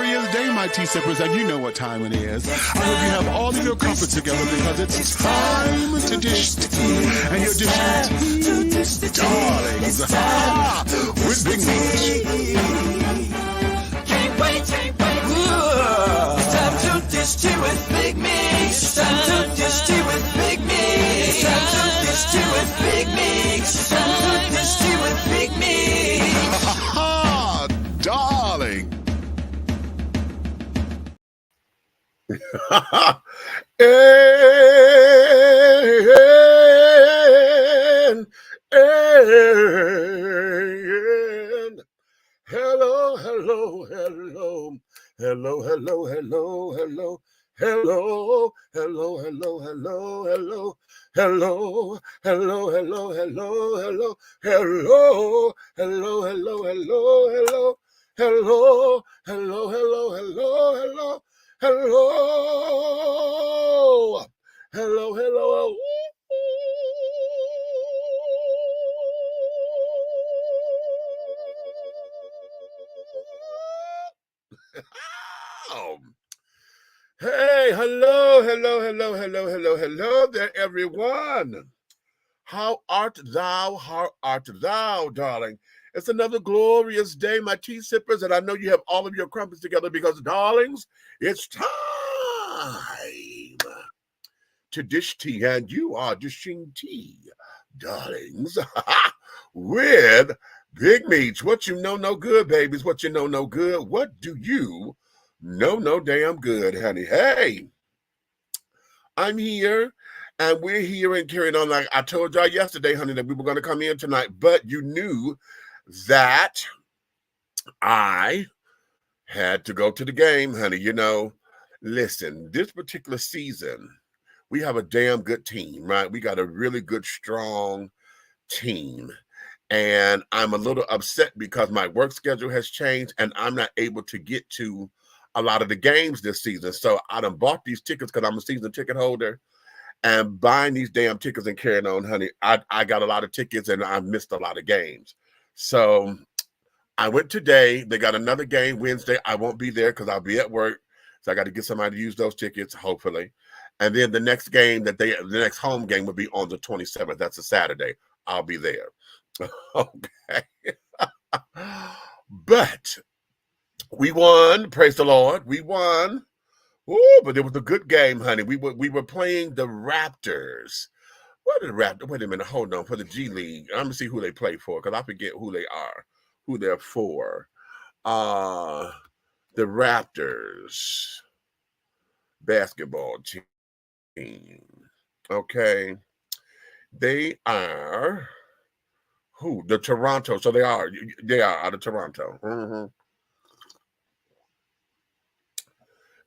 glorious day, my tea sippers, and you know what time it is. I hope you have all of your crumpets together because it's time to dish tea. And you're dishing tea, darlings, with Big Meat. Can't wait. It's time to dish tea with Big Meat. It's time to dish tea with Big Meat. It's time to dish tea with Big Meat. It's time to dish tea with Big Meat. Darling. Hello. Hey, hello there, everyone. How art thou, darling? It's another glorious day, my tea sippers, and I know you have all of your crumpets together because, darlings, it's time to dish tea, and you are dishing tea, darlings, with Big Meats. What you know no good, babies. What you know no good. What do you know no damn good, honey? Hey, I'm here, and we're here and carrying on. Like I told y'all yesterday, honey, that we were going to come in tonight, but you knew that I had to go to the game, honey. You know, listen, this particular season, we have a damn good team, right? We got a really good, strong team. And I'm a little upset because my work schedule has changed and I'm not able to get to a lot of the games this season. So I done bought these tickets because I'm a season ticket holder, and buying these damn tickets and carrying on, honey, I got a lot of tickets and I missed a lot of games. So I went today. They got another game Wednesday. I won't be there because I'll be at work. So I got to get somebody to use those tickets, hopefully. And then the next game the next home game will be on the 27th. That's a Saturday. I'll be there. Okay. But we won. Praise the Lord. We won. Ooh, but it was a good game, honey. We were playing the Raptors. What are the Raptors? Wait a minute. Hold on. For the G League. I'm gonna see who they play for because I forget who they are, who they're for. The Raptors basketball team. Okay. They are who? The Toronto. So they are out of Toronto. Mm-hmm.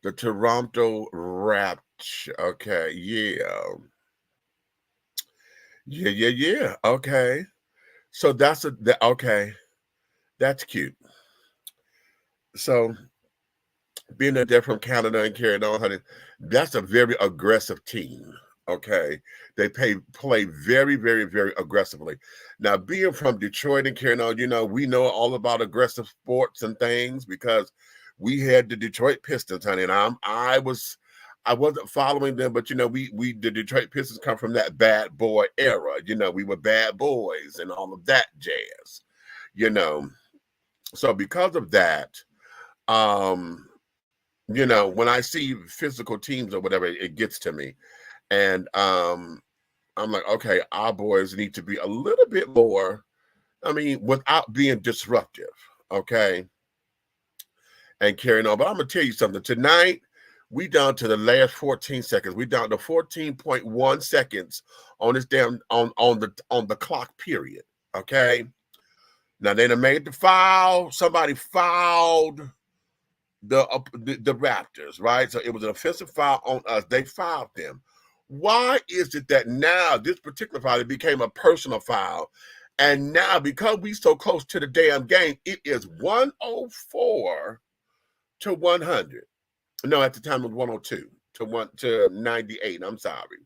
The Toronto Raptors. Okay, yeah. Okay. So okay. That's cute. So being that they're from Canada and carrying on, honey, that's a very aggressive team. Okay. They play very, very, very aggressively. Now, being from Detroit and carrying on, you know, we know all about aggressive sports and things because we had the Detroit Pistons, honey, and I wasn't following them, but you know, the Detroit Pistons come from that bad boy era. You know, we were bad boys and all of that jazz, you know. So because of that, you know, when I see physical teams or whatever, it gets to me. And I'm like, okay, our boys need to be a little bit more, I mean, without being disruptive, okay, and carrying on. But I'm gonna tell you something. Tonight, we down to the last 14 seconds. We down to 14.1 seconds on this damn on the clock period. Okay. Now they done made the foul. Somebody fouled the Raptors, right? So it was an offensive foul on us. They fouled them. Why is it that now this particular foul it became a personal foul? And now because we so close to the damn game, it is 104 to 100. No, at the time it was 102 to 98. I'm sorry.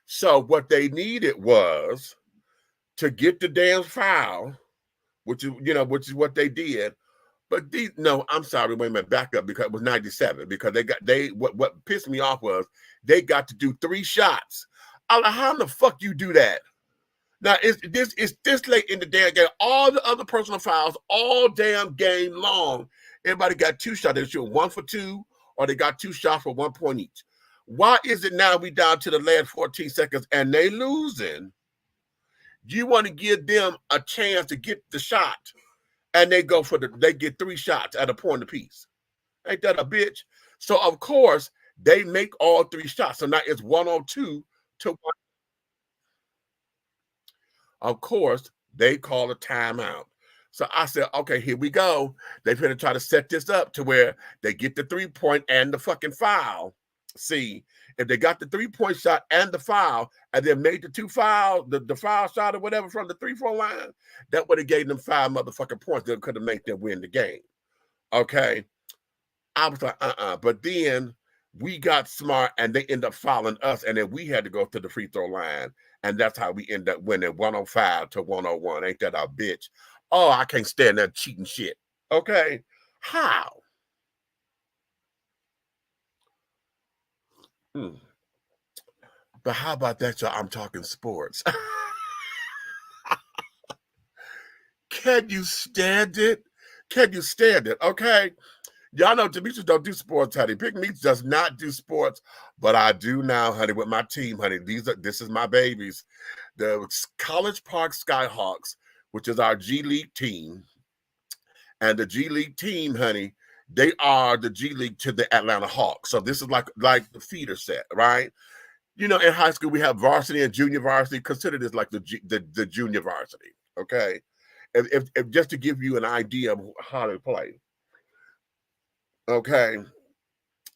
So what they needed was to get the damn foul, which is what they did. But these, no, I'm sorry, wait a minute, back up, because it was 97, because what pissed me off was they got to do 3 shots. I'm like, how in the fuck you do that? Now it's this late in the damn game. All the other personal fouls, all damn game long. Everybody got 2 shots. They shoot 1 for 2, or they got 2 shots for 1 point each. Why is it now we down to the last 14 seconds and they losing? You want to give them a chance to get the shot, and they get 3 shots at a point apiece. Ain't that a bitch? So of course they make all 3 shots. So now it's 102 to 1. Of course, they call a timeout. So I said, okay, here we go. They're going to try to set this up to where they get the 3-point and the fucking foul. See, if they got the 3-point shot and the foul, and then made the 2 foul, the foul shot or whatever from the 3-4 line, that would have gave them 5 motherfucking points that could have made them win the game. Okay. I was like, But then we got smart, and they end up fouling us, and then we had to go to the free throw line, and that's how we end up winning 105 to 101. Ain't that a bitch? Oh, I can't stand that cheating shit. Okay, how? But how about that, y'all? I'm talking sports. Can you stand it? Can you stand it? Okay. Y'all know Demetrius don't do sports, honey. Big Meats does not do sports, but I do now, honey, with my team, honey. This is my babies. The College Park Skyhawks, which is our G League team. And the G League team, honey, they are the G League to the Atlanta Hawks. So this is like the feeder set, right? You know, in high school, we have varsity and junior varsity. Consider this like the junior varsity, okay? If just to give you an idea of how they play. Okay,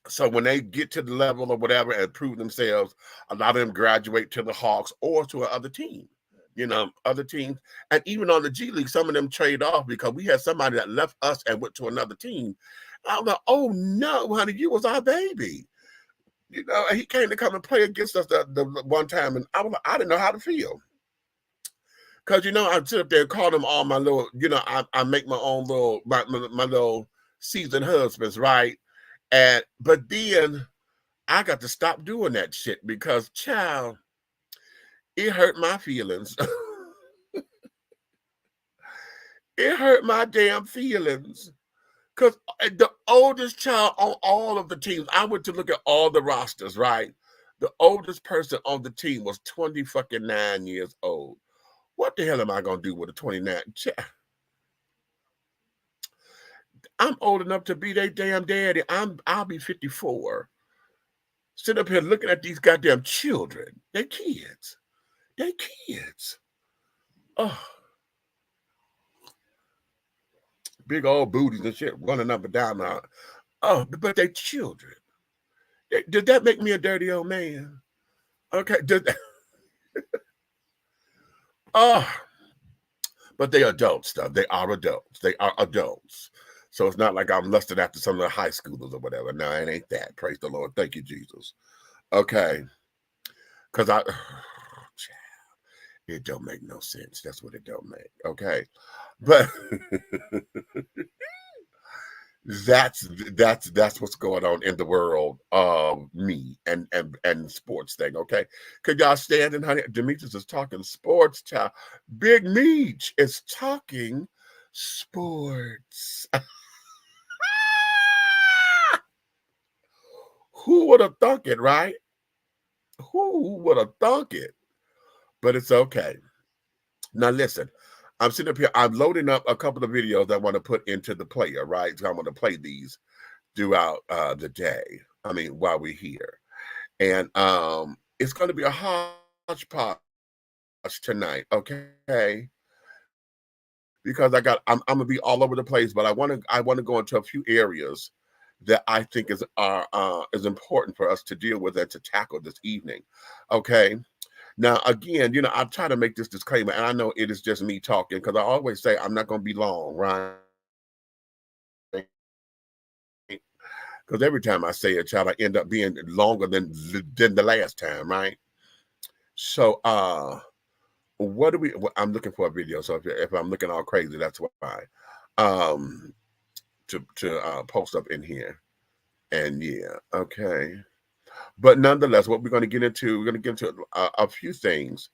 so when they get to the level or whatever and prove themselves, a lot of them graduate to the Hawks or to another team, you know, other teams. And even on the G League, some of them trade off, because we had somebody that left us and went to another team. I was like, oh no, honey, you was our baby. You know, and he came to come and play against us the one time, and I was like, I didn't know how to feel. Because, you know, I sit up there and call them all my little, you know, I make my own little, my little seasoned husbands, right? But then I got to stop doing that shit, because, child, it hurt my feelings. It hurt my damn feelings. Because the oldest child on all of the teams, I went to look at all the rosters, right? The oldest person on the team was 29 years old. What the hell am I going to do with a 29? I'm old enough to be their damn daddy. I'll be 54. Sit up here looking at these goddamn children. They kids. They kids. Oh. Big old booties and shit running up and down now. Oh, but they children. Did that make me a dirty old man? Okay. Oh. But they adults, though. They are adults. They are adults. So it's not like I'm lusting after some of the high schoolers or whatever. No, it ain't that. Praise the Lord. Thank you, Jesus. Okay. Because it don't make no sense. That's what it don't make. Okay. But that's what's going on in the world of me and sports thing. Okay. Could y'all stand? And honey, Demetrius is talking sports, child. Big Meech is talking sports. Who would have thunk it, right? Who would have thunk it? But it's okay. Now listen, I'm sitting up here, I'm loading up a couple of videos I want to put into the player, right? So I want to play these throughout the day. I mean, while we're here. And it's going to be a hodgepodge tonight, okay? Because I'm gonna be all over the place, but I want to go into a few areas that I think is important for us to deal with and to tackle this evening. Okay. Now, again, you know, I'm trying to make this disclaimer, and I know it is just me talking, because I always say I'm not going to be long, right? Because every time I say it, child, I end up being longer than the last time, right? So, what do we? I'm looking for a video, so if I'm looking all crazy, that's why. post up in here. And yeah, okay. But nonetheless, what we're going to get into, we're going to get into a few things.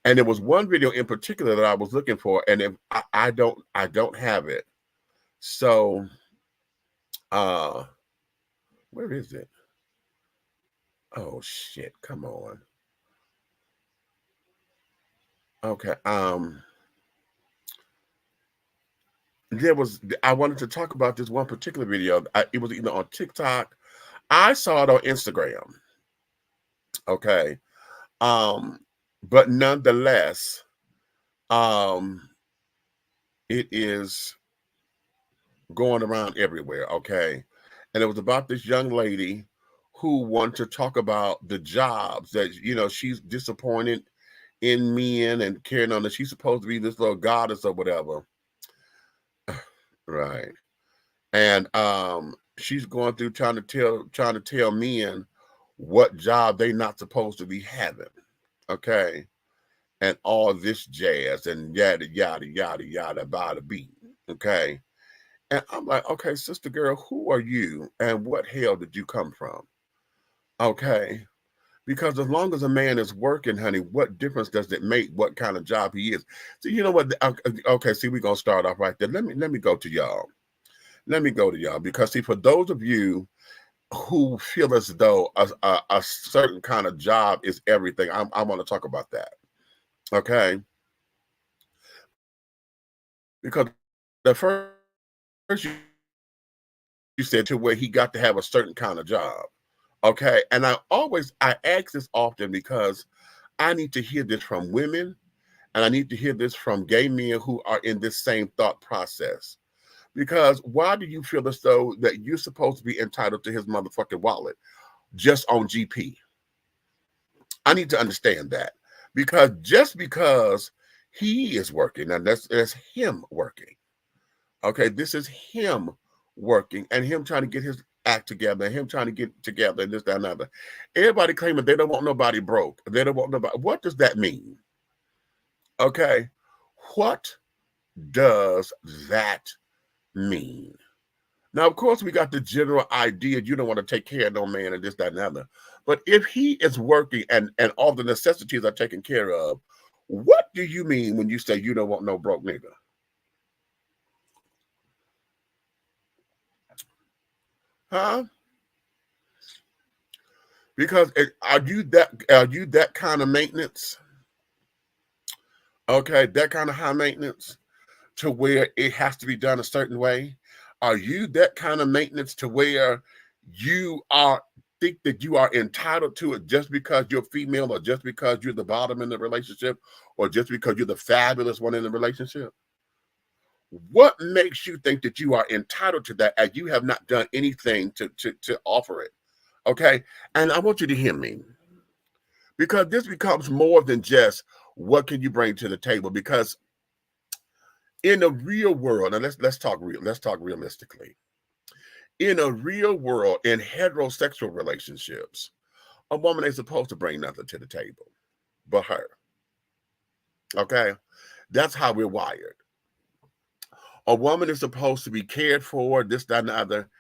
And there was one video in particular that I was looking for, and if I don't have it. So where is it? Oh shit, come on. Okay. I wanted to talk about this one particular video. It was either on TikTok. I saw it on Instagram. Okay. But nonetheless, it is going around everywhere. Okay. And it was about this young lady who wanted to talk about the jobs that, she's disappointed in men and carrying on that she's supposed to be this little goddess or whatever. Right. And she's going through trying to tell men what job they not supposed to be having. Okay. And all this jazz and yada yada yada yada about a beat. Okay. And I'm like, okay, sister girl, who are you and what hell did you come from? Okay. Because as long as a man is working, honey, what difference does it make what kind of job he is? So you know what? Okay, see, we're gonna start off right there. Let me go to y'all. Let me go to y'all because see, for those of you who feel as though a certain kind of job is everything, I want to talk about that. Okay. Because the first you said to where he got to have a certain kind of job. Okay. And I ask this often because I need to hear this from women and I need to hear this from gay men who are in this same thought process. Because why do you feel as though that you're supposed to be entitled to his motherfucking wallet just on GP? I need to understand that. Because just because he is working, and that's him working. Okay, this is him working and him trying to get his act together, him trying to get together and this, that, and other. Everybody claiming they don't want nobody broke. They don't want nobody. What does that mean? Okay, what does that mean? Now, of course, we got the general idea you don't want to take care of no man and this, that, and the other. But if he is working and all the necessities are taken care of, what do you mean when you say you don't want no broke nigga? Huh? Because are you that kind of maintenance? Okay, that kind of high maintenance to where it has to be done a certain way? Are you that kind of maintenance to where you think that you are entitled to it just because you're female or just because you're the bottom in the relationship or just because you're the fabulous one in the relationship? What makes you think that you are entitled to that and you have not done anything to offer it? Okay. And I want you to hear me because this becomes more than just what can you bring to the table? Because in the real world, and let's talk realistically. In a real world, in heterosexual relationships, a woman ain't supposed to bring nothing to the table but her. Okay. That's how we're wired. A woman is supposed to be cared for, this, that, and the other,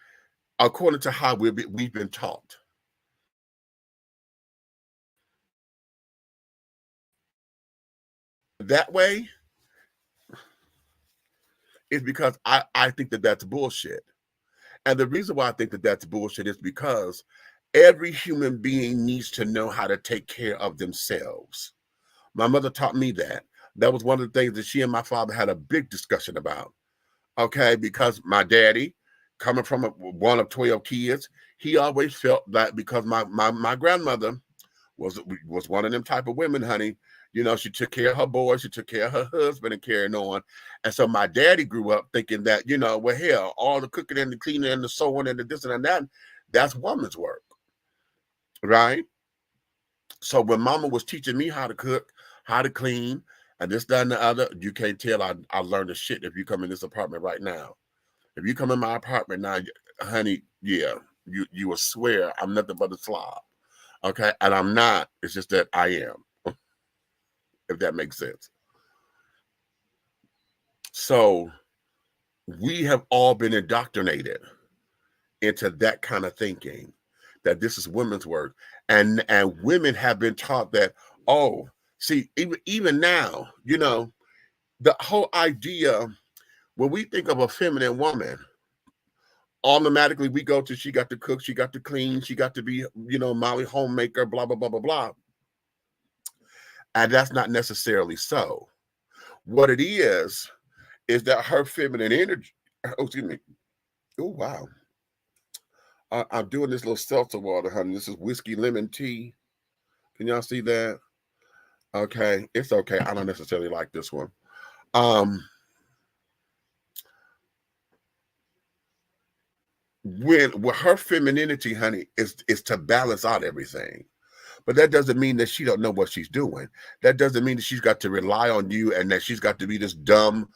according to how we've been taught. That way is because I think that that's bullshit. And the reason why I think that that's bullshit is because every human being needs to know how to take care of themselves. My mother taught me that. That was one of the things that she and my father had a big discussion about. Okay, because my daddy, coming from one of 12 kids, he always felt that because my grandmother was one of them type of women, honey. She took care of her boys, she took care of her husband and carrying on. And so my daddy grew up thinking that, well, hell, all the cooking and the cleaning and the sewing and the this and that, that's woman's work. Right? So when mama was teaching me how to cook, how to clean, and this, that, and the other, you can't tell I learned the shit if you come in this apartment right now. If you come in my apartment now, honey, yeah, you will swear I'm nothing but a slob. Okay, and I'm not. It's just that I am, if that makes sense. So We have all been indoctrinated into that kind of thinking, that this is women's work. And women have been taught that, oh, see, even now, you know, the whole idea, when we think of a feminine woman, automatically we go to, she got to cook, she got to clean, she got to be, you know, Molly homemaker, blah, blah, blah, blah, blah. And that's not necessarily so. What it is that her feminine energy, oh, excuse me. Oh, wow. I'm doing this little seltzer water, honey. This is whiskey lemon tea. Can y'all see that? Okay, it's okay. I don't necessarily like this one. When her femininity, honey, is to balance out everything. But that doesn't mean that she don't know what she's doing. That doesn't mean that she's got to rely on you and that she's got to be this dumb,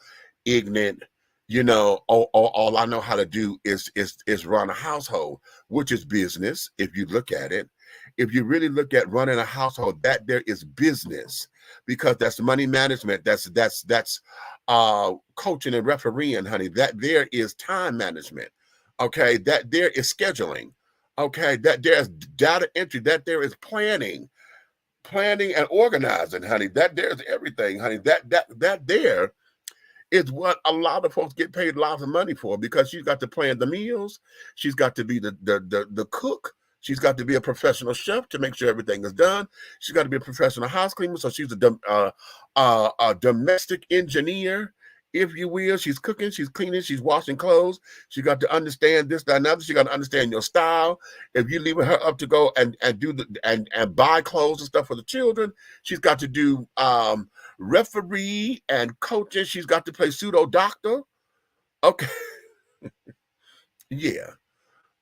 ignorant, you know, all I know how to do is run a household, which is business. If you look at it, if you really look at running a household, that there is business, because that's money management. That's coaching and refereeing, honey. That there is time management. Okay, that there is scheduling. Okay, that there's data entry. That there is planning and organizing, honey. That there's everything, honey. That there is what a lot of folks get paid lots of money for, because she's got to plan the meals. She's got to be the cook. She's got to be a professional chef to make sure everything is done. She's got to be a professional house cleaner. So she's a domestic engineer, if you will. She's cooking, she's cleaning, she's washing clothes. She got to understand this, that, and other. She got to understand your style. If you leave her up to go and do and buy clothes and stuff for the children, she's got to do referee and coaching. She's got to play pseudo doctor. Okay. Yeah.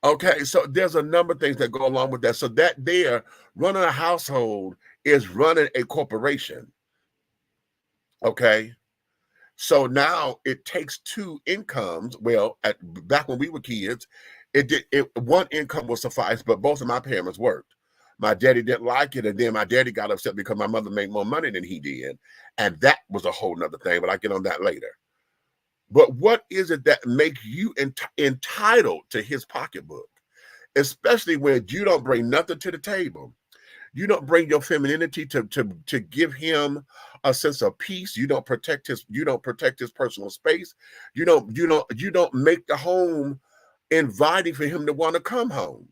Okay. So there's a number of things that go along with that. So that there, running a household is running a corporation. Okay. So now it takes two incomes. Well, back when we were kids, one income would suffice, but both of my parents worked. My daddy didn't like it, and then my daddy got upset because my mother made more money than he did. And that was a whole nother thing, but I get on that later. But what is it that makes you entitled to his pocketbook? Especially when you don't bring nothing to the table. You don't bring your femininity to give him a sense of peace. You don't protect his personal space. You don't make the home inviting for him to want to come home.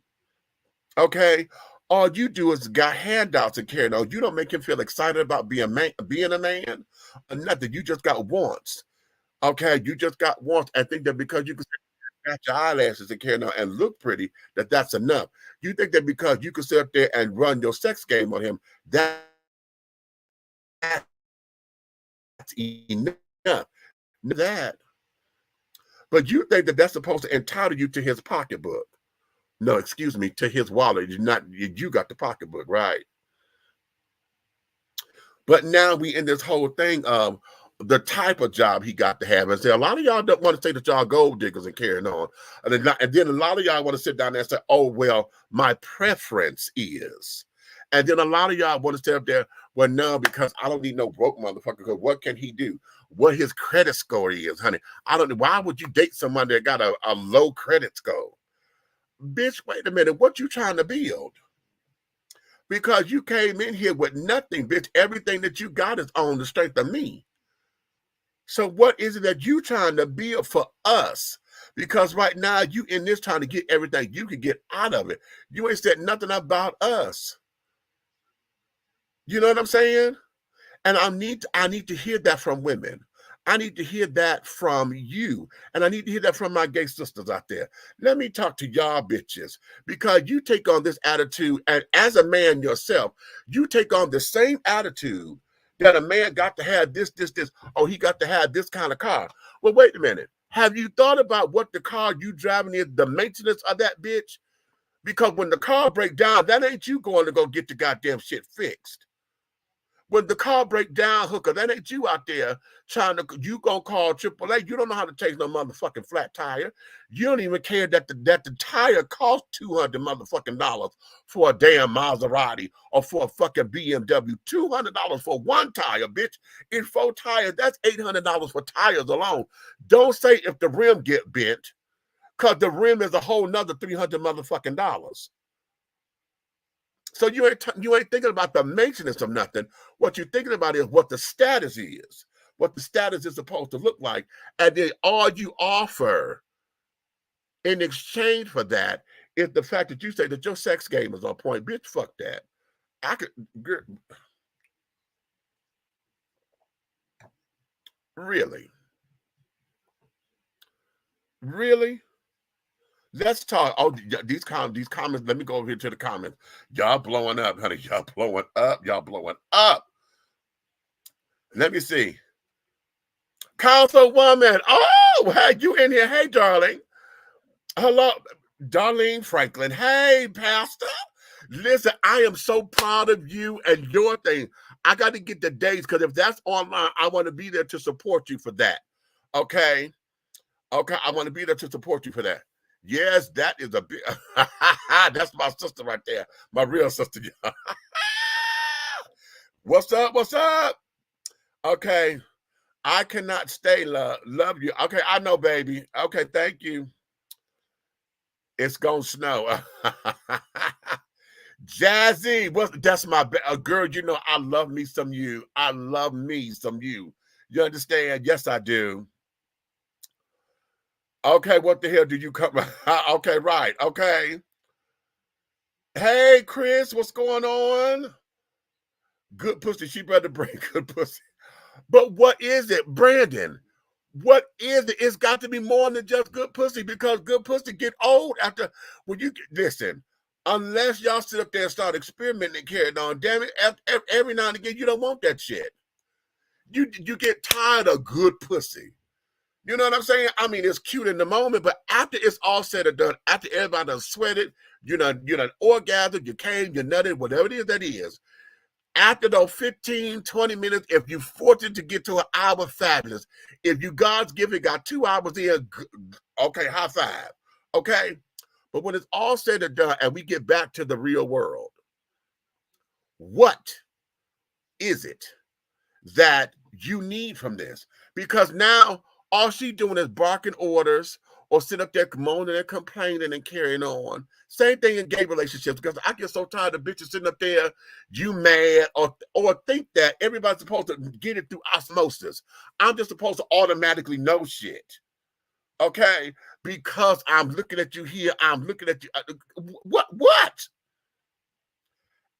Okay? All you do is got handouts and carry on. You don't make him feel excited about being a man or nothing. You just got wants. Okay, you just got wants, and think that because you can got your eyelashes and carry on and look pretty, that's enough. You think that because you can sit up there and run your sex game on him, that's enough. That, but you think that that's supposed to entitle you to his pocketbook. No, excuse me, to his wallet. You got the pocketbook, right? But now we in this whole thing of the type of job he got to have. And say, a lot of y'all don't want to say that y'all gold diggers and carrying on. And then a lot of y'all want to sit down there and say, oh, well, my preference is. And then a lot of y'all want to sit up there, well, no, because I don't need no broke motherfucker. Because what can he do? What his credit score is, honey. I don't know. Why would you date someone that got a low credit score? Bitch, wait a minute. What you trying to build? Because you came in here with nothing, bitch. Everything that you got is on the strength of me. So what is it that you trying to build for us? Because right now you in this trying to get everything you can get out of it. You ain't said nothing about us. You know what I'm saying? And I need to hear that from women. I need to hear that from you. And I need to hear that from my gay sisters out there. Let me talk to y'all bitches, because you take on this attitude, and as a man yourself, you take on the same attitude that a man got to have this. Oh, he got to have this kind of car. Well, wait a minute. Have you thought about what the car you driving is, the maintenance of that bitch? Because when the car breaks down, that ain't you going to go get the goddamn shit fixed. When the car break down, hooker, that ain't you out there trying to, you gonna call AAA. You don't know how to change no motherfucking flat tire. You don't even care that the tire costs $200 motherfucking dollars for a damn Maserati or for a fucking BMW. $200 for one tire, bitch. In 4 tires, that's $800 for tires alone. Don't say if the rim get bent, because the rim is a whole nother $300 motherfucking dollars. So you ain't thinking about the maintenance of nothing. What you're thinking about is what the status is, what the status is supposed to look like, and then all you offer in exchange for that is the fact that you say that your sex game is on point. Bitch, fuck that. I could really. Let's talk. Oh, these comments. Let me go over here to the comments. Y'all blowing up, honey. Y'all blowing up. Y'all blowing up. Let me see. Councilwoman. Oh, hey, you in here? Hey, darling. Hello, Darlene Franklin. Hey, Pastor. Listen, I am so proud of you and your thing. I got to get the dates because if that's online, I want to be there to support you for that. Okay. Okay. I want to be there to support you for that. Yes, that is a big. That's my sister right there. My real sister. What's up? What's up? Okay. I cannot stay, love you. Okay, I know, baby. Okay, thank you. It's gonna snow. Jazzy, that's my girl. You know, I love me some you. I love me some you. You understand? Yes, I do. Okay, what the hell did you come? Okay, right. Okay. Hey, Chris, what's going on? Good pussy. She better bring good pussy. But what is it, Brandon? What is it? It's got to be more than just good pussy because good pussy get old after when you listen. Unless y'all sit up there and start experimenting and carrying on, damn it, every now and again you don't want that shit. You get tired of good pussy. You know what I'm saying? I mean, it's cute in the moment, but after it's all said and done, after everybody done sweated, you done orgasmed, you came, you nutted, whatever it is that is. After those 15, 20 minutes, if you fortunate to get to an hour, fabulous. If you God's given, got 2 hours in, okay, high five. Okay? But when it's all said and done and we get back to the real world, what is it that you need from this? Because now all she's doing is barking orders or sit up there moaning and complaining and carrying on. Same thing in gay relationships, because I get so tired of bitches sitting up there, you mad, or think that everybody's supposed to get it through osmosis. I'm just supposed to automatically know shit. Okay? Because I'm looking at you here, I'm looking at you. What?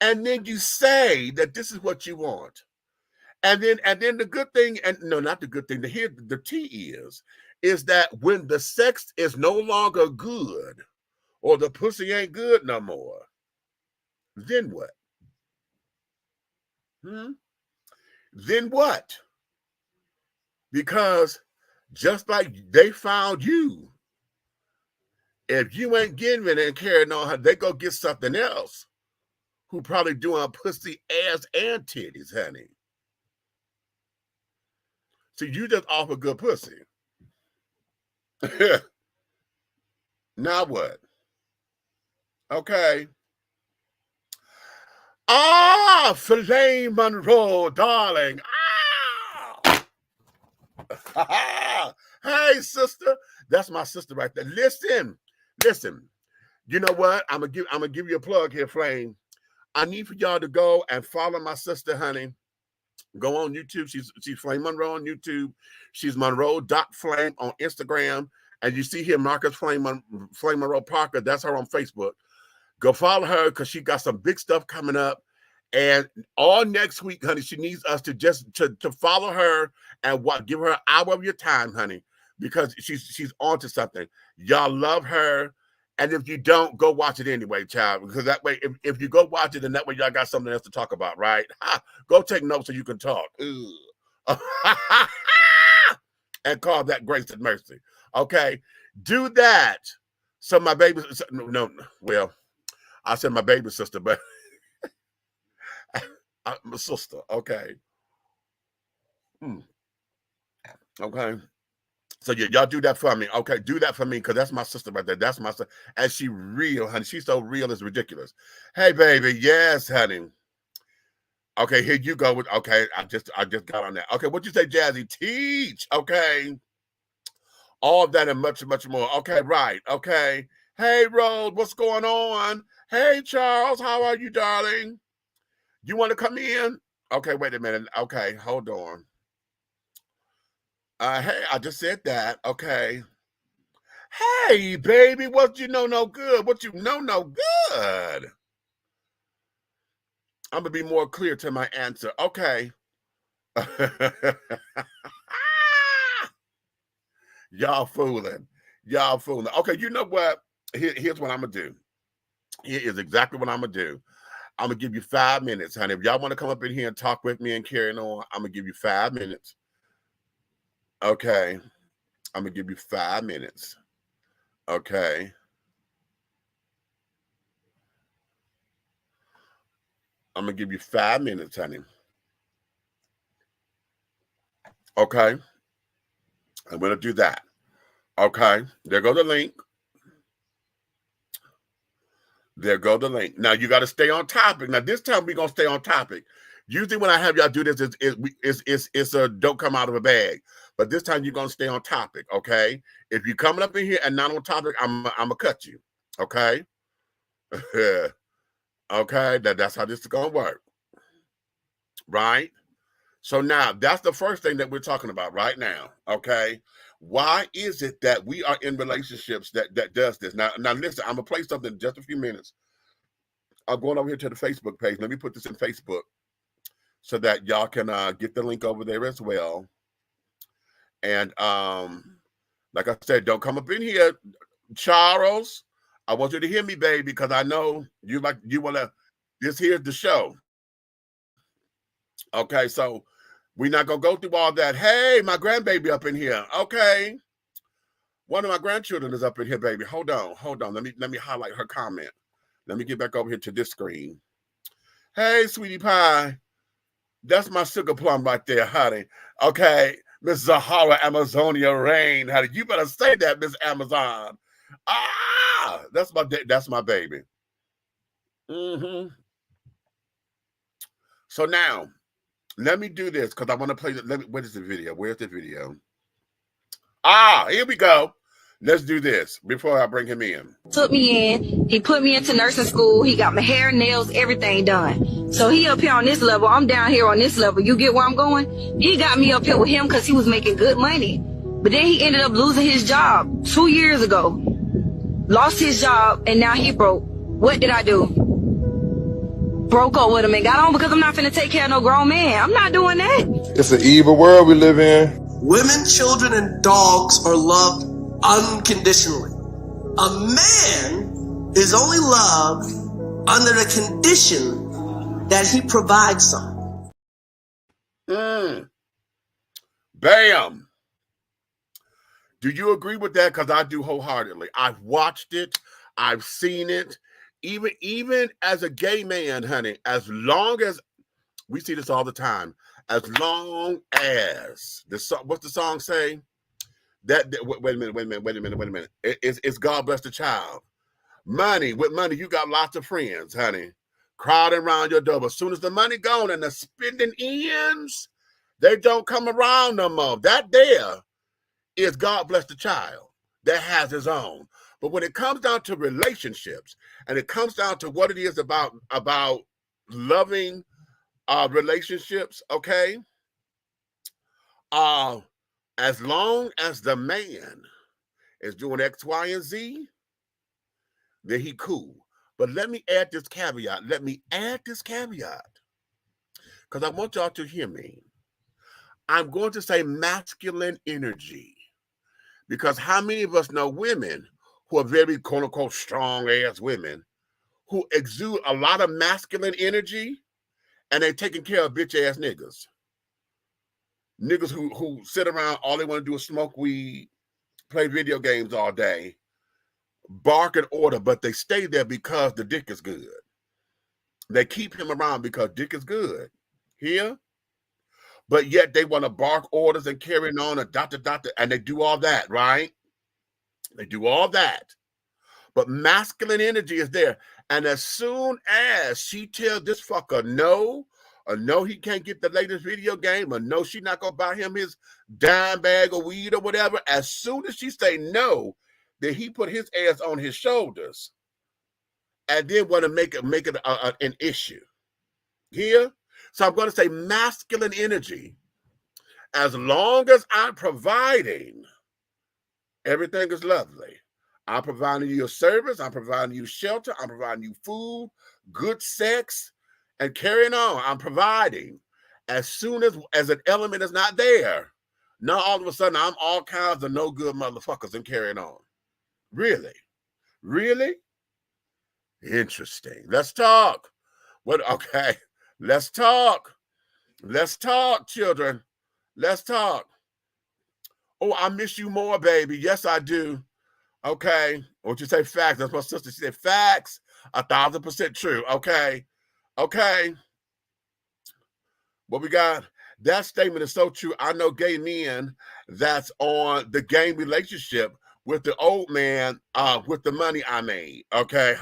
And then you say that this is what you want. And then the good thing, and no, not the good thing, the tea is that when the sex is no longer good or the pussy ain't good no more, then what? Then what? Because just like they found you, if you ain't getting it and carrying on, they go get something else who probably doing pussy, ass, and titties, honey. So you just offer good pussy. Now what? Okay. Ah, Filet Monroe, darling. Ah! Hey, sister. That's my sister right there. Listen. You know what? I'm gonna give you a plug here, Flame. I need for y'all to go and follow my sister, honey. Go on YouTube. She's Flame Monroe on YouTube. She's Monroe.flame on Instagram. And you see here Marcus Flame Monroe Parker. That's her on Facebook. Go follow her because she got some big stuff coming up. And all next week, honey, she needs us to just to follow her and give her an hour of your time, honey, because she's onto something. Y'all love her. And if you don't, go watch it anyway, child, because that way, if you go watch it, then that way y'all got something else to talk about, right? Go take notes so you can talk. And call that grace and mercy. Okay? Do that. So my baby, no, well, I said my baby sister, but My sister. Okay. Okay. So y'all do that for me. Okay, do that for me because that's my sister right there. That's my sister. And she real, honey. She's so real, it's ridiculous. Hey, baby. Yes, honey. Okay, here you go with okay. I just got on that. Okay, what you say, Jazzy? Teach. Okay. All of that and much, much more. Okay, right. Okay. Hey, Rose, what's going on? Hey, Charles, how are you, darling? You want to come in? Okay, wait a minute. Okay, hold on. Hey, I just said that. Okay. Hey, baby, what you know no good? What you know no good? I'm gonna be more clear to my answer. Okay. Y'all fooling. Y'all fooling. Okay, you know what? Here's what I'm gonna do. Here is exactly what I'm gonna do. I'm gonna give you 5 minutes, honey. If y'all want to come up in here and talk with me and carry on, I'm gonna give you 5 minutes. Okay. I'm gonna give you 5 minutes. Okay. I'm gonna give you 5 minutes, honey. Okay. I'm gonna do that. Okay. There go the link. There go the link. Now you got to stay on topic. Now this time we're gonna stay on topic. Usually when I have y'all do this, it's a don't come out of a bag. But this time you're gonna stay on topic. Okay. If you're coming up in here and not on topic, I'm gonna cut you. Okay. Okay. That's how this is gonna work. Right. So now that's the first thing that we're talking about right now. Okay. Why is it that we are in relationships that does this? Now listen, I'm gonna play something in just a few minutes. I'm going over here to the Facebook page. Let me put this in Facebook so that y'all can get the link over there as well. And like I said, don't come up in here, Charles. I want you to hear me, baby, because I know you want to. This here's the show. Okay, so we're not gonna go through all that. Hey, my grandbaby up in here. Okay. One of my grandchildren is up in here, baby. Hold on. Let me highlight her comment. Let me get back over here to this screen. Hey, sweetie pie. That's my sugar plum right there, honey. Okay, Miss Zahara Amazonia Rain, honey. You better say that, Miss Amazon. That's my baby. So now, let me do this because I want to play. What is the video? Where's the video? Here we go. Let's do this before I bring him in. Took me in. He put me into nursing school. He got my hair, nails, everything done. So he up here on this level. I'm down here on this level. You get where I'm going? He got me up here with him because he was making good money. But then he ended up losing his job 2 years ago. Lost his job, and now he broke. What did I do? Broke up with him and got on because I'm not finna take care of no grown man. I'm not doing that. It's an evil world we live in. Women, children, and dogs are loved unconditionally. A man is only loved under the condition that he provides something. Bam. Do you agree with that? Because I do wholeheartedly. I've watched it. I've seen it. Even as a gay man, honey, as long as we see this all the time, as long as what's the song say? Wait a minute. It's God bless the child. Money, with money, you got lots of friends, honey, crowding around your door. But as soon as the money gone and the spending ends, they don't come around no more. That there is God bless the child that has his own. But when it comes down to relationships, and it comes down to what it is about loving relationships, okay? As long as the man is doing X, Y, and Z, then he cool. But let me add this caveat. Because I want y'all to hear me. I'm going to say masculine energy. Because how many of us know women who are very quote-unquote strong-ass women who exude a lot of masculine energy and they're taking care of bitch-ass niggas? Niggas who sit around, all they want to do is smoke weed, play video games all day, bark and order, but they stay there because the dick is good. They keep him around because dick is good. Here. But yet they want to bark orders and carrying on and and they do all that, right? They do all that. But masculine energy is there. And as soon as she tells this fucker no, or no, he can't get the latest video game, or no, she's not gonna buy him his dime bag of weed or whatever, as soon as she say no, then he put his ass on his shoulders and then want to make it an issue. Here? So I'm going to say masculine energy. As long as I'm providing, everything is lovely. I'm providing you a service. I'm providing you shelter. I'm providing you food, good sex, and carrying on. I'm providing. As soon as an element is not there, now all of a sudden I'm all kinds of no good motherfuckers and carrying on. Really? Really? Interesting. Let's talk. What? Okay. Let's talk. Let's talk, children. Let's talk. Oh, I miss you more, baby. Yes, I do. Okay. Won't you say facts? That's my sister. She said facts. 1,000% true. Okay. Okay. What we got? That statement is so true. I know gay men that's on the game relationship with the old man with the money I made. Okay.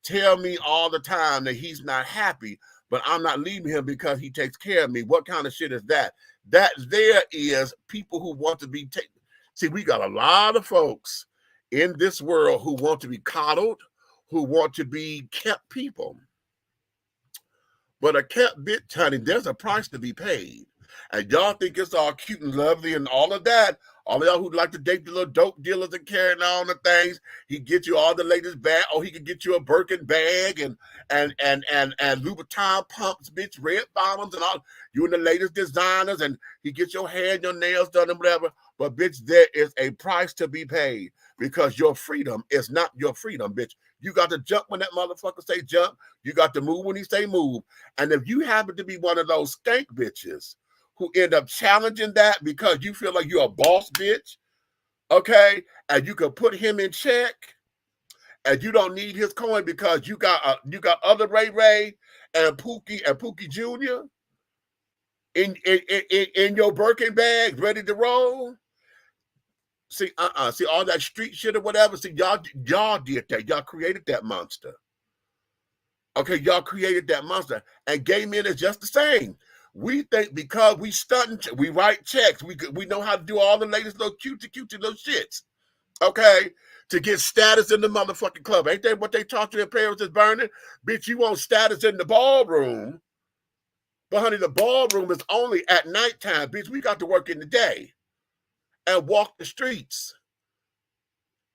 Tell me all the time that he's not happy, but I'm not leaving him because he takes care of me. What kind of shit is that? That there is people who want to be taken. See, we got a lot of folks in this world who want to be coddled, who want to be kept people. But a kept bitch, honey, there's a price to be paid. And y'all think it's all cute and lovely and all of that. All of y'all who like to date the little dope dealers and carrying on the things, he get you all the latest bag, or he could get you a Birkin bag and Louboutin pumps, bitch, red bottoms and all. You in the latest designers, and he gets your hair and your nails done and whatever. But bitch, there is a price to be paid because your freedom is not your freedom, bitch. You got to jump when that motherfucker say jump. You got to move when he say move. And if you happen to be one of those skank bitches who end up challenging that because you feel like you're a boss bitch, okay, and you can put him in check, and you don't need his coin because you got other Ray Ray and Pookie Jr. in your Birkin bag ready to roll. See, see all that street shit or whatever. See, y'all did that. Y'all created that monster. Okay, y'all created that monster, and gay men is just the same. We think because we stunting, we write checks, we know how to do all the latest little cutesy little shits, okay, to get status in the motherfucking club. Ain't that what they taught you in Paris is Burning? Bitch, you want status in the ballroom, but honey, the ballroom is only at nighttime, bitch. We got to work in the day and walk the streets.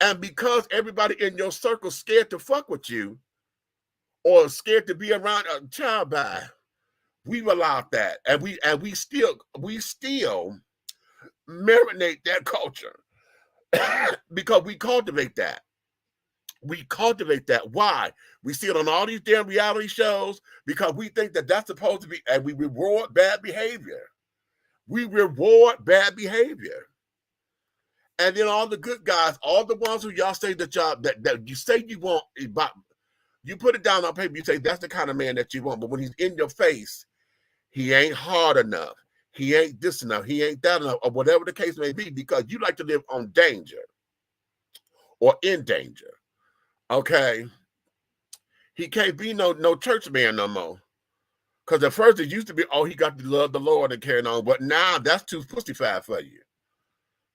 And because everybody in your circle scared to fuck with you or scared to be around a child by, we've allowed that, and we still marinate that culture because we cultivate that. We cultivate that. Why? We see it on all these damn reality shows because we think that that's supposed to be, and we reward bad behavior. We reward bad behavior, and then all the good guys, all the ones who y'all say that y'all that you say you want, you put it down on paper. You say that's the kind of man that you want, but when he's in your face, he ain't hard enough. He ain't this enough. He ain't that enough, or whatever the case may be, because you like to live on danger or in danger. Okay. He can't be no church man no more. Because at first it used to be, oh, he got to love the Lord and carrying on. But now that's too pussyfied for you.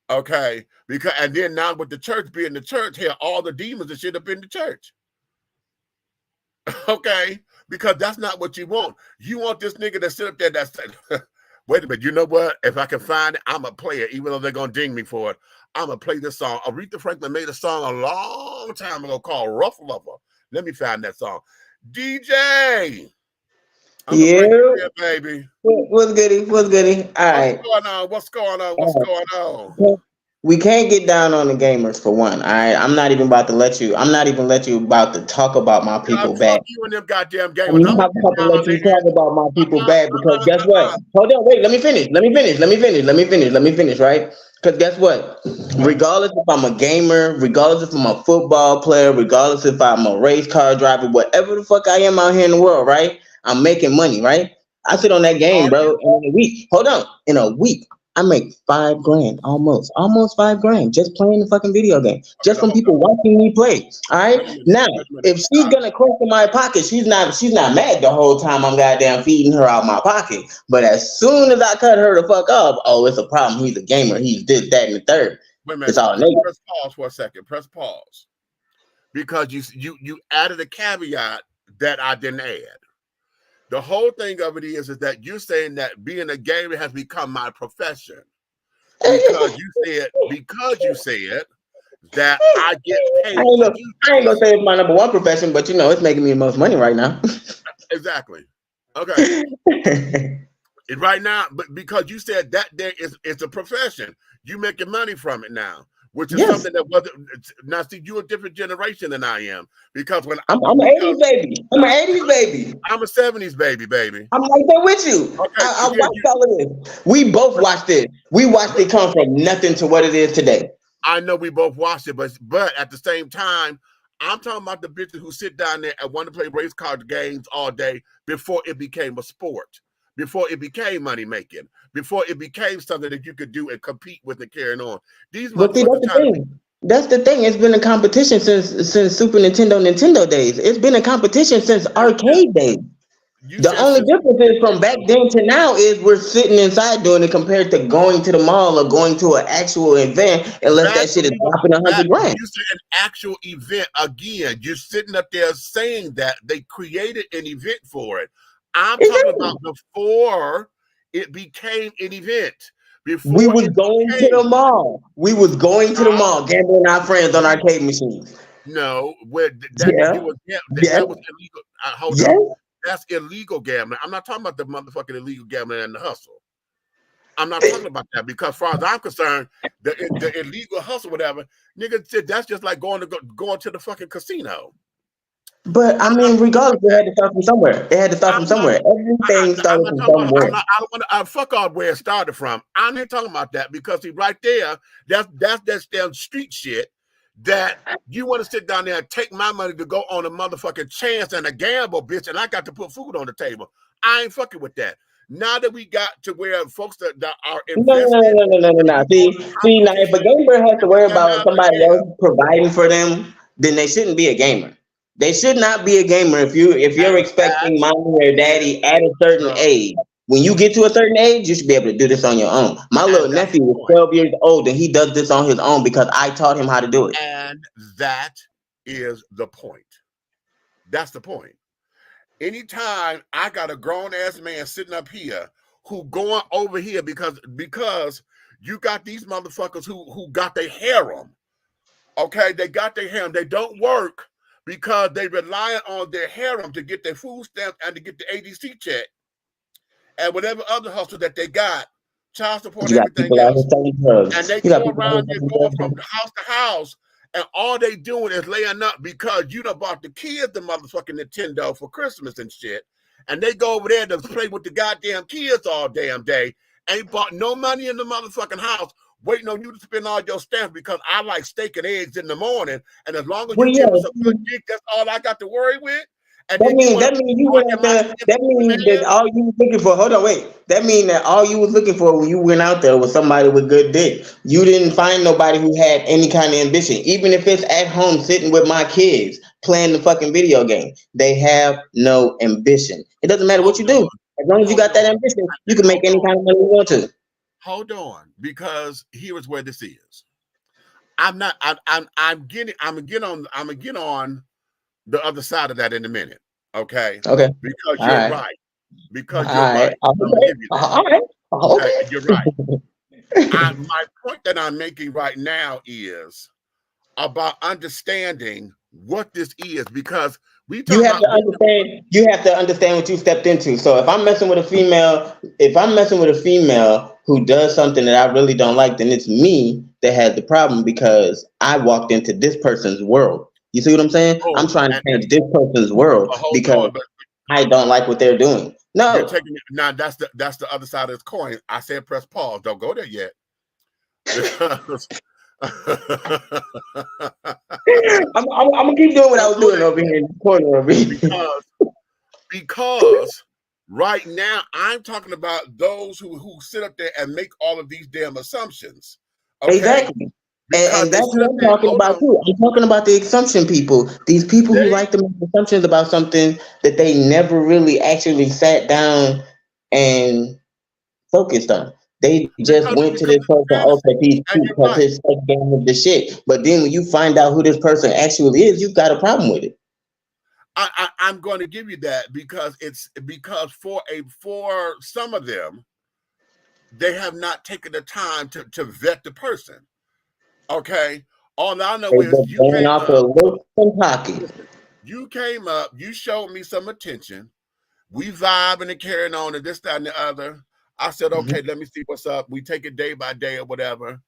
Okay. And then now with the church being the church, here, all the demons and shit up in the church. Okay. Because that's not what you want. You want this nigga that sit up there that's wait a minute, you know what? If I can find it, I'm a player, even though they're gonna ding me for it. I'm gonna play this song. Aretha Franklin made a song a long time ago called Rough Lover. Let me find that song. DJ. I'm gonna play it here, baby. What's goody? What's goody? All right. What's going on? What's going on? We can't get down on the gamers for one. All right, I'm not even about to let you. I'm not even let you about to talk about my people bad. Fuck you and them goddamn gamers. I'm not about to let you talk about my people bad because guess what? Hold on, wait. Let me finish. Right? Because guess what? Regardless if I'm a gamer, regardless if I'm a football player, regardless if I'm a race car driver, whatever the fuck I am out here in the world, right? I'm making money, right? I sit on that game, bro, and in a week. Hold on, in a week. I make $5 grand, almost $5 grand, just playing the fucking video game, just from people watching me play. All right, now if she's gonna crack in my pocket, she's not mad the whole time I'm goddamn feeding her out my pocket. But as soon as I cut her the fuck up, oh, it's a problem. He's a gamer. He's this, that, and the third. Wait a minute. It's all Press pause for a second. Press pause because you added a caveat that I didn't add. The whole thing of it is that you're saying that being a gamer has become my profession because you said that I get paid. I ain't gonna say it's my number one profession, but it's making me the most money right now. Exactly. Okay. And right now, but because you said that it's a profession, you making money from it now. Which is something that wasn't. Now, see, you're a different generation than I am because when I'm an 80s baby. I'm an 80s baby. I'm a 70s baby. I'm right there with you. Okay, I watched all of this. We both watched it. We watched it come from nothing to what it is today. I know we both watched it, but at the same time, I'm talking about the bitches who sit down there and want to play race car games all day before it became a sport. Before it became money making, before it became something that you could do and compete with and carrying on. But see, that's the thing. It's been a competition since Super Nintendo days. It's been a competition since arcade days. The only difference is from back then to now is we're sitting inside doing it compared to going to the mall or going to an actual event, unless that shit is dropping $100 grand. You said an actual event again. You're sitting up there saying that they created an event for it. I'm talking about before it became an event. Before we was going to the mall. We was going to the mall, gambling our friends on arcade machines. No, that was illegal. Hold on. That's illegal gambling. I'm not talking about the motherfucking illegal gambling and the hustle. I'm not talking about that because, as far as I'm concerned, the illegal hustle, whatever, nigga said that's just like going to the fucking casino. But I mean, regardless, it had to start from somewhere. Everything started from somewhere. Fuck off where it started from. I'm not talking about that because see, right there, that's damn street shit that you want to sit down there and take my money to go on a motherfucking chance and a gamble, bitch, and I got to put food on the table. I ain't fucking with that. Now that we got to where folks that are invested. No. See, now if a gamer has to worry about somebody else providing for them, then they shouldn't be a gamer. They should not be a gamer if you're expecting mommy or daddy at a certain age. When you get to a certain age, you should be able to do this on your own. My little nephew was 12 years old and he does this on his own because I taught him how to do it. And that is the point. That's the point. Anytime I got a grown ass man sitting up here who going over here because you got these motherfuckers who got their harem. Okay, they got their harem. They don't work because they rely on their harem to get their food stamps and to get the ADC check and whatever other hustle that they got, child support, everything else. And they go around there going from house to house, and all they doing is laying up because you done bought the kids the motherfucking Nintendo for Christmas and shit. And they go over there to play with the goddamn kids all damn day. Ain't bought no money in the motherfucking house, waiting on you to spend all your stamps because I like steak and eggs in the morning. And as long as you give us a good gig, that's all I got to worry with. And that means that all you was looking for. Hold on, wait. That means that all you was looking for when you went out there was somebody with good dick. You didn't find nobody who had any kind of ambition, even if it's at home sitting with my kids playing the fucking video game. They have no ambition. It doesn't matter what you do. As long as you got that ambition, you can make any kind of money you want to. Hold on, because here is where this is. I'm getting on the other side of that in a minute. Okay. Because you're right. Because you're right. Okay, you're right. My point that I'm making right now is about understanding what this is, because you have to understand what you stepped into. So if I'm messing with a female who does something that I really don't like, then it's me that had the problem because I walked into this person's world. You see what I'm saying? I'm trying to change this person's world because I don't like what they're doing. No, you're taking it now. That's the other side of this coin. I said press pause. Don't go there yet. Because I'm gonna keep doing what I was doing over here in the corner over here. Because right now I'm talking about those who sit up there and make all of these damn assumptions. Okay? Exactly. And that's what I'm talking about too. I'm talking about the assumption people. These people who like to make assumptions about something that they never really actually sat down and focused on. They just went to this person, okay, he's cute because his sex game is the shit. But then when you find out who this person actually is, you've got a problem with it. I'm going to give you that because for some of them, they have not taken the time to vet the person. Okay, all I know is you came up, you showed me some attention, we vibing and carrying on and this, that, and the other. I said, okay, let me see what's up. We take it day by day or whatever,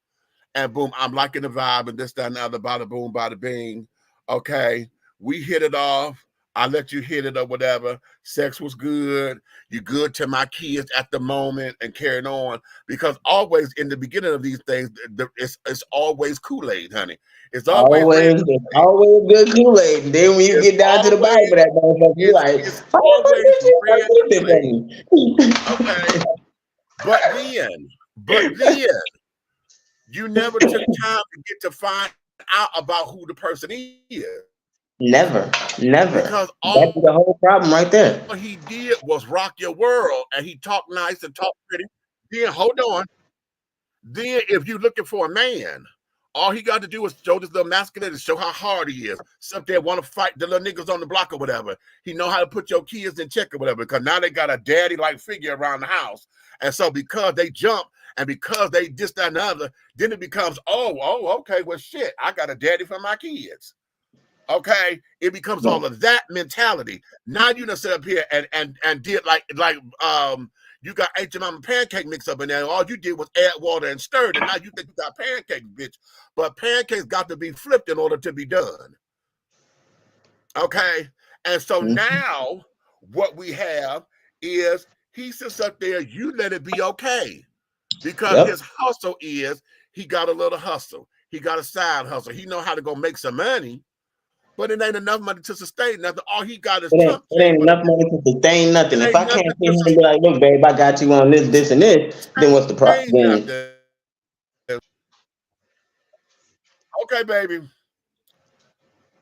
and boom, I'm liking the vibe and this, that, and the other. Bada boom, bada bing. Okay, we hit it off. I let you hit it or whatever. Sex was good. You good to my kids at the moment and carrying on. Because always in the beginning of these things, it's always Kool-Aid, honey. It's always good Kool-Aid. Then when you get down to the Bible, that motherfucker, you like, okay. But then you never took time to get to find out about who the person is. Never. Because that's the whole problem right there. All he did was rock your world, and he talked nice and talked pretty. Then hold on. Then if you're looking for a man, all he got to do is show this little masculinity, show how hard he is. Some there want to fight the little niggas on the block or whatever. He know how to put your kids in check or whatever. Because now they got a daddy-like figure around the house, and so because they jump and because they this, that, and the other, then it becomes okay, well shit, I got a daddy for my kids. Okay, it becomes all of that mentality. Now you done sit up here and did like you got Aunt Mama pancake mix up in there. All you did was add water and stir it, and now you think you got pancakes, bitch. But pancakes got to be flipped in order to be done. Okay, and so now what we have is he sits up there. You let it be okay, because his hustle is he got a little hustle. He got a side hustle. He know how to go make some money. But it ain't enough money to sustain nothing. All he got is it ain't enough money to sustain nothing. If I can't sit here and be like, look, babe, I got you on this, this, and this, then what's the problem? Okay, baby.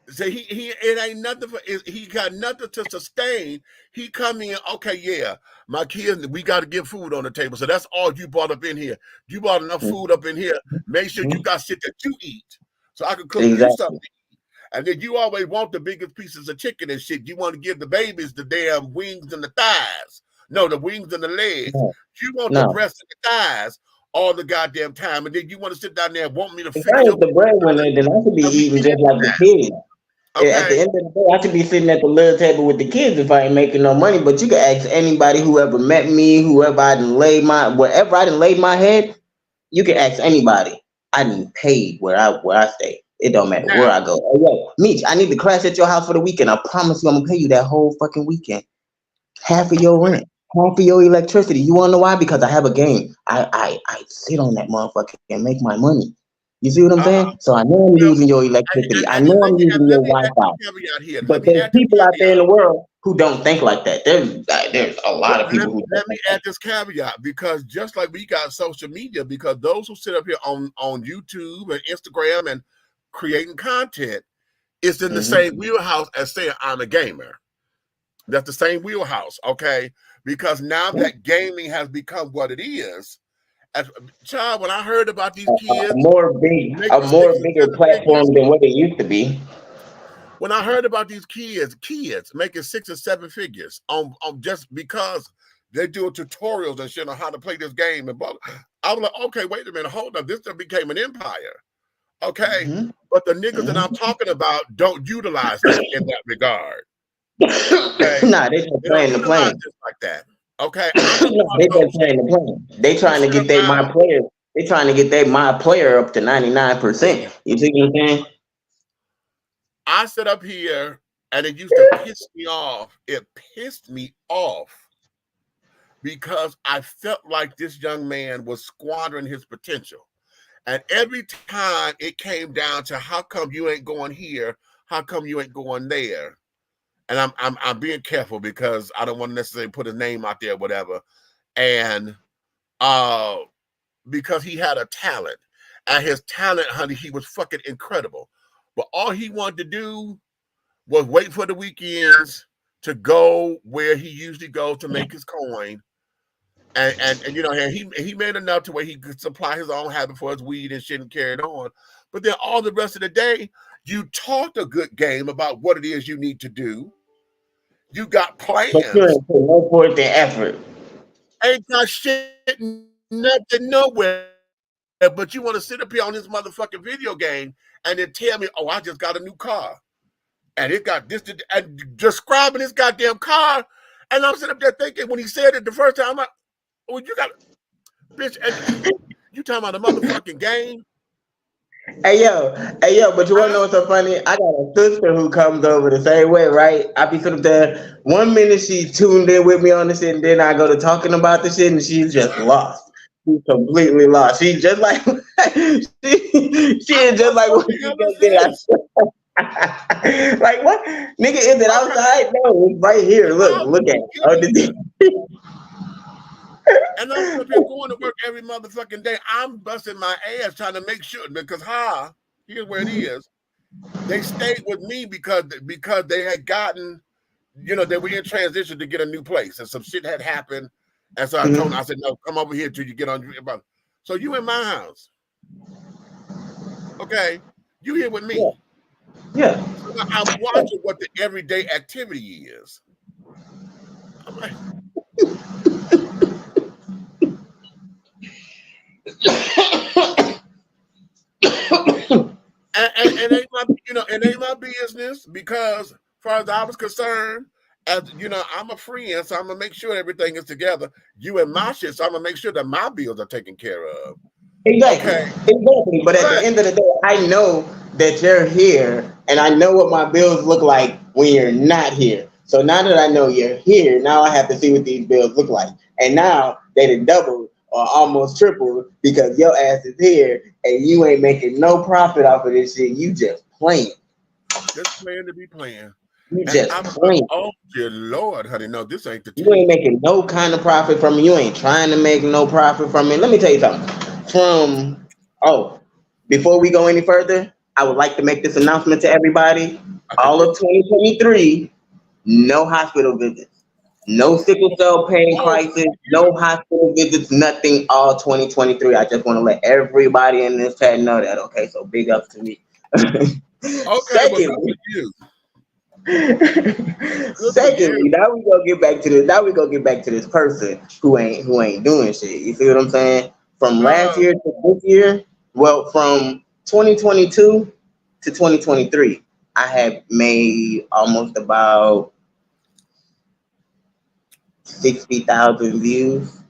So it ain't nothing for he got nothing to sustain. He come in, okay, yeah, my kids, we got to get food on the table. So that's all you brought up in here. You brought enough food up in here. Make sure you got shit that you eat, so I can cook you something. And then you always want the biggest pieces of chicken and shit. You want to give the babies the damn wings and the thighs. No, the wings and the legs. You want the breasts and the thighs all the goddamn time. And then you want to sit down there and want me to fix the breadwinner, then I could be eating just like the kids. Okay. At the end of the day, I could be sitting at the little table with the kids if I ain't making no money. But you can ask anybody who ever met me, whoever I done laid wherever I done laid my head, you can ask anybody. I done paid where I stay. It don't matter where I go. Oh, yo, Meech, I need to crash at your house for the weekend. I promise you I'm gonna pay you that whole fucking weekend. Half of your rent, half of your electricity. You wanna know why? Because I have a game. I sit on that motherfucker and make my money. You see what I'm saying? So I know I'm using your electricity. I know I'm using your Wi-Fi. But there's people out there in the world who don't think like that. There's a lot of people who let me add this caveat, because just like we got social media, because those who sit up here on YouTube and Instagram and creating content is in the same wheelhouse as saying I'm a gamer. That's the same wheelhouse, okay? Because now that gaming has become what it is, as child, when I heard about these kids, a more bigger platform than what it used to be. When I heard about these kids making 6 or 7 figures on just because they do tutorials and shit on how to play this game and blah, I was like, okay, wait a minute, hold on, this just became an empire. Okay, but the niggas that I'm talking about don't utilize that in that regard. Okay? Nah, they just playing the plane like that. Okay, they just playing the plane. They trying to get my players. They trying to get their my player up to 99%. You see what I'm saying? I sit up here and it used to piss me off. It pissed me off because I felt like this young man was squandering his potential. And every time it came down to how come you ain't going here, how come you ain't going there, and I'm being careful because I don't want to necessarily put his name out there, whatever, and because he had a talent, and his talent, honey, he was fucking incredible, but all he wanted to do was wait for the weekends to go where he usually goes to make his coin. And you know, he made enough to where he could supply his own habit for his weed and shit and carry it on. But then all the rest of the day, you talked a good game about what it is you need to do. You got plans. But you ain't put no forth and effort. Ain't got shit, nothing, nowhere. But you want to sit up here on this motherfucking video game and then tell me, oh, I just got a new car. And it got this, and describing this goddamn car. And I'm sitting up there thinking, when he said it the first time, I'm like, well, you got, bitch, you talking about a motherfucking game? Hey yo, but you wanna know what's so funny? I got a sister who comes over the same way, right? I be sitting there, 1 minute she's tuned in with me on the shit, and then I go to talking about the shit, and she's just lost. She's completely lost. She's just like she is just like what you just did. Like what? Nigga, is it outside? No, it's right here. Look at it. And I'm up here going to work every motherfucking day. I'm busting my ass trying to make sure, because here's where it is. They stayed with me because they had gotten, you know, they were in transition to get a new place, and some shit had happened. And so I told them, I said, no, come over here till you get on. So you in my house. Okay. You here with me. Yeah. So I'm watching what the everyday activity is. I'm like, and it ain't my, you know, it ain't my business, because as far as I was concerned, as you know, I'm a friend, so I'm gonna make sure everything is together. You and my shit, so I'm gonna make sure that my bills are taken care of. Exactly. Okay. Exactly. But at the end of the day, I know that you're here, and I know what my bills look like when you're not here. So now that I know you're here, now I have to see what these bills look like. And now they done doubled or almost tripled because your ass is here and you ain't making no profit off of this shit. You just playing. Just playing to be playing. You just playing. Oh dear Lord, honey, no, this ain't the. You ain't making no kind of profit from it. You ain't trying to make no profit from it. Let me tell you something. Before we go any further, I would like to make this announcement to everybody. All of 2023, no hospital visits, no sickle cell pain crisis, no hospital visits, nothing. All 2023. I just want to let everybody in this chat know that. Okay, so big up to me. Okay, Secondly, well, good for you. Secondly, now we gonna get back to this. Now we gonna get back to this person who ain't doing shit. You see what I'm saying? From last year to this year, well, from 2022 to 2023, I have made almost about 60,000 views.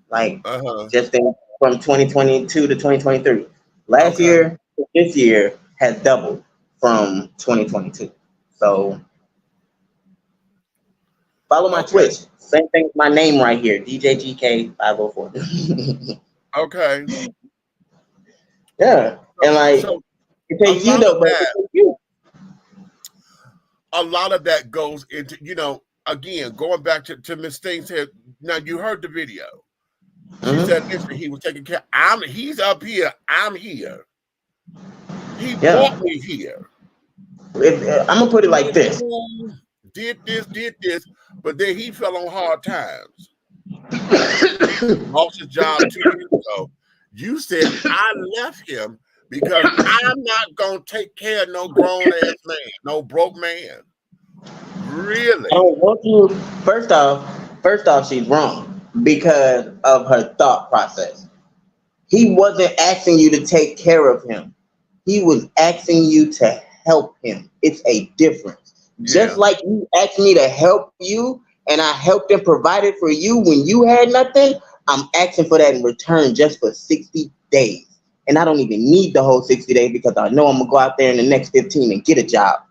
Like just from 2022 to 2023. Last year to this year has doubled from 2022. So follow my Twitch. Same thing with my name right here, DJGK504. Okay. Yeah, and like it takes you though, but it takes you. A lot of that goes into, you know, again, going back to Miss Things here. Now you heard the video. She said, listen, he was taking care. He's up here. I'm here. He brought me here. I'm gonna put it like this. Did this, but then he fell on hard times. Lost his job 2 years ago. You said I left him because I'm not gonna take care of no grown ass man, no broke man. Really? I don't want you. First off, she's wrong because of her thought process. He wasn't asking you to take care of him. He was asking you to help him. It's a difference. Yeah. Just like you asked me to help you and I helped and provided for you when you had nothing, I'm asking for that in return just for 60 days. And I don't even need the whole 60 days because I know I'm gonna go out there in the next 15 and get a job.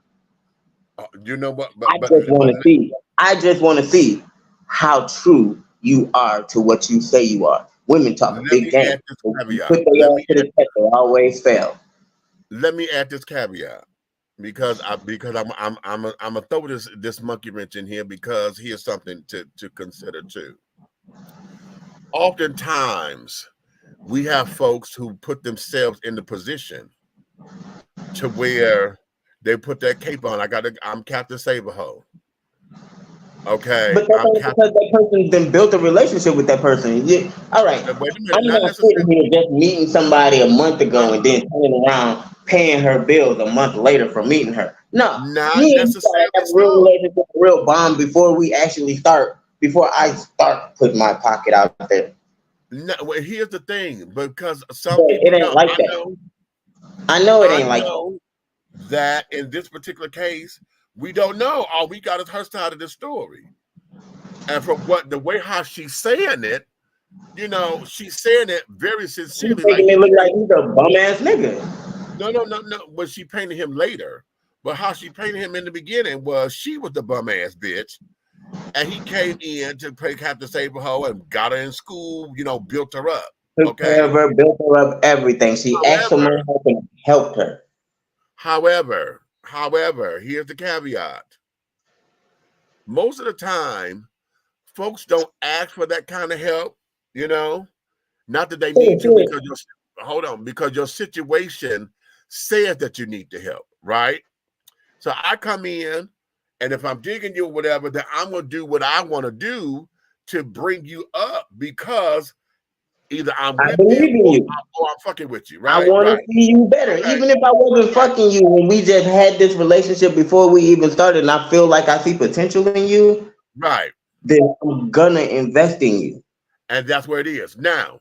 You know what? I just want to see. I just want to see how true you are to what you say you are. Women talk a let big me game. add this When you caveat. put their ass to the test, they always fail. Let me add this caveat because I'm gonna throw this monkey wrench in here because here's something to consider too. Oftentimes, we have folks who put themselves in the position to where they put that cape on. I'm Captain Saberho. Okay, But that's I'm only Captain. because that person's been built a relationship with that person. Yeah, all right. Wait a minute, I'm not not sitting necessarily. here just meeting somebody a month ago and then turning around paying her bills a month later for meeting her. No, Not me and you gotta necessarily have a real so. relationship, a real bond before we actually start. Before I start putting my pocket out there. No, well, here's the thing, because some But it people ain't don't. like that. I know it I ain't like that. know that in this particular case, we don't know. All we got is her side of the story. And from the way how she's saying it, she's saying it very She's sincerely. Like making it look like he's a bum ass nigga. no. But she painted him later. But how she painted him in the beginning was she was the bum ass bitch. And he came in to play Captain Saberho and got her in school, built her up. Took care Okay. of her, built her up, everything. She asked However, someone to help her. however, here's the caveat. Most of the time, folks don't ask for that kind of help, not that they need to because your situation says that you need the help, right? So I come in, and if I'm digging you or whatever, then I'm going to do what I want to do to bring you up because either I'm I with you believe in you. or I'm fucking with you, I right? want to Right. see you better. Okay. Even if I wasn't fucking you when we just had this relationship before we even started and I feel like I see potential in you, Right. then I'm gonna invest in you. And that's where it is. Now,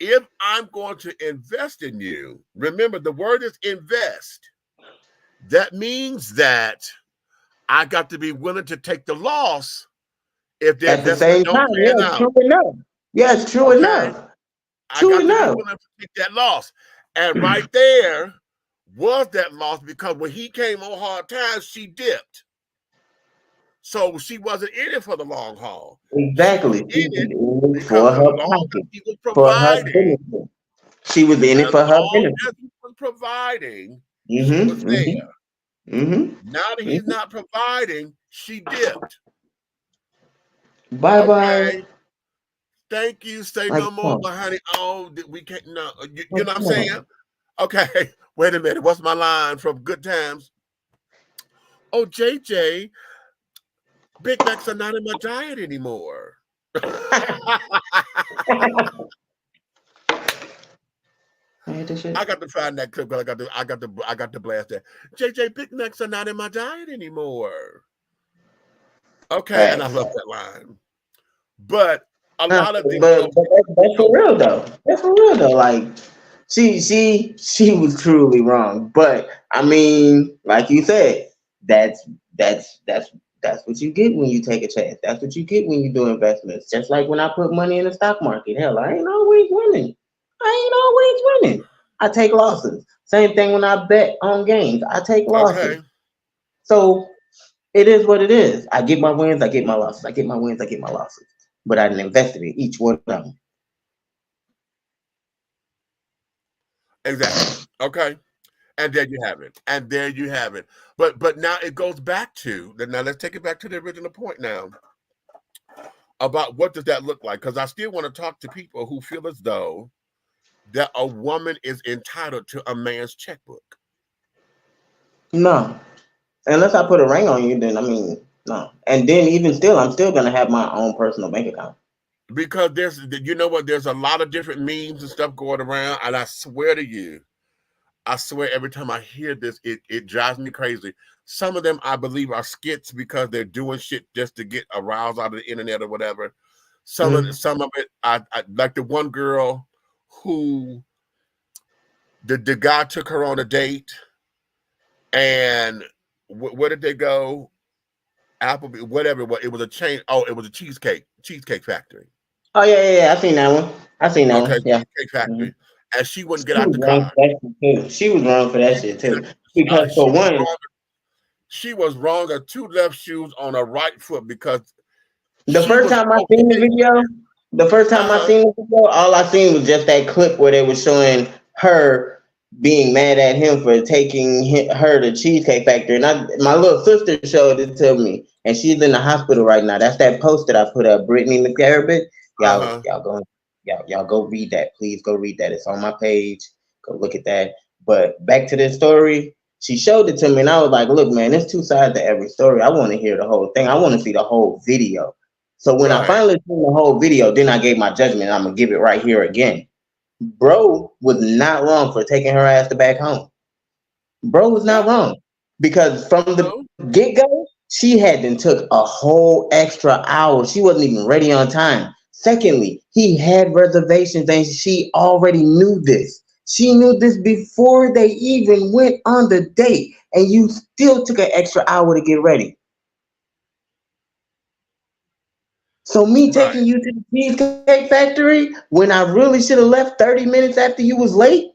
if I'm going to invest in you, remember the word is invest. That means that I got to be willing to take the loss if the At the investment same don't time, pan yeah, out. true enough. Yes, true Okay. enough. I True got to be enough. willing to take that loss. And right there was that loss because when he came on hard times, she dipped. So she wasn't in it for the long haul. She was Exactly. in She it was in it because for as her long as pocket, he was for her providing, benefit. She was in it as for her long benefit. as he was providing, she was Mm-hmm. there. Mm-hmm. Mm-hmm. Now that he's not providing, she dipped. Bye bye. Okay. Thank you. Say Like, no come more, on. but honey, we can't. No, you Like, know what I'm come saying? on. Okay. Wait a minute. What's my line from Good Times? Oh, JJ, Big Macs are not in my diet anymore. I hate this shit. I got to find that clip because I got to blast that. JJ, Big Macs are not in my diet anymore. Okay, and I Facts. love that line. But a Nah, lot of these but folks, that's for real though. That's for real though. Like she was truly wrong. But I mean, like you said, that's that's that's that's what you get when you take a chance. That's what you get when you do investments. Just like when I put money in the stock market. Hell, I ain't always winning. I take losses. Same thing when I bet on games. I take losses. okay, So it is what it is. I get my wins, I get my losses. I get my wins, I get my losses. But I invested in each one of them. exactly. Okay. And there you have it. And there you have it. But now it goes back to now let's take it back to the original point now about what does that look like? Because I still want to talk to people who feel as though that a woman is entitled to a man's checkbook. No. Unless I put a ring on you, then I mean, no. And then even still, I'm still gonna have my own personal bank account. Because there's a lot of different memes and stuff going around, and I swear to you, every time I hear this, it drives me crazy. Some of them I believe are skits because they're doing shit just to get aroused out of the internet or whatever. Some of it, I like the one girl who the guy took her on a date, and where did they go? Applebee, whatever. It was a chain. Oh, it was a cheesecake factory. Oh yeah. I seen that one. I seen that Okay, one. Yeah. Cheesecake Mhm. Factory. and she wouldn't get She out was the wrong car. for that shit too. She was wrong for that shit too. Because She for was one, wrong. She was wrong at 2 left shoes on her right foot because the she first was time I seen the okay. video, all I seen was just that clip where they were showing her being mad at him for taking her to Cheesecake Factory. And my little sister showed it to me, and she's in the hospital right now. That's that post that I put up, Brittany McGarrett. Uh-huh. Y'all go read that. Please go read that. It's on my page. Go look at that. But back to this story. She showed it to me, and I was like, "Look, man, there's two sides to every story. I want to hear the whole thing. I want to see the whole video." So when I Right. finally seen the whole video, then I gave my judgment. And I'm gonna give it right here again. Bro was not wrong for taking her ass to back home. Bro was not No, wrong because from the no. get go, she had then took a whole extra hour. She wasn't even ready on time. Secondly, he had reservations and she already knew this. She knew this before they even went on the date, and you still took an extra hour to get ready. So me Right. taking you to the Cheesecake Factory when I really should have left 30 minutes after you was late.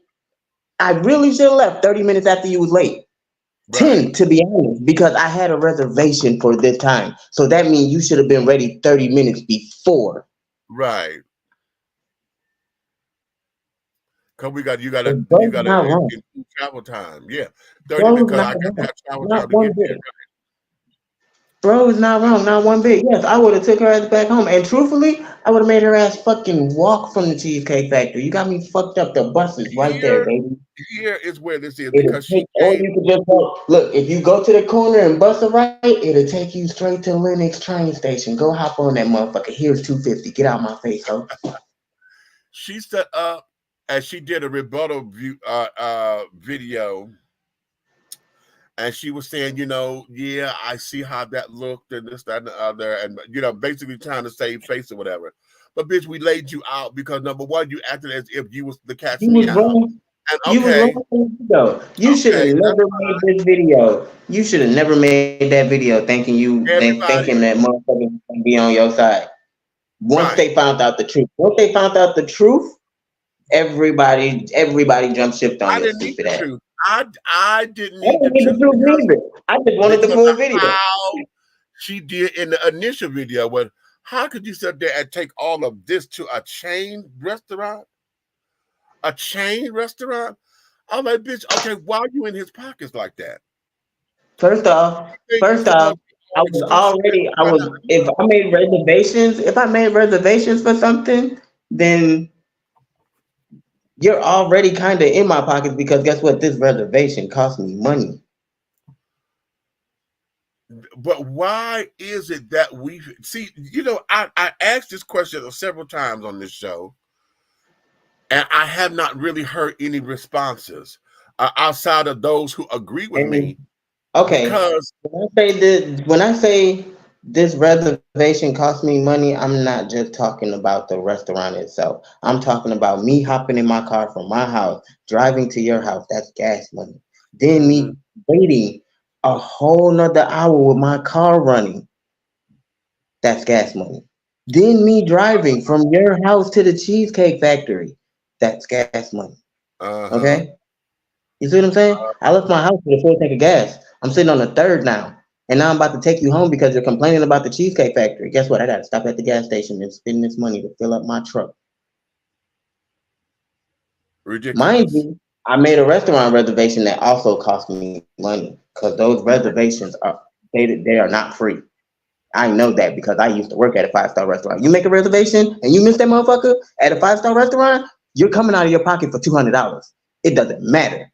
I really should have left 30 minutes after you was late. Right. 10 to be honest, because I had a reservation for this time. So that means you should have been ready 30 minutes before. Right. Cause Bro you was gotta not wrong. include travel time. Yeah. 30 Bro minutes was because not I got to wrong. have travel time Not to get one there. bit. Bro is not wrong, not one bit. Yes, I would have took her ass back home. And truthfully, I would have made her ass fucking walk from the Cheesecake Factory. You got me fucked up. The bus is right there, Here, baby. here is where this is It'll because she take, or came. you could just go, look, if you go to the corner and bust a right, it'll take you straight to Lenox train station. Go hop on that motherfucker. Here's 250. Get out my face, ho. She set up and she did a rebuttal video, and she was saying, yeah, I see how that looked and this, that, and the other, and basically trying to save face or whatever. But bitch, we laid you out because number one, you acted as if you was to catch You me was out. wrong. And You was wrong from the video. You should have okay, that's never made this video. You should have never made that video thinking everybody, that motherfucker was gonna be on your side. Once right. they found out the truth. Once they found out the truth, everybody jumped shipped on I your didn't need stupid the ass. truth. I didn't I need the didn't get the truth truth neither. I just wanted the because full of video. how she did in the initial video. But how could you sit there and take all of this to a chain restaurant? A chain restaurant? I'm like, bitch, okay, why are you in his pockets like that? First off, You think first this is gonna off, be all exclusive? if I made reservations for something, then you're already kind of in my pockets because guess what? This reservation cost me money. But why is it that we see? I asked this question several times on this show, and I have not really heard any responses outside of those who agree with And me. okay, Because when I say this reservation cost me money, I'm not just talking about the restaurant itself. I'm talking about me hopping in my car from my house, driving to your house. That's gas money. Then me waiting a whole nother hour with my car running. That's gas money. Then me driving from your house to the Cheesecake Factory. That's gas money. uh-huh. Okay? You see what I'm saying? I left my house with a full tank of gas. I'm sitting on the third now. And now I'm about to take you home because you're complaining about the Cheesecake Factory. Guess what? I got to stop at the gas station and spend this money to fill up my truck. Mind Ridiculous. you, I made a restaurant reservation that also cost me money because those reservations they are not free. I know that because I used to work at a 5-star restaurant. You make a reservation and you miss that motherfucker at a 5-star restaurant, you're coming out of your pocket for $200. It doesn't matter.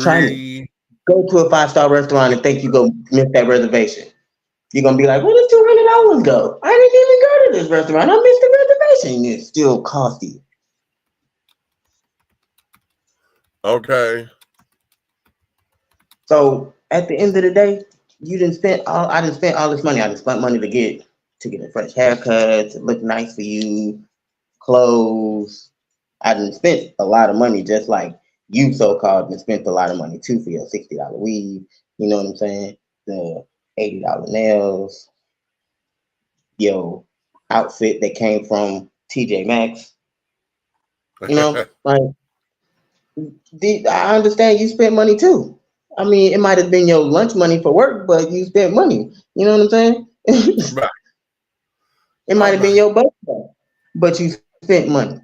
Try me. Go to a 5-star restaurant and think you go miss that reservation. You're gonna be like, where did $200 go? I didn't even go to this restaurant. I missed the reservation. It still cost you. Okay. So at the end of the day, I didn't spend all this money. I just spent money to get a fresh haircut, to look nice for you, clothes. I didn't spend a lot of money, just like you so-called and spent a lot of money too for your $60 weave. You know what I'm saying? The $80 nails, your outfit that came from TJ Maxx. You know, like I understand you spent money too. I mean, it might have been your lunch money for work, but you spent money. You know what I'm saying? Right. It might have been your budget, but you spent money.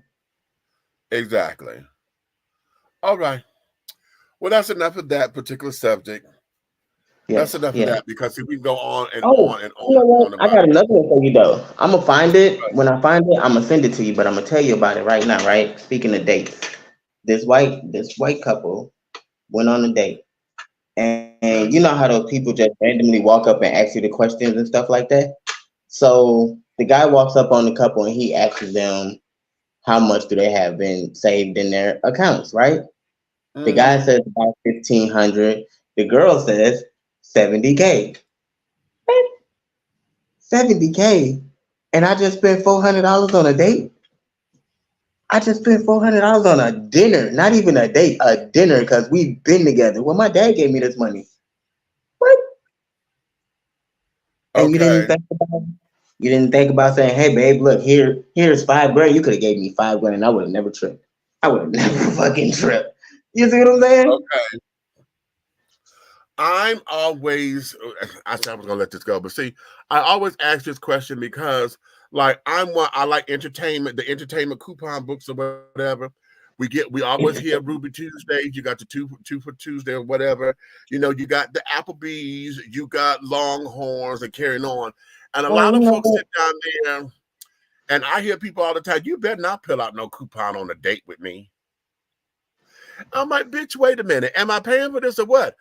Exactly. All right. Well, that's enough of that particular subject. That's enough of that because we can go on and on and You know on what? I about got another one for you though. I'm gonna find it. When I find it, I'm gonna send it to you. But I'm gonna tell you about it right now. Right? Speaking of dates, this white couple went on a date, and you know how those people just randomly walk up and ask you the questions and stuff like that. So the guy walks up on the couple and he asks them how much do they have been saved in their accounts, right? The guy says about 1,500. The girl says 70K. 70K, and I just spent $400 on a date. I just spent $400 on a dinner, not even a date, a dinner, because we've been together. Well, my dad gave me this money. What? And you didn't think about saying, "Hey, babe, look here's $5,000. You could have gave me $5,000, and I would have never tripped. I would have never fucking tripped." You see what I'm saying? Okay. I was gonna let this go, but see, I always ask this question because, like, I like entertainment, the entertainment coupon books or whatever. We always hear Ruby Tuesdays. You got the two for Tuesday or whatever. You know, you got the Applebee's, you got Longhorns, and carrying on. And a lot of folks sit down there, and I hear people all the time. You better not pull out no coupon on a date with me. I'm like, bitch, wait a minute. Am I paying for this or what?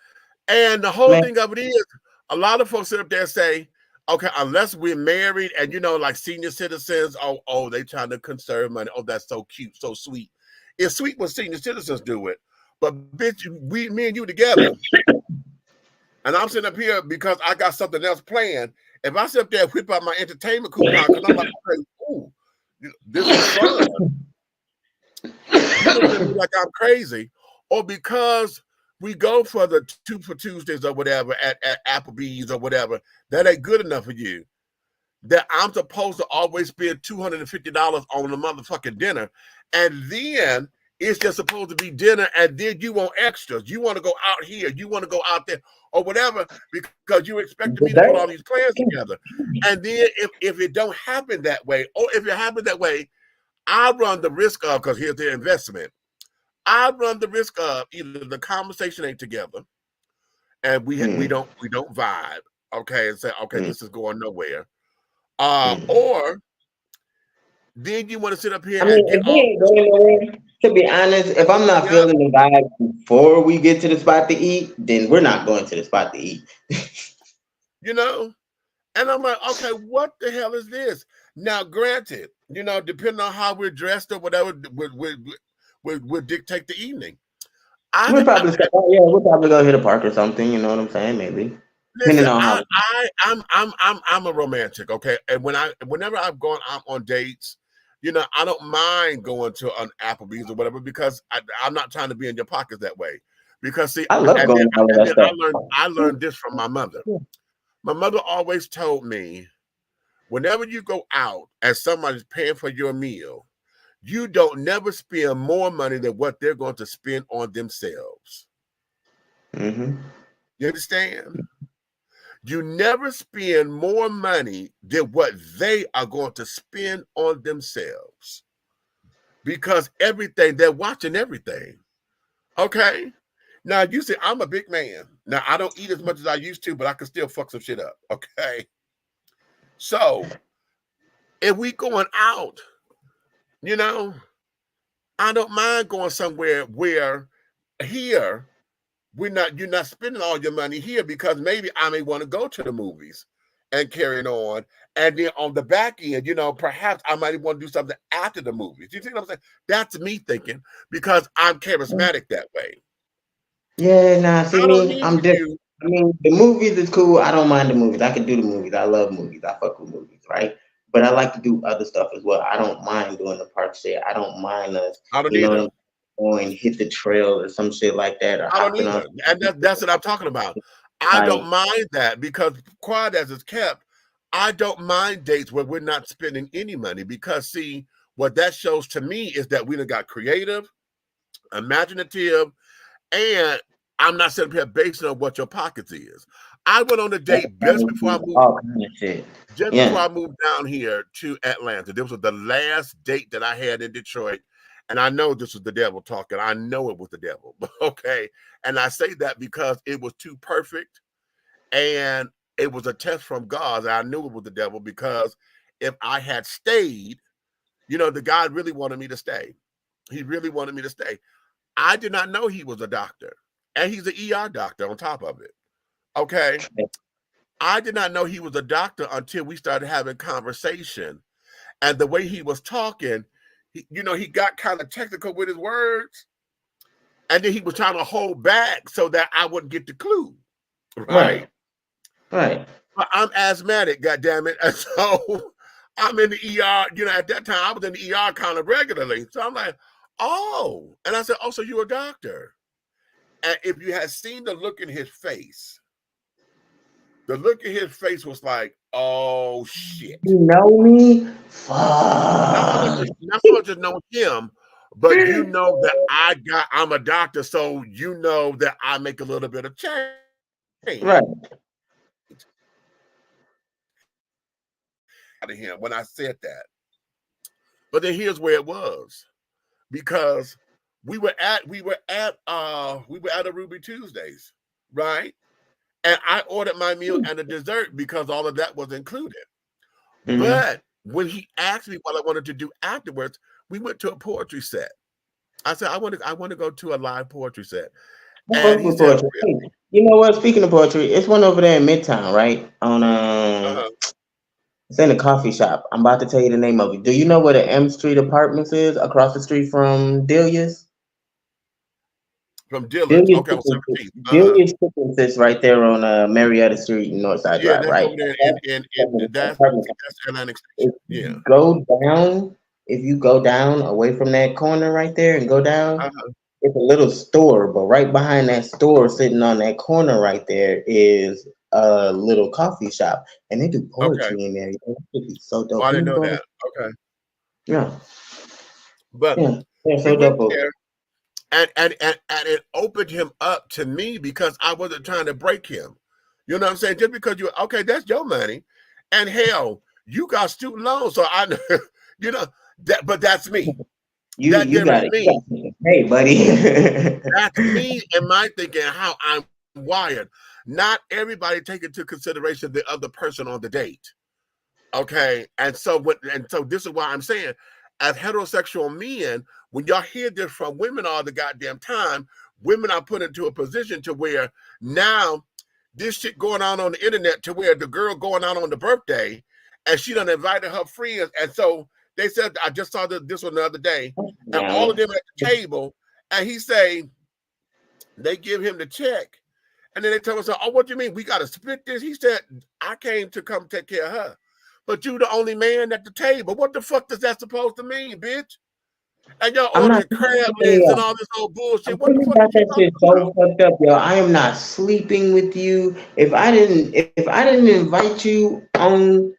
And the whole thing of it is, a lot of folks sit up there and say, okay, unless we're married and, you know, like senior citizens, oh, they trying to conserve money. Oh, that's so cute, so sweet. It's sweet when senior citizens do it. But, bitch, me and you together. And I'm sitting up here because I got something else planned. If I sit up there and whip out my entertainment coupon, because I'm like, okay, ooh, this is fun. You look at me like I'm crazy. Or because we go for the 2 for Tuesdays or whatever at Applebee's or whatever, that ain't good enough for you. That I'm supposed to always spend $250 on a motherfucking dinner. And then it's just supposed to be dinner, and then you want extras. You want to go out here, you want to go out there, or whatever, because you expected me to put all these plans together. And then if it don't happen that way, or if it happens that way, I run the risk of, because here's the investment. I run the risk of either the conversation ain't together, and we don't vibe, okay, and say, okay, this is going nowhere, or then you want to sit up here. I mean, if we ain't going nowhere, to be honest, if I'm not feeling the vibe before we get to the spot to eat, then we're not going to the spot to eat. You know, and I'm like, okay, what the hell is this? Now, granted, you know, depending on how we're dressed or whatever, would dictate the evening. We'll probably go hit a park or something. You know what I'm saying? Maybe. Listen, I'm a romantic, okay. And whenever I've gone out on dates, you know, I don't mind going to an Applebee's or whatever, because I'm not trying to be in your pockets that way. Because see, I love going all of that stuff. I learned this from my mother. My mother always told me, whenever you go out and somebody's paying for your meal, you don't never spend more money than what they're going to spend on themselves. You understand? You never spend more money than what they are going to spend on themselves, because they're watching everything. Okay. Now you say I'm a big man. Now I don't eat as much as I used to, but I can still fuck some shit up. Okay. So if we going out, you know, I don't mind going somewhere where here you're not spending all your money here, because maybe I may want to go to the movies and carrying on. And then on the back end, you know, perhaps I might want to do something after the movies. You see what I'm saying? That's me thinking, because I'm charismatic that way. Yeah, nah, see me, I'm different. I mean, the movies is cool. I don't mind the movies. I can do the movies. I love movies. I fuck with movies, right? But I like to do other stuff as well. I don't mind doing the park shit. I don't mind us, going hit the trail or some shit like that. Or I don't either. And that's what I'm talking about. I don't mind that, because quiet as it's kept, I don't mind dates where we're not spending any money, because see, what that shows to me is that we done got creative, imaginative, and I'm not sitting here based on what your pockets is. I went on a date just before I moved. All kind of shit. Just before I moved down here to Atlanta. This was the last date that I had in Detroit. And I know this was the devil talking. I know it was the devil. Okay. And I say that because it was too perfect. And it was a test from God. And I knew it was the devil because if I had stayed, you know, the guy really wanted me to stay. He really wanted me to stay. I did not know he was a doctor. And he's an ER doctor on top of it. Okay. I did not know he was a doctor until we started having conversation. And the way he was talking, he got kind of technical with his words. And then he was trying to hold back so that I wouldn't get the clue. Right. Right. But I'm asthmatic, goddammit. And so I'm in the ER. At that time, I was in the ER kind of regularly. So I'm like, oh. And I said, oh, so you're a doctor. And if you had seen the look in his face, the look in his face was like, oh, shit. You know me? Fuck. Not so much just know him, but you know that I'm a doctor, so you know that I make a little bit of change. Right. Out of him when I said that. But then here's where it was. Because we were at a Ruby Tuesdays, right? And I ordered my meal and a dessert because all of that was included. Mm-hmm. But when he asked me what I wanted to do afterwards, we went to a poetry set. I said, I want to go to a live poetry set. And he said, really? You know what? Speaking of poetry, it's one over there in Midtown, right? On it's in a coffee shop. I'm about to tell you the name of it. Do you know where the M Street Apartments is? Across the street from Delia's? From Dillon's. Okay, on 17th. Delia's Chicken sits right there on Marietta Street and Northside Drive, that's right? Over there that's Atlantic Station. Yeah. If you go down away from that corner right there and go down, it's a little store, but right behind that store, sitting on that corner right there, is a little coffee shop, and they do poetry in there. It would be so dope. I didn't know that. Okay. Yeah. But they're so dope. And it opened him up to me because I wasn't trying to break him. You know what I'm saying? Just because that's your money. And hell, you got student loans. So I know, but that's me. You got it. Hey, buddy. That's me and my thinking, how I'm wired. Not everybody take into consideration the other person on the date. Okay. And so this is why I'm saying, as heterosexual men, when y'all hear this from women all the goddamn time, women are put into a position to where now this shit going on the internet to where the girl going out on the birthday and she done invited her friends. And so they said, I just saw this one the other day, and all of them at the table, and he say, they give him the check. And then they tell us, oh, what do you mean? We got to split this? He said, I came to come take care of her. But you the only man at the table. What the fuck does that supposed to mean, bitch? And y'all ordering crab legs and all this old bullshit. What the fuck? That shit so fucked up, yo. I am not sleeping with you. If I didn't invite you on,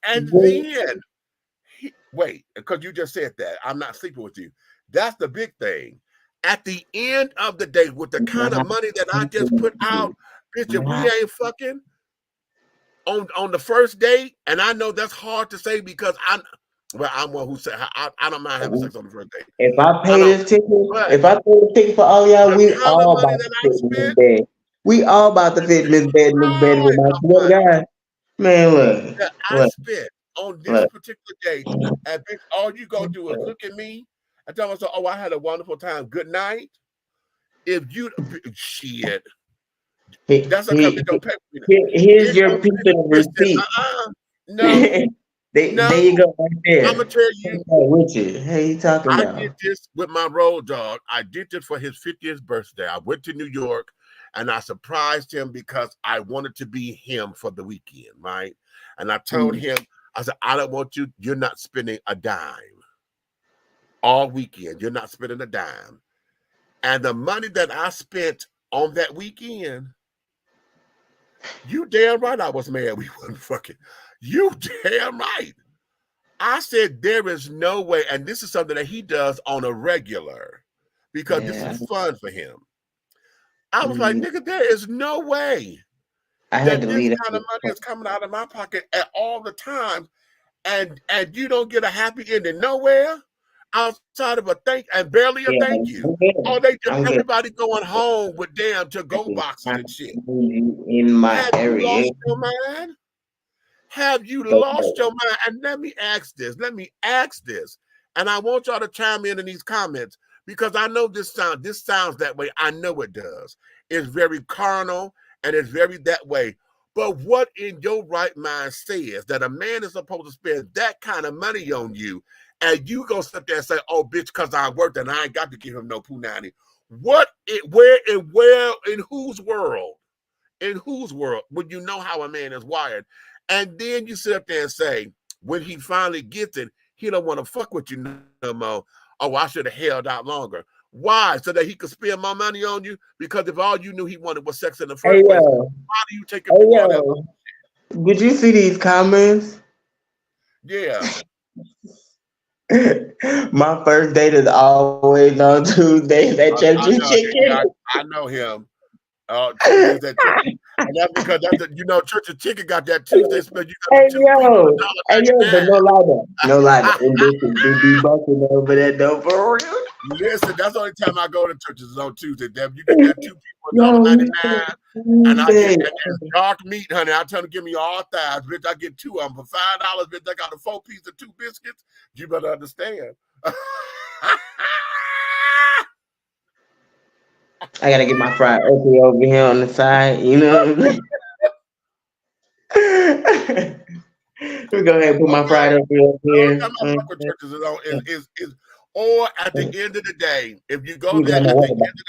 and then wait, because you just said that I'm not sleeping with you. That's the big thing. At the end of the day, with the kind of money that I just put out, bitch, if we ain't fucking on the first date, and I know that's hard to say because I'm one who said I don't mind having sex on the first date. If I pay this ticket, for all y'all, we all about to fit in this bed. We all about to fit in this bed with my swear guy. Man, look. I spent on this particular date, and bitch, all you gonna do is look at me and tell myself, oh, I had a wonderful time. Good night. If you shit. That's a company don't pay for me. Here's your piece of the receipt. No. There you go right there. I'm gonna tell you. Richard, hey, you talking about? I did this with my road dog. I did this for his 50th birthday. I went to New York and I surprised him because I wanted to be him for the weekend, right? And I told him, I said, I don't want you. You're not spending a dime all weekend. You're not spending a dime. And the money that I spent on that weekend, you damn right I was mad we wasn't fucking. You damn right. I said there is no way, and this is something that he does on a regular because this Yeah. is fun for him. I was like, Mhm. nigga, there is no way I had that to this leave kind of money that. is coming out of my pocket at all the time, and you don't get a happy ending nowhere outside of a thank and barely a Yeah, thank you. I'm good. Oh, they just I'm good. everybody going home with damn to I go just boxes kind and of shit. need you in my Have you area. lost your mind? Have you So, lost your mind? And let me ask this. And I want y'all to chime in these comments because I know this sounds that way. I know it does. It's very carnal and it's very that way. But what in your right mind says that a man is supposed to spend that kind of money on you, and you go sit there and say, "Oh, bitch, because I worked and I ain't got to give him no punani." Where, in whose world? In whose world would you know how a man is wired? And then you sit up there and say, when he finally gets it, he don't want to fuck with you no more. Oh, I should have held out longer. Why? So that he could spend more money on you? Because if all you knew he wanted was sex in the hey first place, yo, why do you take him hey through all that? yo, did you see these comments? Yeah. My first date is always on Tuesdays at Church I and know. Chicken. I know him. Tuesdays at church. And that's because Church of Chicken got that Tuesday special. You got Hey the 2 piece for hey yo, but no lie though, no lie though. $1.99. And this is be busting over that though for real. Listen, that's the only time I go to churches is on Tuesday. Deb, you get that 2 piece for Yo, $1.99, and I get Tuesday. and there's dark meat, honey. I tell them give me all thighs, bitch. I get 2 of them for $5, bitch. I got a 4 piece of 2 biscuits. You better understand. I gotta get my fried okra over here on the side, you know what I'm saying? We go ahead and put my fried Okay. okra over The only here. time I fuck with churches is or at the end of the day, if you go You there got my at the end water of back. the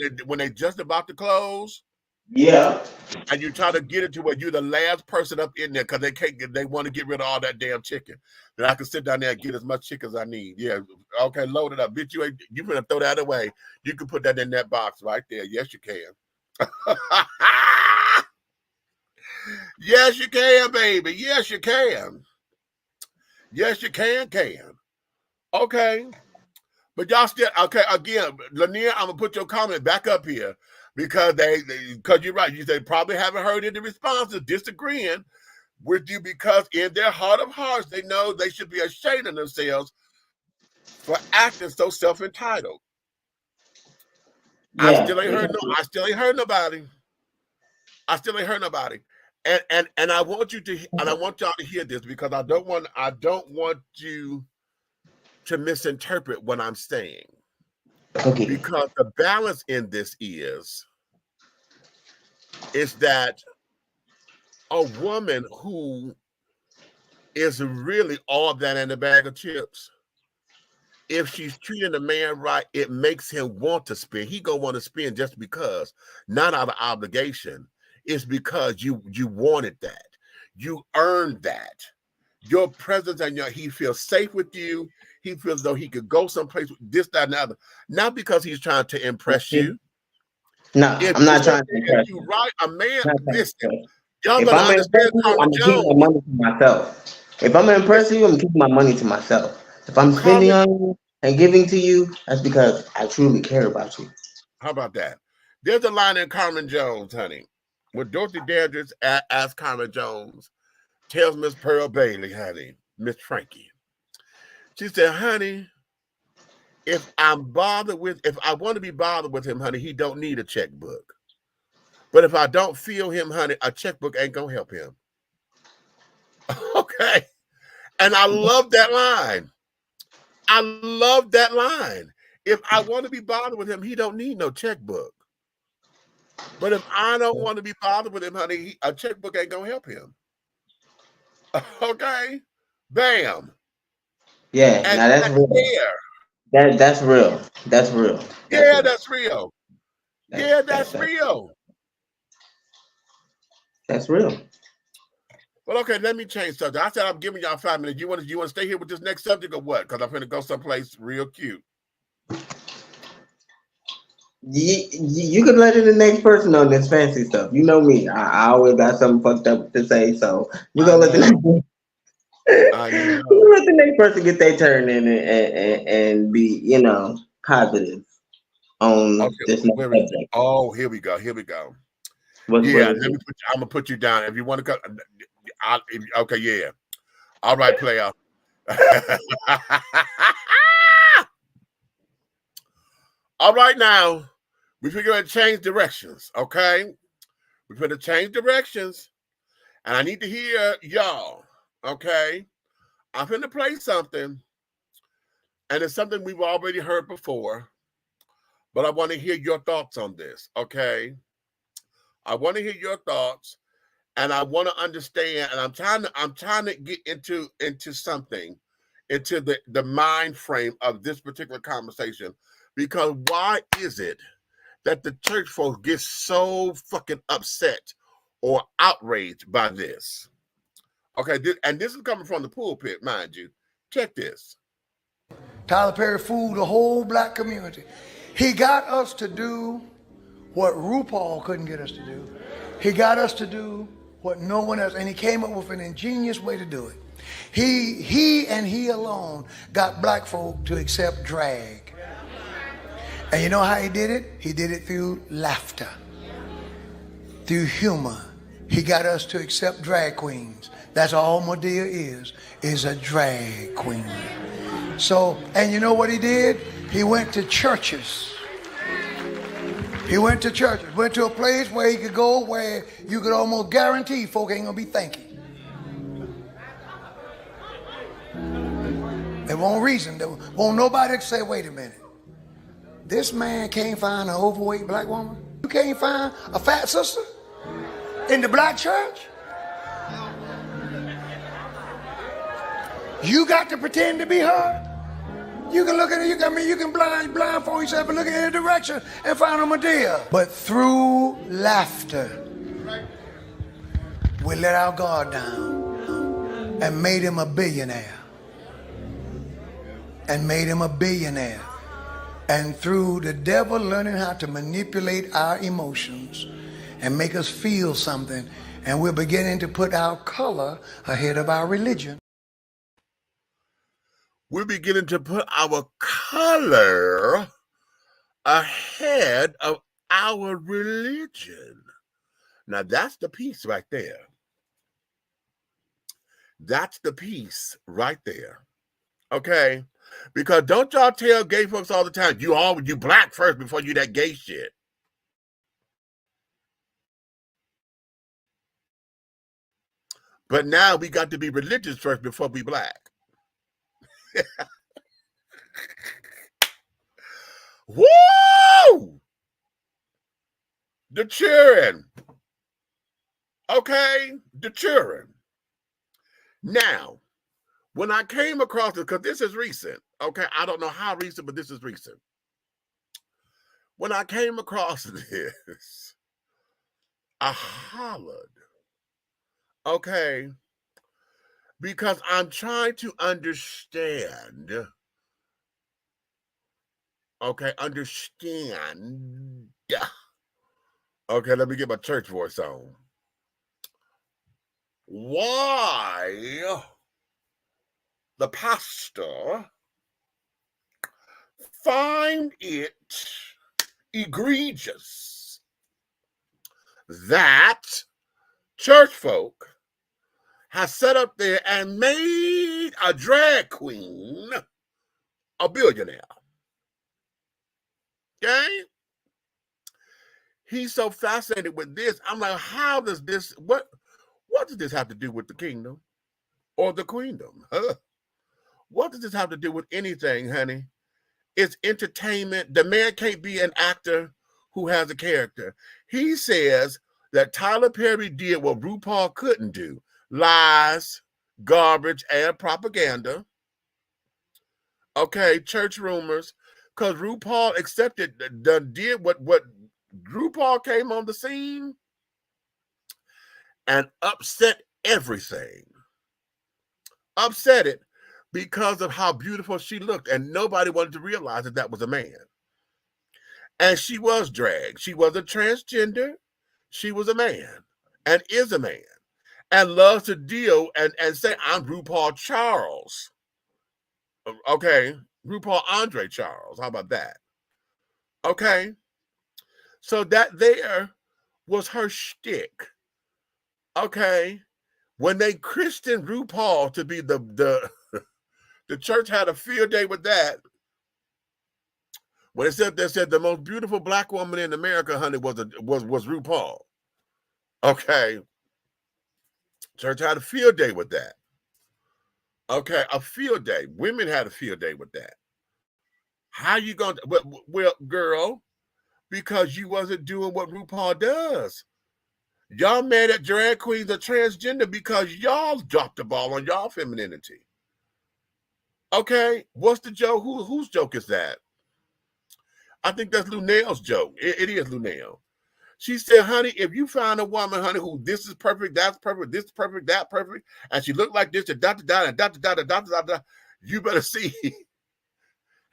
night when they just about to close, Yeah. and you try to get it to where you're the last person up in there because they want to get rid of all that damn chicken. Then I can sit down there and get as much chicken as I need. Yeah, okay, load it up. Bitch, you gonna throw that away. You can put that in that box right there. Yes, you can. Yes, you can, baby. Yes, you can. Yes, you can. Okay. But y'all still okay again, Lanier, I'm gonna put your comment back up here because because you're right. You say probably haven't heard any responses disagreeing with you because in their heart of hearts they know they should be ashamed of themselves for acting so self-entitled. I Yeah. still ain't heard nobody. I still ain't heard nobody. And I want I want y'all to hear this because I don't want you to misinterpret what I'm saying. Okay. Because the balance in this is that a woman who is really all that in a bag of chips, if she's treating a man right, it makes him want to spend. He gonna want to spend just because, not out of obligation. It's because you wanted that. You earned that. Your presence and he feels safe with you. He feels as though he could go someplace with this, that, and the other. Not because he's trying to impress you. No, If I'm you not sit trying to there and impress you you. right, a man, I'm not trying to listen, impress you. y'all If better I'm gonna impress understand you, Carmen I'm gonna keep my Jones. money to myself. If I'm gonna impress Listen, you, I'm gonna keep my money to myself. If I'm spending Carmen, on you and giving to you, that's because I truly care about you. how about that? There's a line in Carmen Jones, honey, where Dorothy Dandridge asks Carmen Jones, tells Miss Pearl Bailey, honey, Miss Frankie. She said, honey, if I want to be bothered with him, honey, he don't need a checkbook. But if I don't feel him, honey, a checkbook ain't gonna help him. Okay. And I love that line. I love that line. If I want to be bothered with him, he don't need no checkbook. But if I don't want to be bothered with him, honey, a checkbook ain't gonna help him. Okay, bam. Yeah, And now that's that's real. there. That's real. That's real. That's Yeah, real. that's real. Yeah, that's That's real. that's real. Well, okay, let me change subject. I said I'm giving y'all 5 minutes. You want to stay here with this next subject or what? Because I'm going to go someplace real cute. You can let in the next person on this fancy stuff. You know me. I always got something fucked up to say, so we're I gonna let the know. next I know. Let the next person get their turn in and be, positive on Okay, this next where is it? subject. Oh, here we go. Here we go. What Yeah, is let me it? put. I'm gonna put you down if you want to come. Okay, yeah. All right, player. All right, now we're going to change directions. Okay, we're going to change directions, and I need to hear y'all. Okay, I'm going to play something, and it's something we've already heard before, but I want to hear your thoughts on this. Okay, I want to hear your thoughts, and I want to understand. And I'm trying to get into something, into the mind frame of this particular conversation, because why is it that the church folks get so fucking upset or outraged by this? Okay, and this is coming from the pulpit, mind you. Check this. Tyler Perry fooled the whole black community. He got us to do what RuPaul couldn't get us to do. He got us to do what no one else, and he came up with an ingenious way to do it. He and he alone got black folk to accept drag. And you know how he did it? He did it through laughter, through humor. He got us to accept drag queens. That's all Medea is a drag queen. So, and you know what he did? He went to churches. He went to churches, went to a place where he could go where you could almost guarantee folk ain't gonna be thinking. There won't reason, there won't nobody say, wait a minute. This man can't find an overweight black woman? You can't find a fat sister in the black church? You got to pretend to be her? You can look at it, you can blindfold yourself and look in any direction and find a Medea. But through laughter, we let our guard down and made him a billionaire. And made him a billionaire. And through the devil learning how to manipulate our emotions and make us feel something, and we're beginning to put our color ahead of our religion. We're beginning to put our color ahead of our religion. Now, that's the piece right there. That's the piece right there. Okay? Because don't y'all tell gay folks all the time, you black first before you that gay shit. But now we got to be religious first before we black. Woo! The children. Okay? The children. Now, when I came across it, because this is recent, okay? I don't know how recent, but this is recent. When I came across this, I hollered, okay? Because I'm trying to understand, okay, understand. Okay, let me get my church voice on. Why the pastor find it egregious that church folk has set up there and made a drag queen a billionaire. Okay? He's so fascinated with this. I'm like, how does this, what does this have to do with the kingdom or the queendom? Huh? What does this have to do with anything, honey? It's entertainment. The man can't be an actor who has a character. He says that Tyler Perry did what RuPaul couldn't do. Lies, garbage, and propaganda. Okay, church rumors. Because RuPaul accepted, did what RuPaul came on the scene and upset everything. Upset it because of how beautiful she looked. And nobody wanted to realize that that was a man. And she was drag. She was a transgender. She was a man and is a man. and loves to deal and say, I'm RuPaul Charles. Okay, RuPaul Andre Charles. How about that? Okay, so that there was her shtick. Okay, when they christened RuPaul to be the church had a field day with that. When they said the most beautiful black woman in America, honey, was RuPaul. Okay, church had a field day with that. Okay, a field day. Women had a field day with that. How you gonna? Well, girl, because you wasn't doing what RuPaul does. Y'all mad at drag queens are transgender because y'all dropped the ball on y'all femininity. Okay, what's the joke? Whose joke is that? I think that's Lunail's joke. It is Lunail. She said, honey, if you find a woman, honey, who this is perfect, that's perfect, this is perfect, that perfect, and she look like this, and da, you better see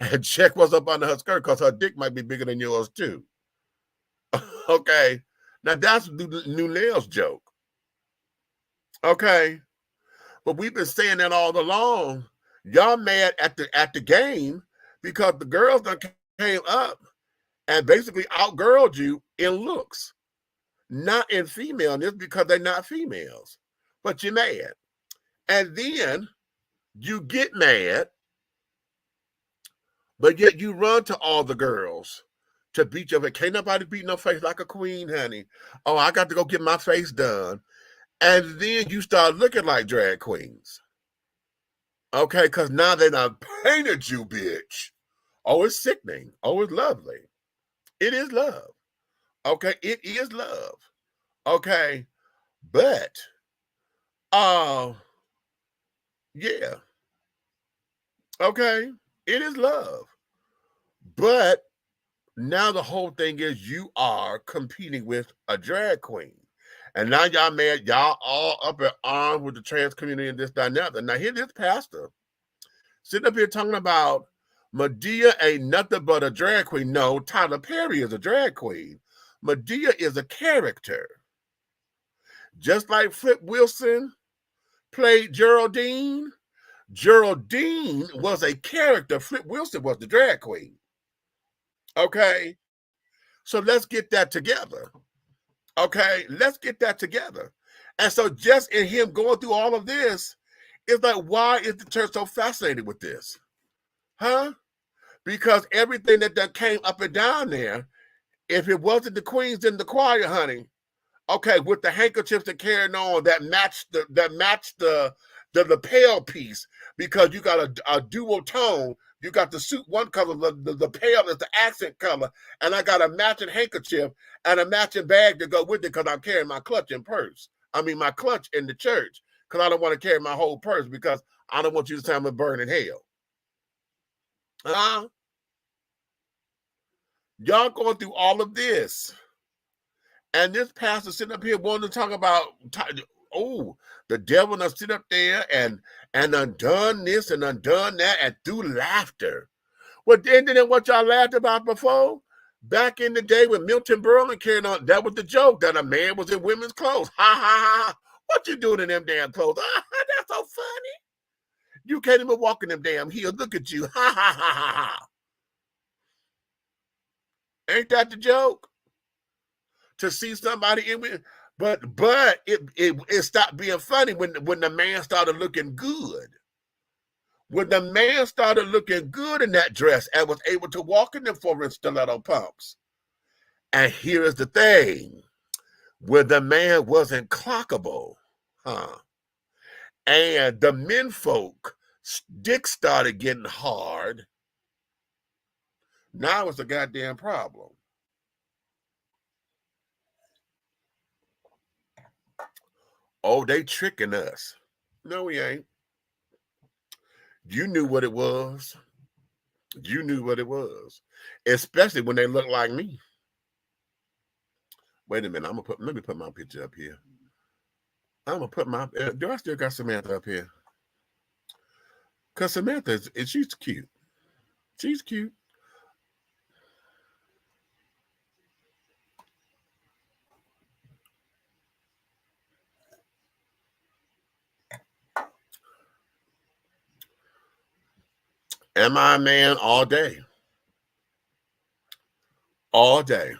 and check what's up under her skirt because her dick might be bigger than yours too. Okay. Now that's Lunail's joke. Okay. But we've been saying that all along. Y'all mad at the game because the girls done came up and basically outgirled you in looks, not in femaleness because they're not females. But you're mad. And then you get mad, but yet you run to all the girls to beat your face. Can't nobody beat no face like a queen, honey. Oh, I got to go get my face done. And then you start looking like drag queens. Okay, because now they done painted you, bitch. Oh, it's sickening. Oh, it's lovely. It is love. Okay, it is love. Okay, but, yeah. Okay, it is love. But now the whole thing is you are competing with a drag queen. And now y'all mad, y'all all up in arms with the trans community and this, that, and that. Now here this pastor sitting up here talking about Medea ain't nothing but a drag queen. No, Tyler Perry is a drag queen. Medea is a character. Just like Flip Wilson played Geraldine, Geraldine was a character. Flip Wilson was the drag queen. Okay? So let's get that together. Okay? Let's get that together. And so just in him going through all of this, it's like, why is the church so fascinated with this? Huh? Because everything that came up and down there, if it wasn't the queens in the choir, honey, okay, with the handkerchiefs that carrying on that matched the lapel piece, because you got a dual tone. You got the suit one color, the lapel is the accent color, and I got a matching handkerchief and a matching bag to go with it because I'm carrying my clutch and purse. I mean my clutch in the church because I don't want to carry my whole purse because I don't want you to say I'm gonna burn in hell. Y'all going through all of this. And this pastor sitting up here wanting to talk about, oh, the devil done sit up there and undone this and undone that and through laughter. Well, then what y'all laughed about before? Back in the day when Milton Berle carried on, that was the joke, that a man was in women's clothes. Ha, ha, ha, ha. What you doing in them damn clothes? That's so funny. You can't even walk in them damn heels. Look at you. Ha, ha, ha, ha, ha. Ain't that the joke? To see somebody in with, but it stopped being funny when the man started looking good. When the man started looking good in that dress and was able to walk in them 4-inch stiletto pumps. And here is the thing, when the man wasn't clockable, and the menfolk dick started getting hard, now it's a goddamn problem. Oh, they tricking us. No, we ain't. You knew what it was. You knew what it was. Especially when they look like me. Wait a minute. Let me put my picture up here. I'm gonna put my, do I still got Samantha up here? Because Samantha, she's cute. She's cute. Am I a man? All day. All day.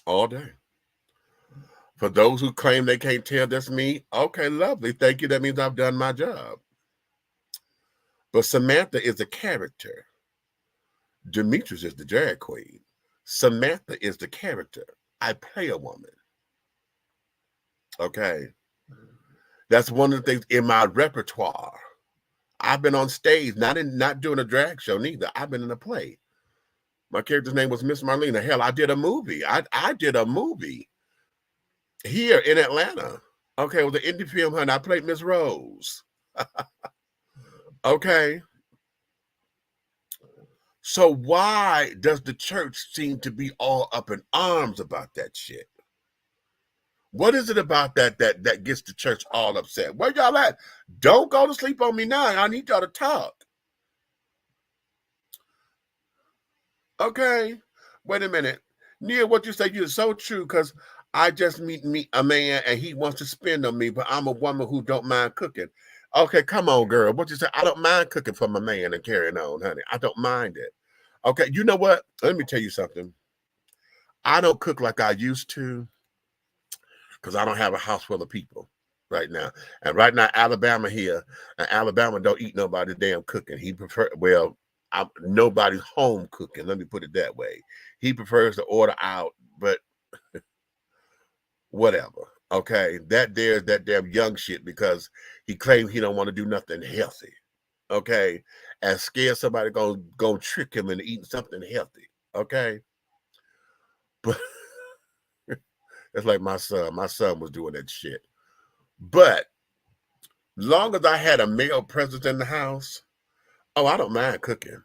All day. For those who claim they can't tell that's me, okay, lovely. Thank you. That means I've done my job. But Samantha is a character. Demetrius is the drag queen. Samantha is the character. I play a woman. Okay. That's one of the things in my repertoire. I've been on stage, not doing a drag show neither. I've been in a play. My character's name was Miss Marlena. Hell, I did a movie. I did a movie here in Atlanta. Okay, with the indie film, honey. I played Miss Rose. Okay. So why does the church seem to be all up in arms about that shit? What is it about that gets the church all upset? Where y'all at? Don't go to sleep on me now. I need y'all to talk. Okay. Wait a minute. Neil, what you say is so true, because I just meet a man and he wants to spend on me, but I'm a woman who don't mind cooking. Okay, come on, girl. What you say? I don't mind cooking for my man and carrying on, honey. I don't mind it. Okay, you know what? Let me tell you something. I don't cook like I used to because I don't have a house full of people right now. And right now, Alabama here, and Alabama don't eat nobody damn cooking. He nobody's home cooking. Let me put it that way. He prefers to order out, but whatever. Okay, there's that damn young shit because he claims he don't want to do nothing healthy. Okay, and scared somebody gonna trick him into eating something healthy. Okay, but it's like my son. My son was doing that shit. But long as I had a male presence in the house, oh, I don't mind cooking.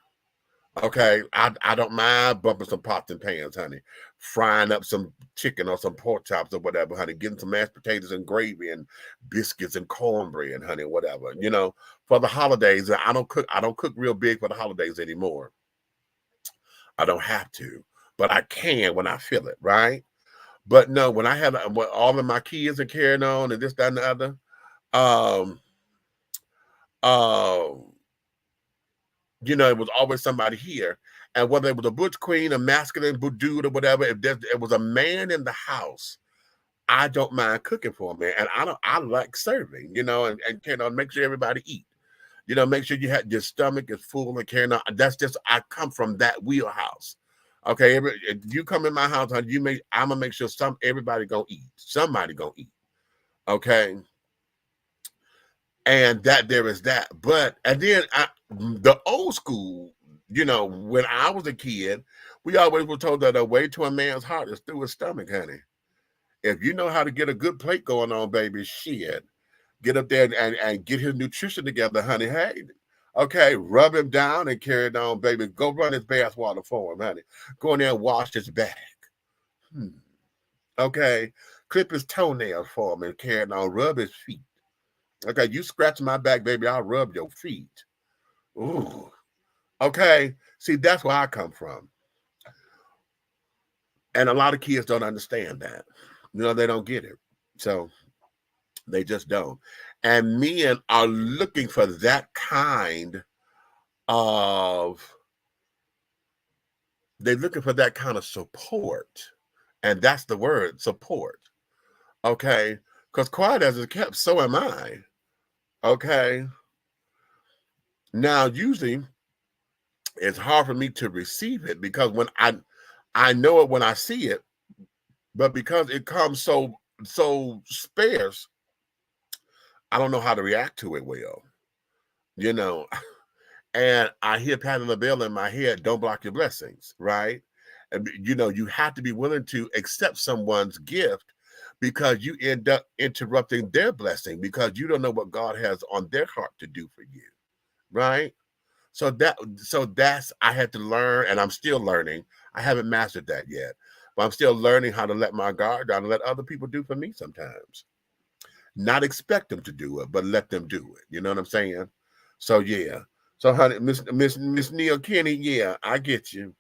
Okay, I don't mind bumping some pots and pans, honey. Frying up some chicken or some pork chops or whatever, honey. Getting some mashed potatoes and gravy and biscuits and cornbread, honey, whatever. You know, for the holidays, I don't cook real big for the holidays anymore. I don't have to, but I can when I feel it, right? But no, when I had all of my kids are carrying on and this, that, and the other, you know, it was always somebody here. And whether it was a butch queen, a masculine dude, or whatever, if it was a man in the house, I don't mind cooking for a man. And I like serving, you know, and you know, make sure everybody eat. You know, make sure your stomach is full and carrying on. That's just, I come from that wheelhouse. Okay, if you come in my house, I'm gonna make sure everybody gonna eat. Somebody gonna eat. Okay. And that there is that. But and then the old school, you know, when I was a kid, we always were told that a way to a man's heart is through his stomach, honey. If you know how to get a good plate going on, baby, shit. Get up there and get his nutrition together, honey. Hey, okay, rub him down and carry it on, baby. Go run his bath water for him, honey. Go in there and wash his back. Okay, clip his toenails for him and carry it on. Rub his feet. Okay, you scratch my back, baby, I'll rub your feet. Ooh. Okay, see, that's where I come from. And a lot of kids don't understand that. You know, they don't get it. So they just don't. And men are looking for that kind of, they're looking for that kind of support. And that's the word, support. Okay, because quiet as it's kept, so am I. Okay. Now, usually it's hard for me to receive it because when I know it when I see it, but because it comes so sparse, I don't know how to react to it well, you know. And I hear Patty LaBelle in my head, don't block your blessings, right? And, you know, you have to be willing to accept someone's gift because you end up interrupting their blessing because you don't know what God has on their heart to do for you, right? So that's, I had to learn, and I'm still learning. I haven't mastered that yet, but I'm still learning how to let my guard down and let other people do for me sometimes. Not expect them to do it, but let them do it. You know what I'm saying? So yeah. So honey, Miss Neil Kenny, yeah, I get you.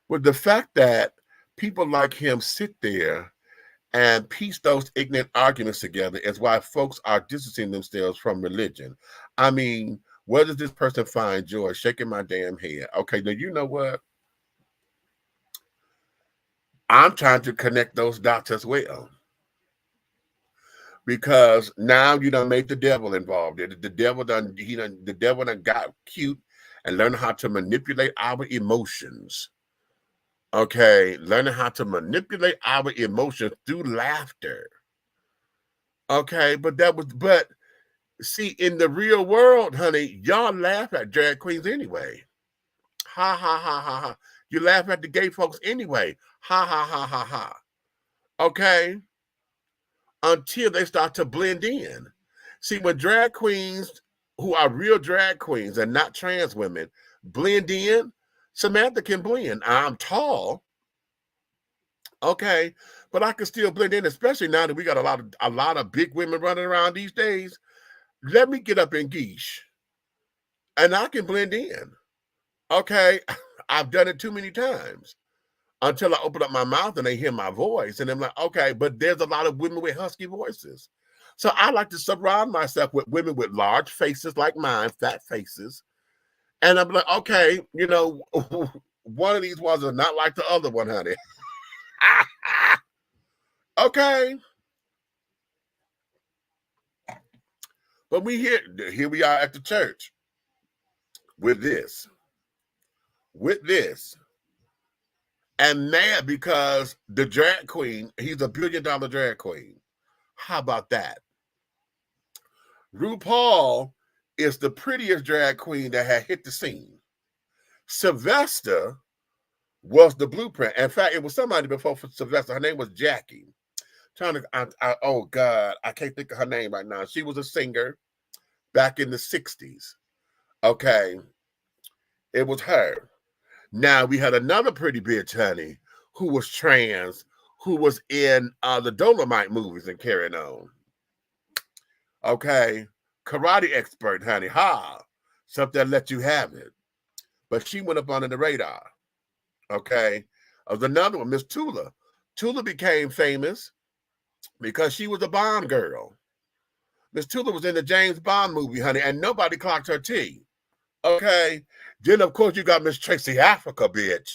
With the fact that people like him sit there and piece those ignorant arguments together is why folks are distancing themselves from religion. I mean, where does this person find joy? Shaking my damn head. Okay, now you know what? I'm trying to connect those dots as well. Because now you done made the devil involved. The devil done got cute and learned how to manipulate our emotions. Okay, learning how to manipulate our emotions through laughter. Okay, but see, in the real world, honey, y'all laugh at drag queens anyway. Ha ha ha ha ha. You laugh at the gay folks anyway. Ha ha ha ha ha. Okay, until they start to blend in. See, when drag queens who are real drag queens and not trans women blend in, Samantha can blend. I'm tall. Okay, but I can still blend in, especially now that we got a lot of big women running around these days. Let me get up in geesh, and I can blend in. Okay, I've done it too many times until I open up my mouth and they hear my voice, and I'm like, okay, but there's a lot of women with husky voices, so I like to surround myself with women with large faces like mine, fat faces, and I'm like, okay, you know, one of these ones is not like the other one, honey. Okay. But here we are at the church with this, and mad because the drag queen, he's $1 billion drag queen. How about that? RuPaul is the prettiest drag queen that had hit the scene. Sylvester was the blueprint. In fact, it was somebody before for Sylvester. Her name was Jackie. Oh God, I can't think of her name right now. She was a singer back in the 60s. Okay. It was her. Now we had another pretty bitch, honey, who was trans, who was in the Dolomite movies and carrying on. Okay. Karate expert, honey. Ha. Something that let you have it. But she went up under the radar. Okay. There's another one, Miss Tula. Tula became famous because she was a Bond girl. Miss Tula was in the James Bond movie, honey, and nobody clocked her tea. Okay. Then, of course, you got Miss Tracy Africa, bitch.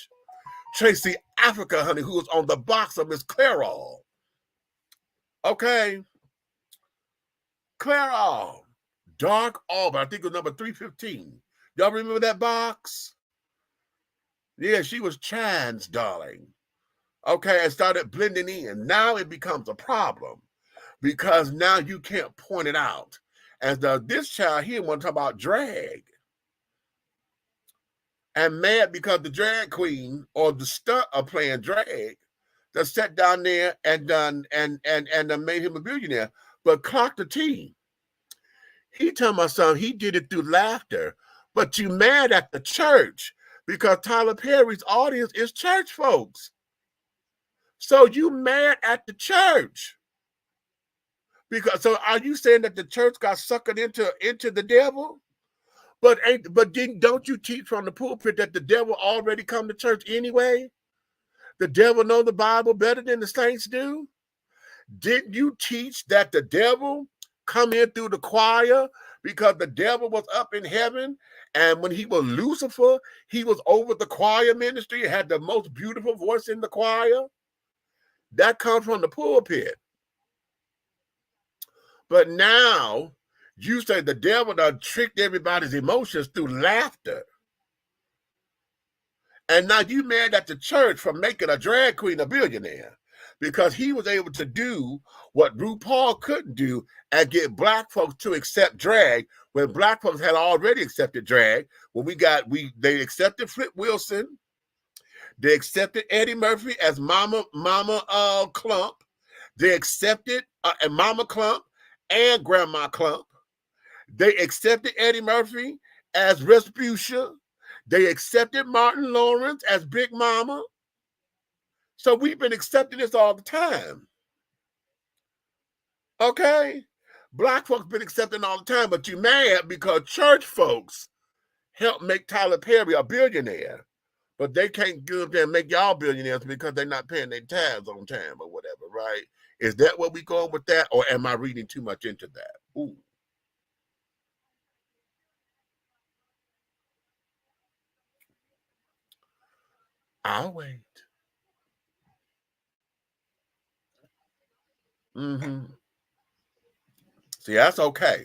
Tracy Africa, honey, who was on the box of Miss Clairol. Okay. Clairol. Dark Auburn. I think it was number 315. Y'all remember that box? Yeah, she was trans, darling. Okay, and started blending in. Now it becomes a problem because now you can't point it out. As this child here want to talk about drag. And mad because the drag queen or the stunt of playing drag that sat down there and done and made him a billionaire, but clocked the T. He told my son he did it through laughter, but you mad at the church because Tyler Perry's audience is church folks. So you mad at the church. So are you saying that the church got suckered into the devil? But don't you teach from the pulpit that the devil already come to church anyway? The devil know the Bible better than the saints do? Didn't you teach that the devil come in through the choir because the devil was up in heaven, and when he was Lucifer, he was over the choir ministry and had the most beautiful voice in the choir? That comes from the pulpit. But now you say the devil done tricked everybody's emotions through laughter. And now you mad at the church for making a drag queen a billionaire because he was able to do what RuPaul couldn't do and get black folks to accept drag when black folks had already accepted drag. When they accepted Flip Wilson, they accepted Eddie Murphy as Mama Clump, they accepted Mama Clump and Grandma Clump. They accepted Eddie Murphy as Respucia. They accepted Martin Lawrence as Big Mama. So we've been accepting this all the time. Okay? Black folks been accepting all the time, but you mad because church folks helped make Tyler Perry a billionaire. But they can't go up there and make y'all billionaires because they're not paying their tithes on time or whatever, right? Is that what we going with that, or am I reading too much into that? Ooh. I'll wait. See, that's okay.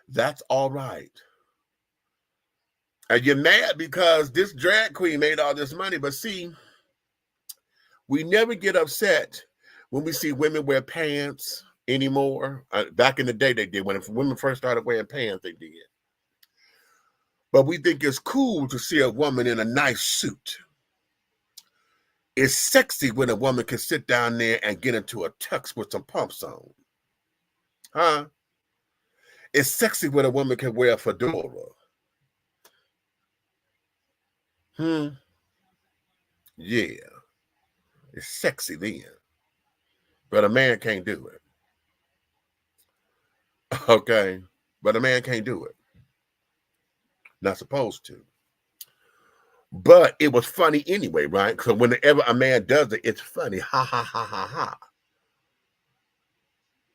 That's all right. And you're mad because this drag queen made all this money, but see, we never get upset when we see women wear pants anymore. Back in the day, they did. When women first started wearing pants, they did. But we think it's cool to see a woman in a nice suit. It's sexy when a woman can sit down there and get into a tux with some pumps on. Huh? It's sexy when a woman can wear a fedora. Yeah. It's sexy then. But a man can't do it. Okay? But a man can't do it. Not supposed to. But it was funny anyway, right? Because whenever a man does it, it's funny. Ha, ha, ha, ha, ha.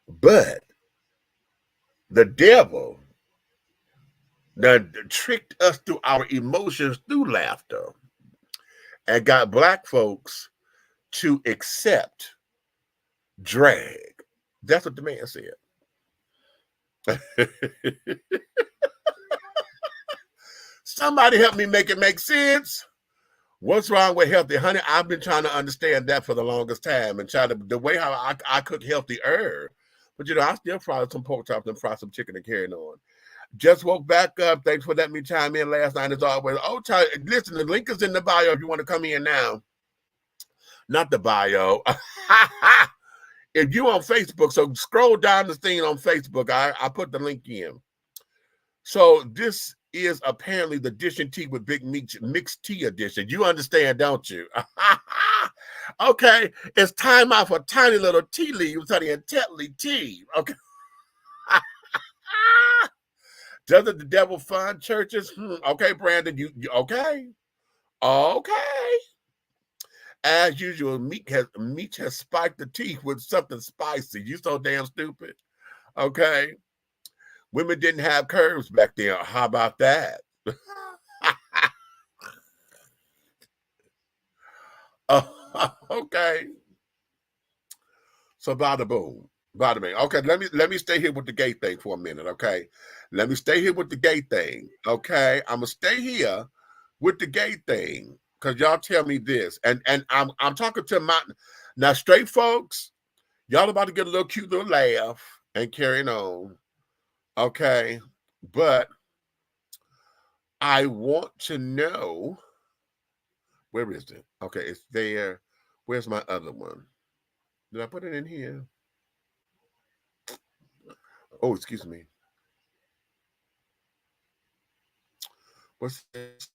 But the devil that tricked us through our emotions through laughter and got black folks to accept drag. That's what the man said. Somebody help me make it make sense. What's wrong with healthy? Honey, I've been trying to understand that for the longest time and try to, the way how I cook healthy herb. But, you know, I still fry some pork chops and fry some chicken and carrying on. Just woke back up. Thanks for letting me chime in last night as always. Oh, listen, the link is in the bio if you want to come in now. Not the bio. If you on Facebook, so scroll down the thing on Facebook. I put the link in. So this is apparently the Dishing Tea with Big Meats mixed tea edition. You understand, don't you? Okay, it's time out for tiny little tea leaves, honey, and Tetley tea. Okay. Doesn't the devil fund churches? Okay, Brandon, you okay? Okay. As usual, Meech has spiked the teeth with something spicy. You so damn stupid. Okay. Women didn't have curves back then. How about that? Okay. So bada boom. Bada bing. Okay, let me stay here with the gay thing for a minute, okay? Let me stay here with the gay thing, okay? I'm gonna stay here with the gay thing because y'all tell me this, and I'm talking to my now straight folks. Y'all about to get a little cute little laugh and carrying on, okay? But I want to know, where is it? Okay, it's there. Where's my other one? Did I put it in here? Oh, excuse me. What's this?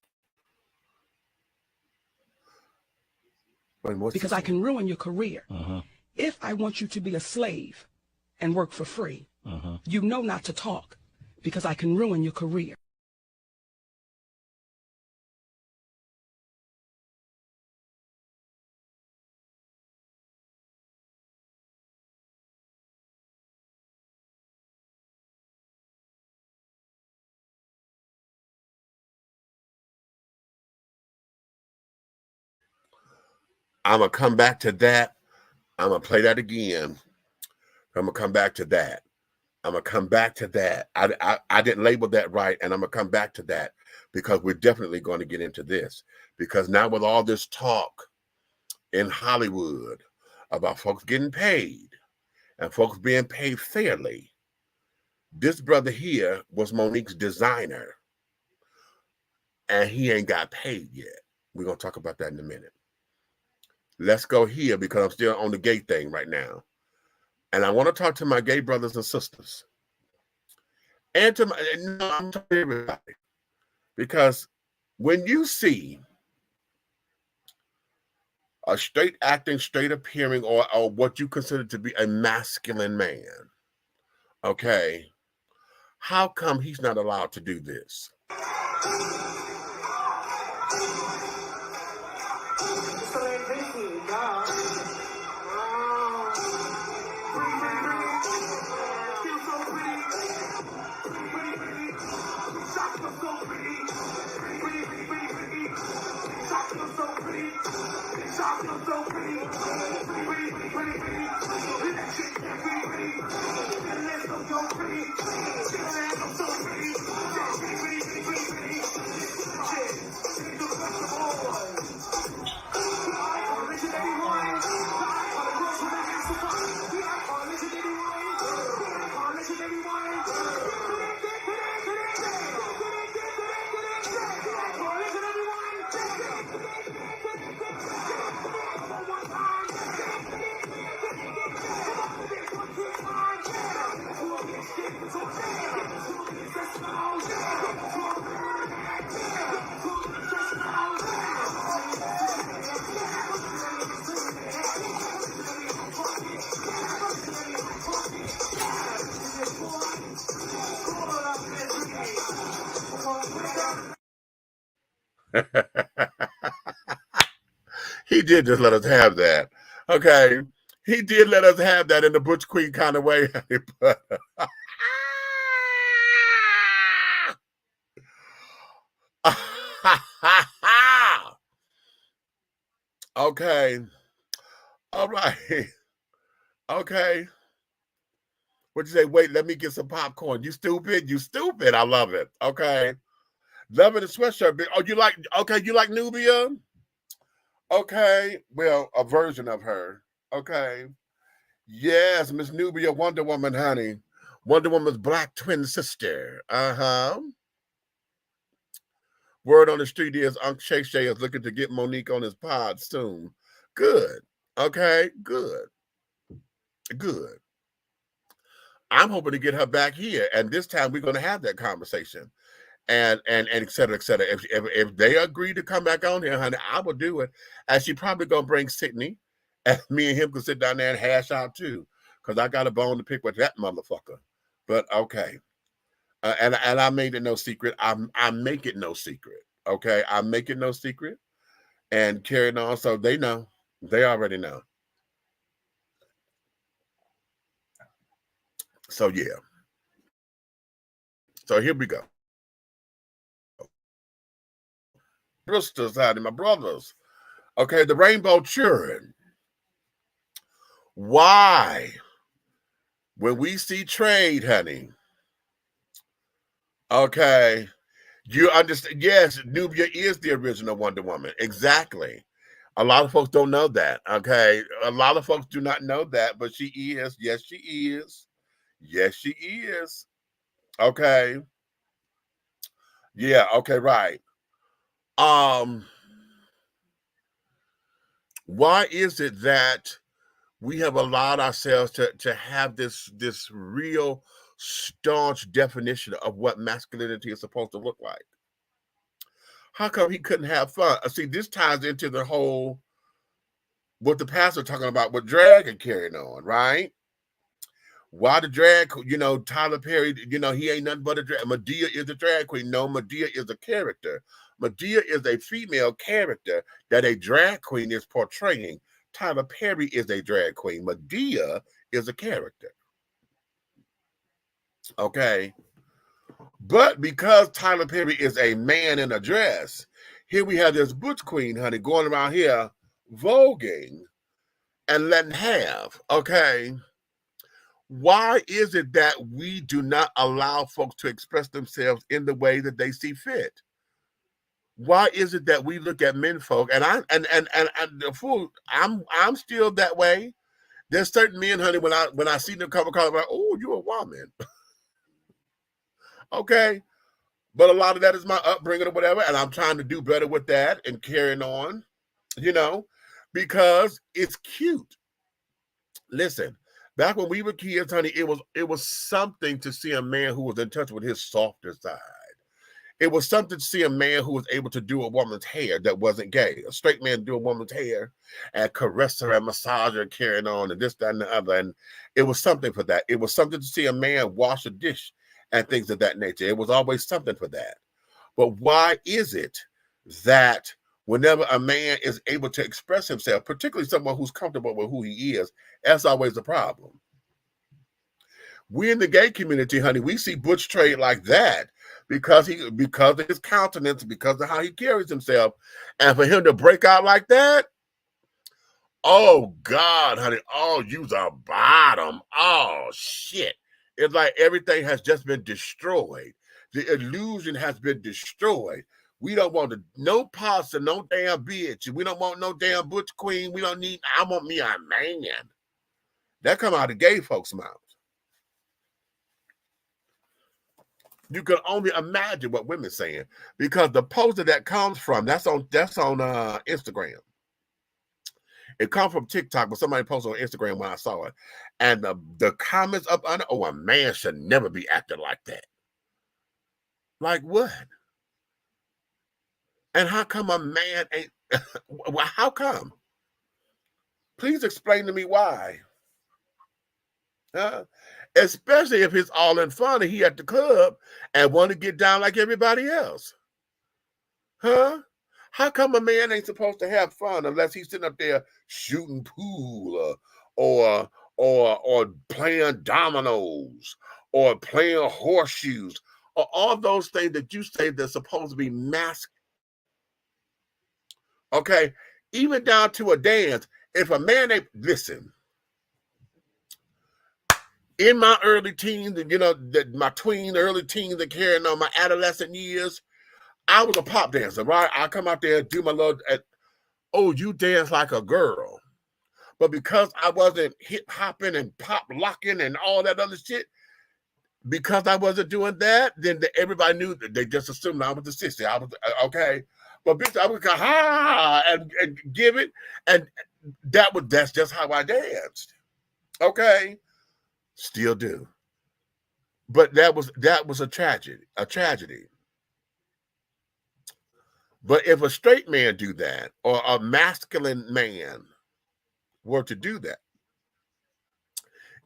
Wait, because I can ruin your career. If I want you to be a slave and work for free, you know not to talk because I can ruin your career. I'm going to come back to that. I'm going to play that again. I'm going to come back to that. I'm going to come back to that. I didn't label that right, and I'm going to come back to that because we're definitely going to get into this. Because now with all this talk in Hollywood about folks getting paid and folks being paid fairly, this brother here was Monique's designer, and he ain't got paid yet. We're going to talk about that in a minute. Let's go here because I'm still on the gay thing right now. And I want to talk to my gay brothers and sisters. And to I'm talking to everybody. Because when you see a straight acting, straight appearing, or what you consider to be a masculine man, okay, how come he's not allowed to do this? He did just let us have that. Okay. He did let us have that in the Butch Queen kind of way. But okay. All right. Okay. What'd you say? Wait, let me get some popcorn. You stupid? You stupid. I love it. Okay. Loving the sweatshirt. Oh, you like Nubia? Okay. Well, a version of her. Okay. Yes, Miss Nubia, Wonder Woman, honey. Wonder Woman's black twin sister. Uh-huh. Word on the street is Uncle Shay Shay is looking to get Monique on his pod soon. Good. Okay, good. Good. I'm hoping to get her back here, and this time we're going to have that conversation, and et cetera, et cetera. If they agree to come back on here, honey, I will do it. And she probably going to bring Sydney, and me and him can sit down there and hash out too, because I got a bone to pick with that motherfucker. But okay, and I made it no secret. I make it no secret. Okay, I make it no secret, and carrying on, so they know. They already know. So yeah. So here we go. Sisters, honey, my brothers. Okay, the rainbow children. Why? When we see trade, honey. Okay. You understand? Yes, Nubia is the original Wonder Woman. Exactly. A lot of folks don't know that. Okay. A lot of folks do not know that, but she is. Yes, she is. Yes, she is. Okay. Yeah, okay, right. Why is it that we have allowed ourselves to have this real staunch definition of what masculinity is supposed to look like? How come he couldn't have fun? See, this ties into the whole what the pastor talking about with drag and carrying on, right? Why the drag, Tyler Perry, he ain't nothing but a drag. Medea is a drag queen. No, Medea is a character. Medea is a female character that a drag queen is portraying. Tyler Perry is a drag queen. Medea is a character. Okay. But because Tyler Perry is a man in a dress, here we have this butch queen, honey, going around here voguing and letting have. Okay. Why is it that we do not allow folks to express themselves in the way that they see fit? Why is it that we look at men folk and the fool, I'm still that way. There's certain men, honey, when I see them come across, I'm like, oh, you're a woman. Okay. But a lot of that is my upbringing or whatever, and I'm trying to do better with that and carrying on, because it's cute. Listen, back when we were kids, honey, it was something to see a man who was in touch with his softer side. It was something to see a man who was able to do a woman's hair that wasn't gay. A straight man do a woman's hair and caress her and massage her and carrying on and this, that, and the other. And it was something for that. It was something to see a man wash a dish and things of that nature. It was always something for that. But why is it that whenever a man is able to express himself, particularly someone who's comfortable with who he is, that's always a problem? We in the gay community, honey, we see butch trade like that because of his countenance, because of how he carries himself. And for him to break out like that, oh God, honey, oh, you's a bottom. Oh shit. It's like everything has just been destroyed. The illusion has been destroyed. We don't want no parts of no damn bitch. We don't want no damn butch queen. I want me a man. That come out of gay folks' mouths. You can only imagine what women saying, because the poster that comes from that's on Instagram. It comes from TikTok, but somebody posted on Instagram when I saw it, and the comments up under, oh, a man should never be acting like that. Like what? And how come a man ain't? How come? Please explain to me why. Especially if it's all in fun and he at the club and want to get down like everybody else. Huh? How come a man ain't supposed to have fun unless he's sitting up there shooting pool or playing dominoes or playing horseshoes or all those things that you say they're supposed to be masculine? Okay, even down to a dance. If a man ain't listen, in my early teens, you know, my early teens, and carrying on my adolescent years, I was a pop dancer, right? I come out there and do my little, oh, you dance like a girl. But because I wasn't hip hopping and pop locking and all that other shit, because I wasn't doing that, then everybody knew that they just assumed I was the sister. I was okay, but bitch, I would go ha and give it, and that's just how I danced. Okay, still do, but that was a tragedy. But if a straight man do that, or a masculine man were to do that,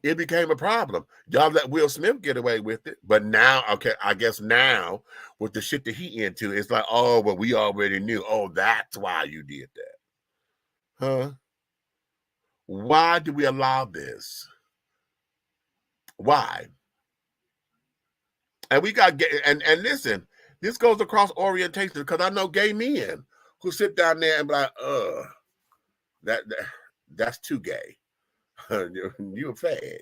it became a problem. Y'all let Will Smith get away with it, but now, okay, I guess now with the shit that he into, it's like, oh, well, we already knew. Oh, that's why you did that, huh? Why do we allow this? Why? And we got and listen, this goes across orientation because I know gay men who sit down there and be like, that's too gay. You a fag.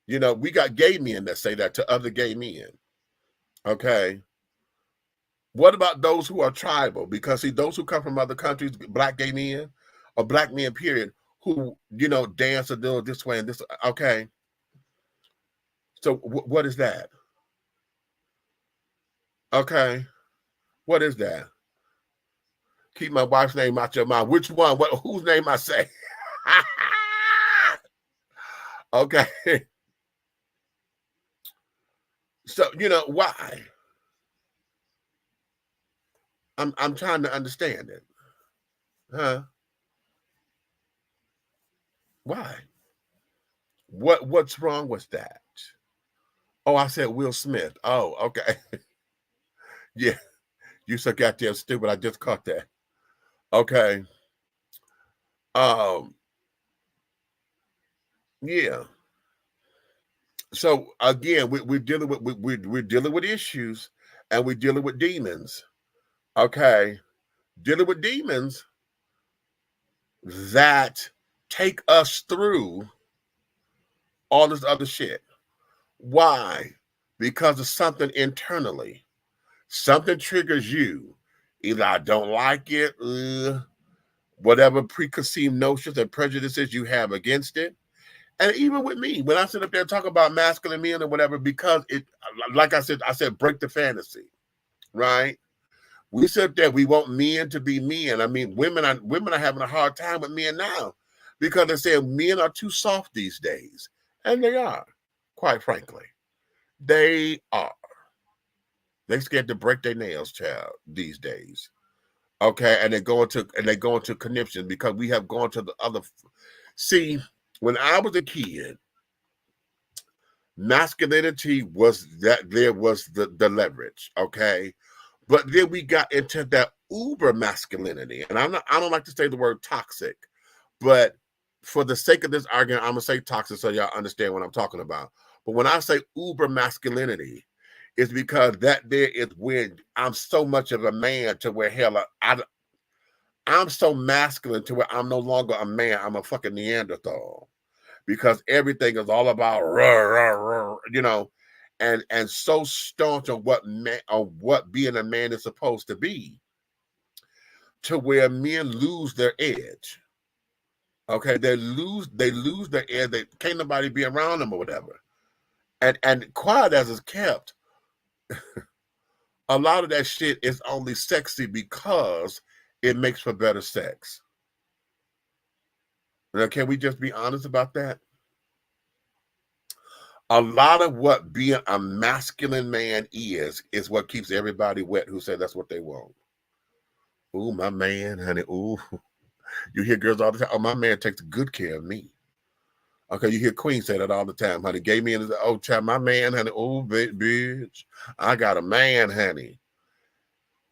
You know, we got gay men that say that to other gay men. Okay. What about those who are tribal? Because see, those who come from other countries, black gay men or black men, period, who, you know, dance or do this way and this. Okay. So what is that? Okay. What is that? Keep my wife's name out your mouth. Which one? Whose name I say? Okay. So, you know, why? I'm trying to understand it. Huh? Why? What's wrong with that? Oh, I said Will Smith. Oh, okay. Yeah. You so goddamn stupid. I just caught that. Okay. Yeah. So again, we're dealing with we're dealing with issues, and we're dealing with demons. Okay, dealing with demons that take us through all this other shit. Why? Because of something internally. Something triggers you. Either I don't like it, whatever preconceived notions and prejudices you have against it. And even with me, when I sit up there and talk about masculine men or whatever, because it, like I said, break the fantasy, right? We sit there, we want men to be men. I mean, women are having a hard time with men now because they're saying men are too soft these days. And they are, quite frankly. They are. They're scared to break their nails, child, these days. Okay, and they go into conniption because we have gone to the other. See, when I was a kid, masculinity was that there was the leverage, okay? But then we got into that uber masculinity. And I don't like to say the word toxic, but for the sake of this argument, I'm gonna say toxic so y'all understand what I'm talking about. But when I say uber masculinity, it's because that there is when I'm so much of a man to where hell I'm so masculine to where I'm no longer a man, I'm a fucking Neanderthal. Because everything is all about you know, and so staunch on what being a man is supposed to be, to where men lose their edge. Okay, they lose their edge. They can't nobody be around them or whatever. And quiet as it's kept, a lot of that shit is only sexy because it makes for better sex. Now, can we just be honest about that? A lot of what being a masculine man is what keeps everybody wet who say that's what they want. Ooh, my man, honey. Ooh. You hear girls all the time. Oh, my man takes good care of me. Okay, you hear Queen say that all the time, honey. Gay men is, oh, child, my man, honey. Oh, bitch. I got a man, honey.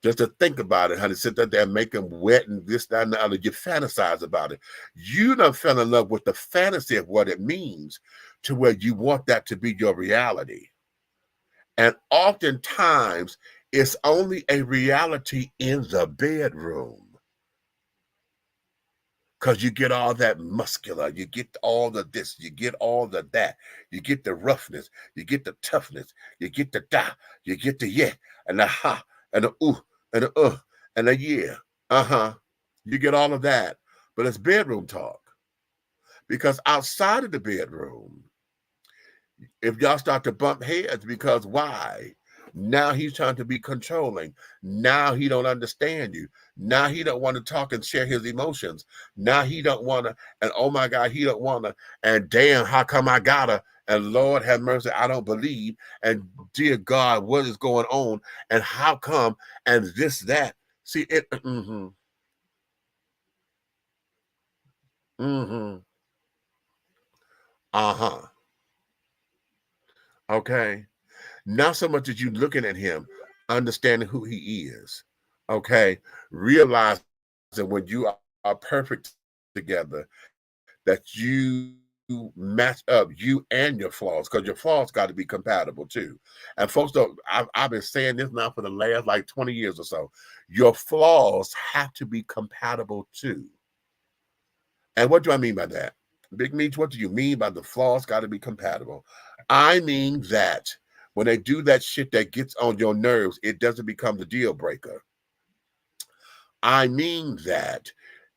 Just to think about it, honey, sit there and make them wet and this, that, and the other. You fantasize about it. You done fell in love with the fantasy of what it means to where you want that to be your reality. And oftentimes, it's only a reality in the bedroom. Because you get all that muscular, you get all the this, you get all the that, you get the roughness, you get the toughness, you get the da, you get the yeah, and the ha, and the ooh, and the and the yeah. You get all of that. But it's bedroom talk. Because outside of the bedroom, if y'all start to bump heads, because why? Now he's trying to be controlling. Now he don't understand you. Now he don't want to talk and share his emotions. Now he don't want to, and oh my God, he don't want to, and damn, how come I gotta, and Lord have mercy, I don't believe, and dear God, what is going on, and how come, and this, that. See, it, Okay. Not so much as you looking at him, understanding who he is. Okay. Realize that when you are perfect together, that you match up, you and your flaws, because your flaws got to be compatible too. And folks don't, I've been saying this now for the last like 20 years or so. Your flaws have to be compatible too. And what do I mean by that? Big Meech, what do you mean by the flaws got to be compatible? I mean that when they do that shit that gets on your nerves, it doesn't become the deal breaker. I mean that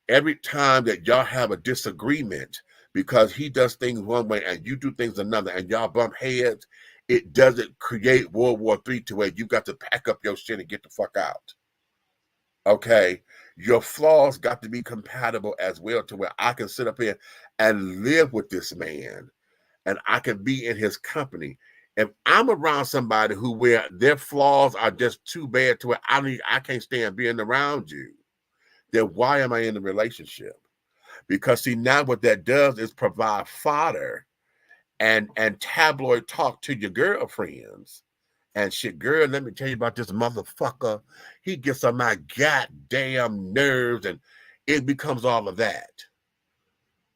every time that y'all have a disagreement because he does things one way and you do things another and y'all bump heads, it doesn't create World War III to where you got to pack up your shit and get the fuck out. Okay? Your flaws got to be compatible as well to where I can sit up here and live with this man and I can be in his company. If I'm around somebody who where their flaws are just too bad to where I can't stand being around you, then why am I in a relationship? Because see, now what that does is provide fodder and tabloid talk to your girlfriends. And shit, girl, let me tell you about this motherfucker. He gets on my goddamn nerves, and it becomes all of that.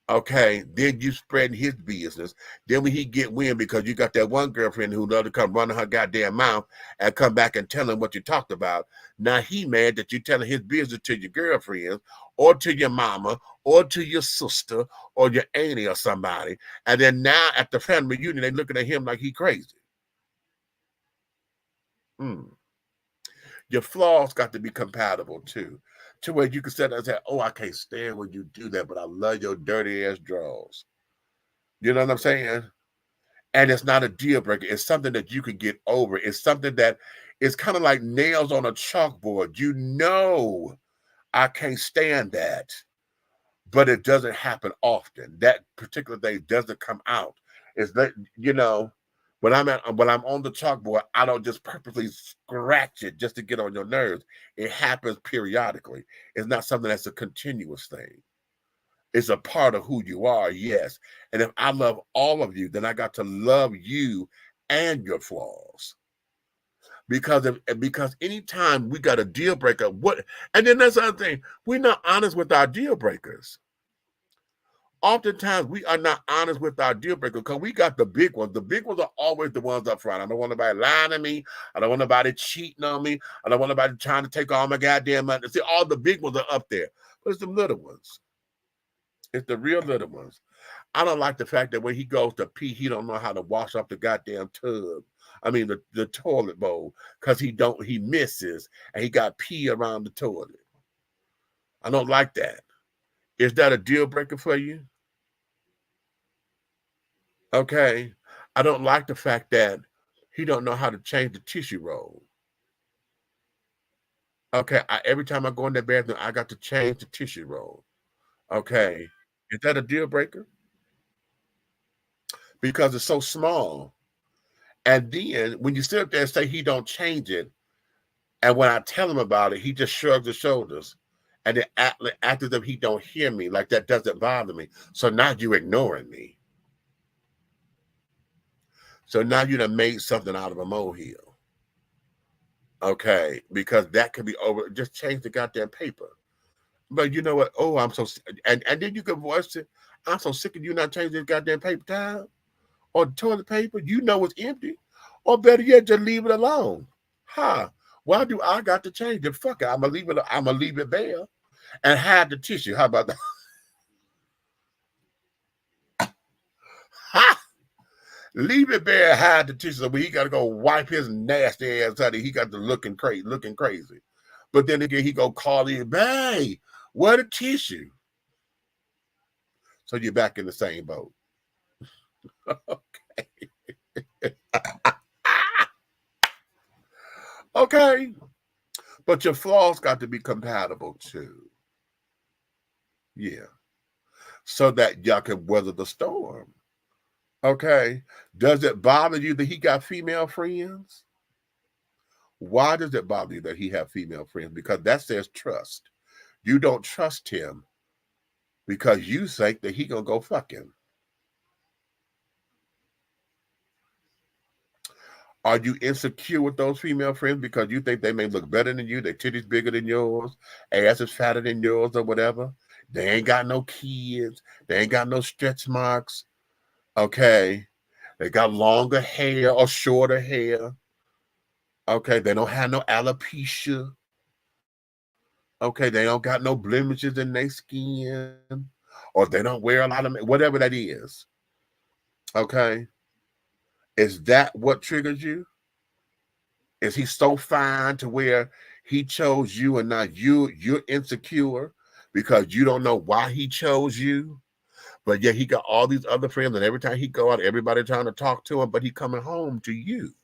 Okay, then you spreading his business. Then when he get wind because you got that one girlfriend who love to come running her goddamn mouth and come back and tell him what you talked about. Now he mad that you telling his business to your girlfriend or to your mama or to your sister or your auntie or somebody. And then now at the family reunion, they looking at him like he crazy. Your flaws got to be compatible too. To where you can sit there and say, oh, I can't stand when you do that, but I love your dirty ass drawers. You know what I'm saying? And it's not a deal breaker. It's something that you can get over. It's something that is kind of like nails on a chalkboard. You know, I can't stand that, but it doesn't happen often. That particular thing doesn't come out. It's that, you know, when I'm on the chalkboard, I don't just purposely scratch it just to get on your nerves. It happens periodically. It's not something that's a continuous thing. It's a part of who you are, yes. And if I love all of you, then I got to love you and your flaws. Because anytime we got a deal breaker, and then that's the other thing, we're not honest with our deal breakers. Oftentimes we are not honest with our deal breaker because we got the big ones. The big ones are always the ones up front. I don't want nobody lying to me. I don't want nobody cheating on me. I don't want nobody trying to take all my goddamn money. See, all the big ones are up there. But it's the little ones. It's the real little ones. I don't like the fact that when he goes to pee, he don't know how to wash up the goddamn tub. I mean, the toilet bowl, because he misses and he got pee around the toilet. I don't like that. Is that a deal breaker for you? Okay. I don't like the fact that he don't know how to change the tissue roll. Okay. Every time I go in that bathroom, I got to change the tissue roll. Okay. Is that a deal breaker? Because it's so small. And then when you sit up there and say he don't change it, and when I tell him about it, he just shrugs his shoulders and then act as if he don't hear me, like that doesn't bother me. So now you ignoring me. So now you done made something out of a molehill. Okay, because that could be over. Just change the goddamn paper. But you know what? Oh, I'm so and then you can voice it. I'm so sick of you not changing this goddamn paper towel or the toilet paper. You know it's empty. Or better yet, just leave it alone. Huh? Why do I got to change it? Fuck it. I'm gonna leave it there and hide the tissue. How about that? Ha! Leave it there and hide the tissue. So he got to go wipe his nasty ass out. He got to looking crazy. But then again, he go call you, babe, where the tissue? So you're back in the same boat. Okay. Okay. But your flaws got to be compatible too. Yeah. So that y'all can weather the storm. Okay. Does it bother you that he got female friends? Why does it bother you that he have female friends? Because that says trust. You don't trust him because you think that he gonna go fuck him. Are you insecure with those female friends because you think they may look better than you, their titties bigger than yours, ass is fatter than yours or whatever? They ain't got no kids. They ain't got no stretch marks. Okay. They got longer hair or shorter hair. Okay. They don't have no alopecia. Okay. They don't got no blemishes in their skin. Or they don't wear a lot of, whatever that is. Okay. Is that what triggers you? Is he so fine to where he chose you and not you? You're insecure because you don't know why he chose you. But yet he got all these other friends, and every time he go out, everybody trying to talk to him, but he coming home to you.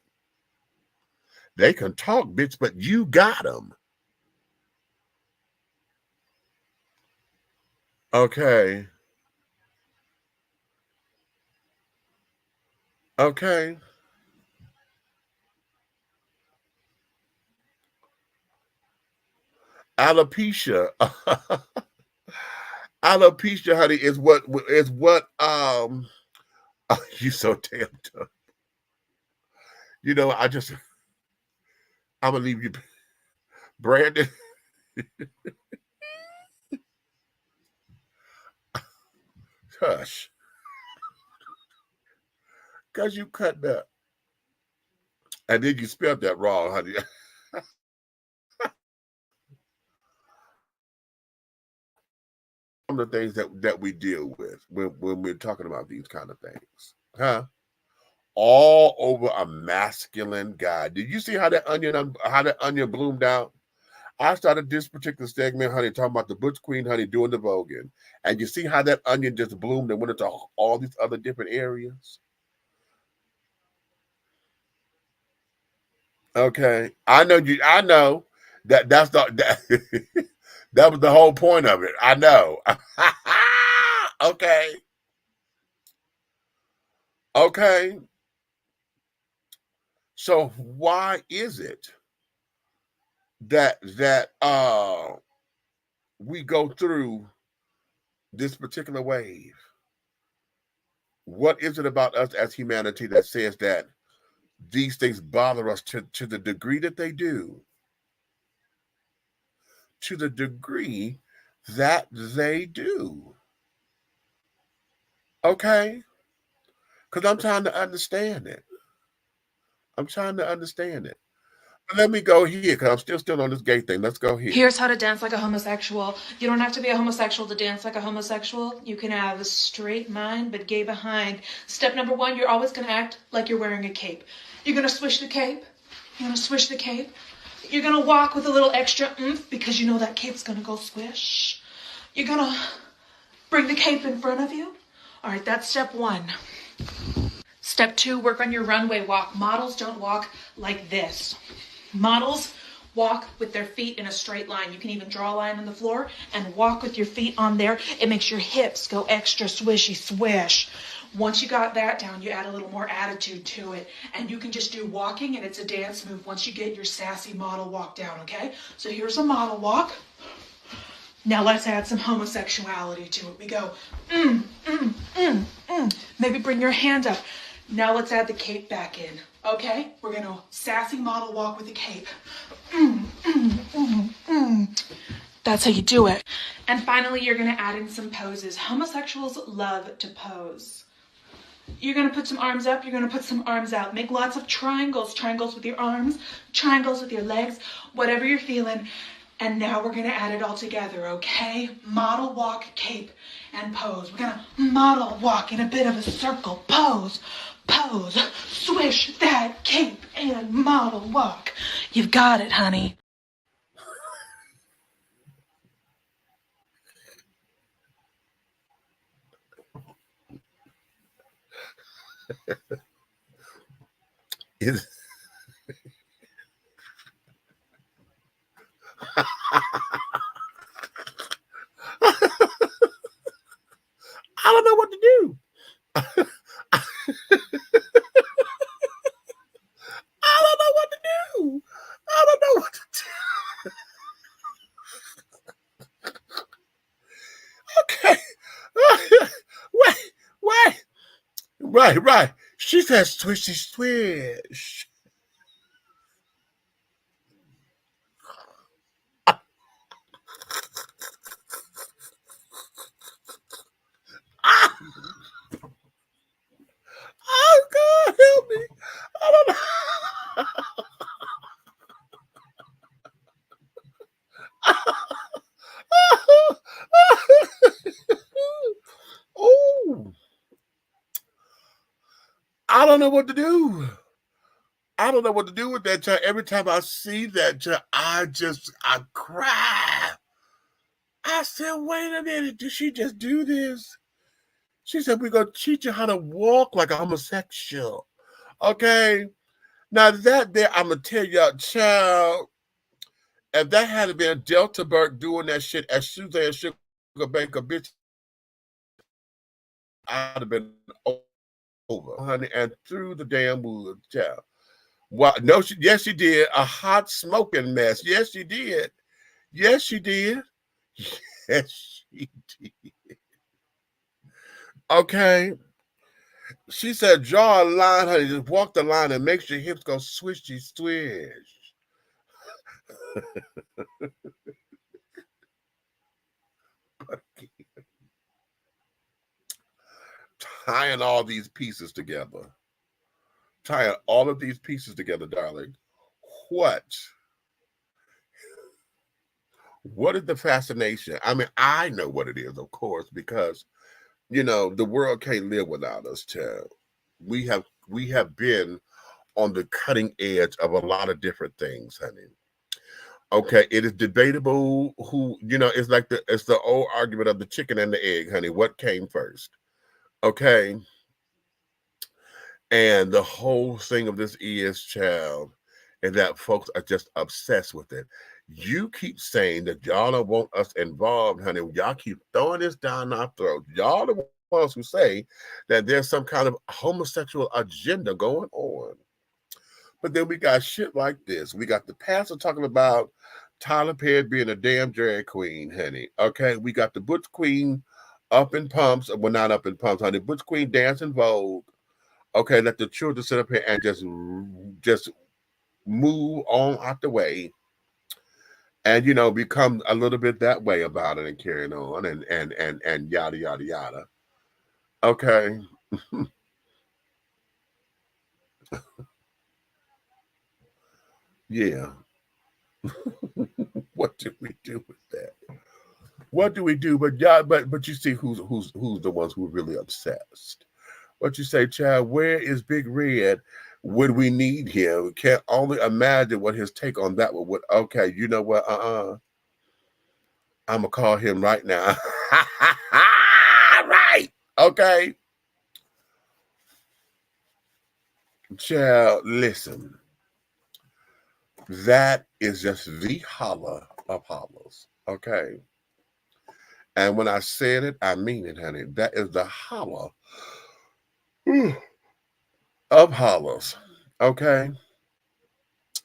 They can talk, bitch, but you got them. Okay. Okay. Alopecia. Alopecia, honey, is what you so damn tough. You know, I'm gonna leave you, Brandon. Hush. Because you cut that. And then you spelled that wrong, honey. Some of the things that we deal with when we're talking about these kind of things. Huh? All over a masculine guy. Did you see how that onion bloomed out? I started this particular segment, honey, talking about the Butch Queen, honey, doing the voguing. And you see how that onion just bloomed and went into all these other different areas? Okay. I know that's that was the whole point of it. I know. Okay. Okay. So why is it that we go through this particular wave? What is it about us as humanity that says that these things bother us to the degree that they do? To the degree that they do. Okay? Because I'm trying to understand it. I'm trying to understand it. But let me go here because I'm still on this gay thing. Let's go here. Here's how to dance like a homosexual. You don't have to be a homosexual to dance like a homosexual. You can have a straight mind but gay behind. Step number 1, you're always going to act like you're wearing a cape. You're going to swish the cape. You're going to swish the cape. You're going to walk with a little extra oomph because you know that cape's going to go swish. You're going to bring the cape in front of you. All right, that's step 1. Step 2, work on your runway walk. Models don't walk like this. Models walk with their feet in a straight line. You can even draw a line on the floor and walk with your feet on there. It makes your hips go extra swishy swish. Once you got that down, you add a little more attitude to it. And you can just do walking and it's a dance move once you get your sassy model walk down, okay? So here's a model walk. Now let's add some homosexuality to it. We go, Maybe bring your hand up. Now let's add the cape back in. Okay, we're gonna sassy model walk with the cape. That's how you do it. And finally, you're gonna add in some poses. Homosexuals love to pose. You're gonna put some arms up, you're gonna put some arms out. Make lots of triangles, triangles with your arms, triangles with your legs, whatever you're feeling. And now we're gonna add it all together, okay? Model walk, cape, and pose. We're gonna model walk in a bit of a circle. Pose, pose, swish that cape and model walk. You've got it, honey. Is I don't know what to do. I don't know what to do. I don't know what to do. Okay. Wait. Right. She says swishy swish. Oh, God, help me. I don't know. Oh, I don't know what to do. I don't know what to do with that child. Every time I see that child, I cry. I said, wait a minute, did she just do this? She said, we're going to teach you how to walk like a homosexual. Okay? Now that there, I'm going to tell y'all, child, if that had been Delta Burke doing that shit as Suzanne Sugar Baker, bitch, I'd have been over, honey, and through the damn woods, child. Well, no, yes, she did. A hot smoking mess. Yes, she did. Yes, she did. Yes, she did. Okay. She said, draw a line, honey. Just walk the line and make sure your hips go swishy swish. Tying all these pieces together. Tying all of these pieces together, darling. What is the fascination? I mean, I know what it is, of course, because you know the world can't live without us, child. We have been on the cutting edge of a lot of different things, honey. Okay, it is debatable who, it's like it's the old argument of the chicken and the egg, honey. What came first? Okay. And the whole thing of this is, child, is that folks are just obsessed with it. You keep saying that y'all don't want us involved, honey. Y'all keep throwing this down our throats. Y'all the ones who say that there's some kind of homosexual agenda going on. But then we got shit like this. We got the pastor talking about Tyler Perry being a damn drag queen, honey. Okay, we got the Butch Queen up in pumps. Well, not up in pumps, honey. Butch Queen dancing Vogue. Okay, let the children sit up here and just move on out the way, and become a little bit that way about it and carrying on and yada yada yada. Okay. Yeah. What do we do with that? What do we do? But yeah, but you see who's the ones who are really obsessed. What you say, child, where is Big Red when we need him? We can't only imagine what his take on that would. Okay, you know what? I'm going to call him right now. Right. Okay. Child, listen. That is just the holler of hollers. Okay. And when I said it, I mean it, honey. That is the holler of hollers. Okay.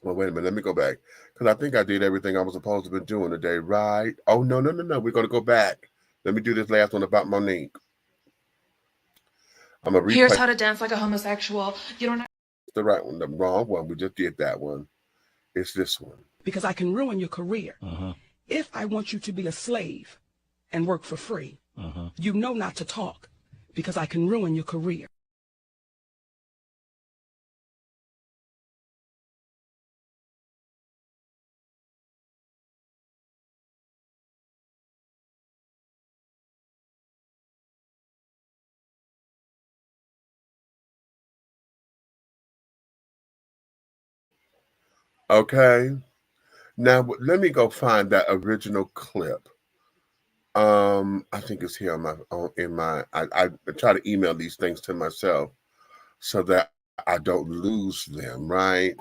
Well, wait a minute. Let me go back. Because I think I did everything I was supposed to be doing today, right? Oh, no. We're going to go back. Let me do this last one about Monique. I'm gonna Here's replay how to dance like a homosexual. You don't the right one, the wrong one. We just did that one. It's this one. Because I can ruin your career. If I want you to be a slave and work for free, you know not to talk because I can ruin your career. Okay. Now let me go find that original clip. I think it's here in my. I try to email these things to myself so that I don't lose them, right?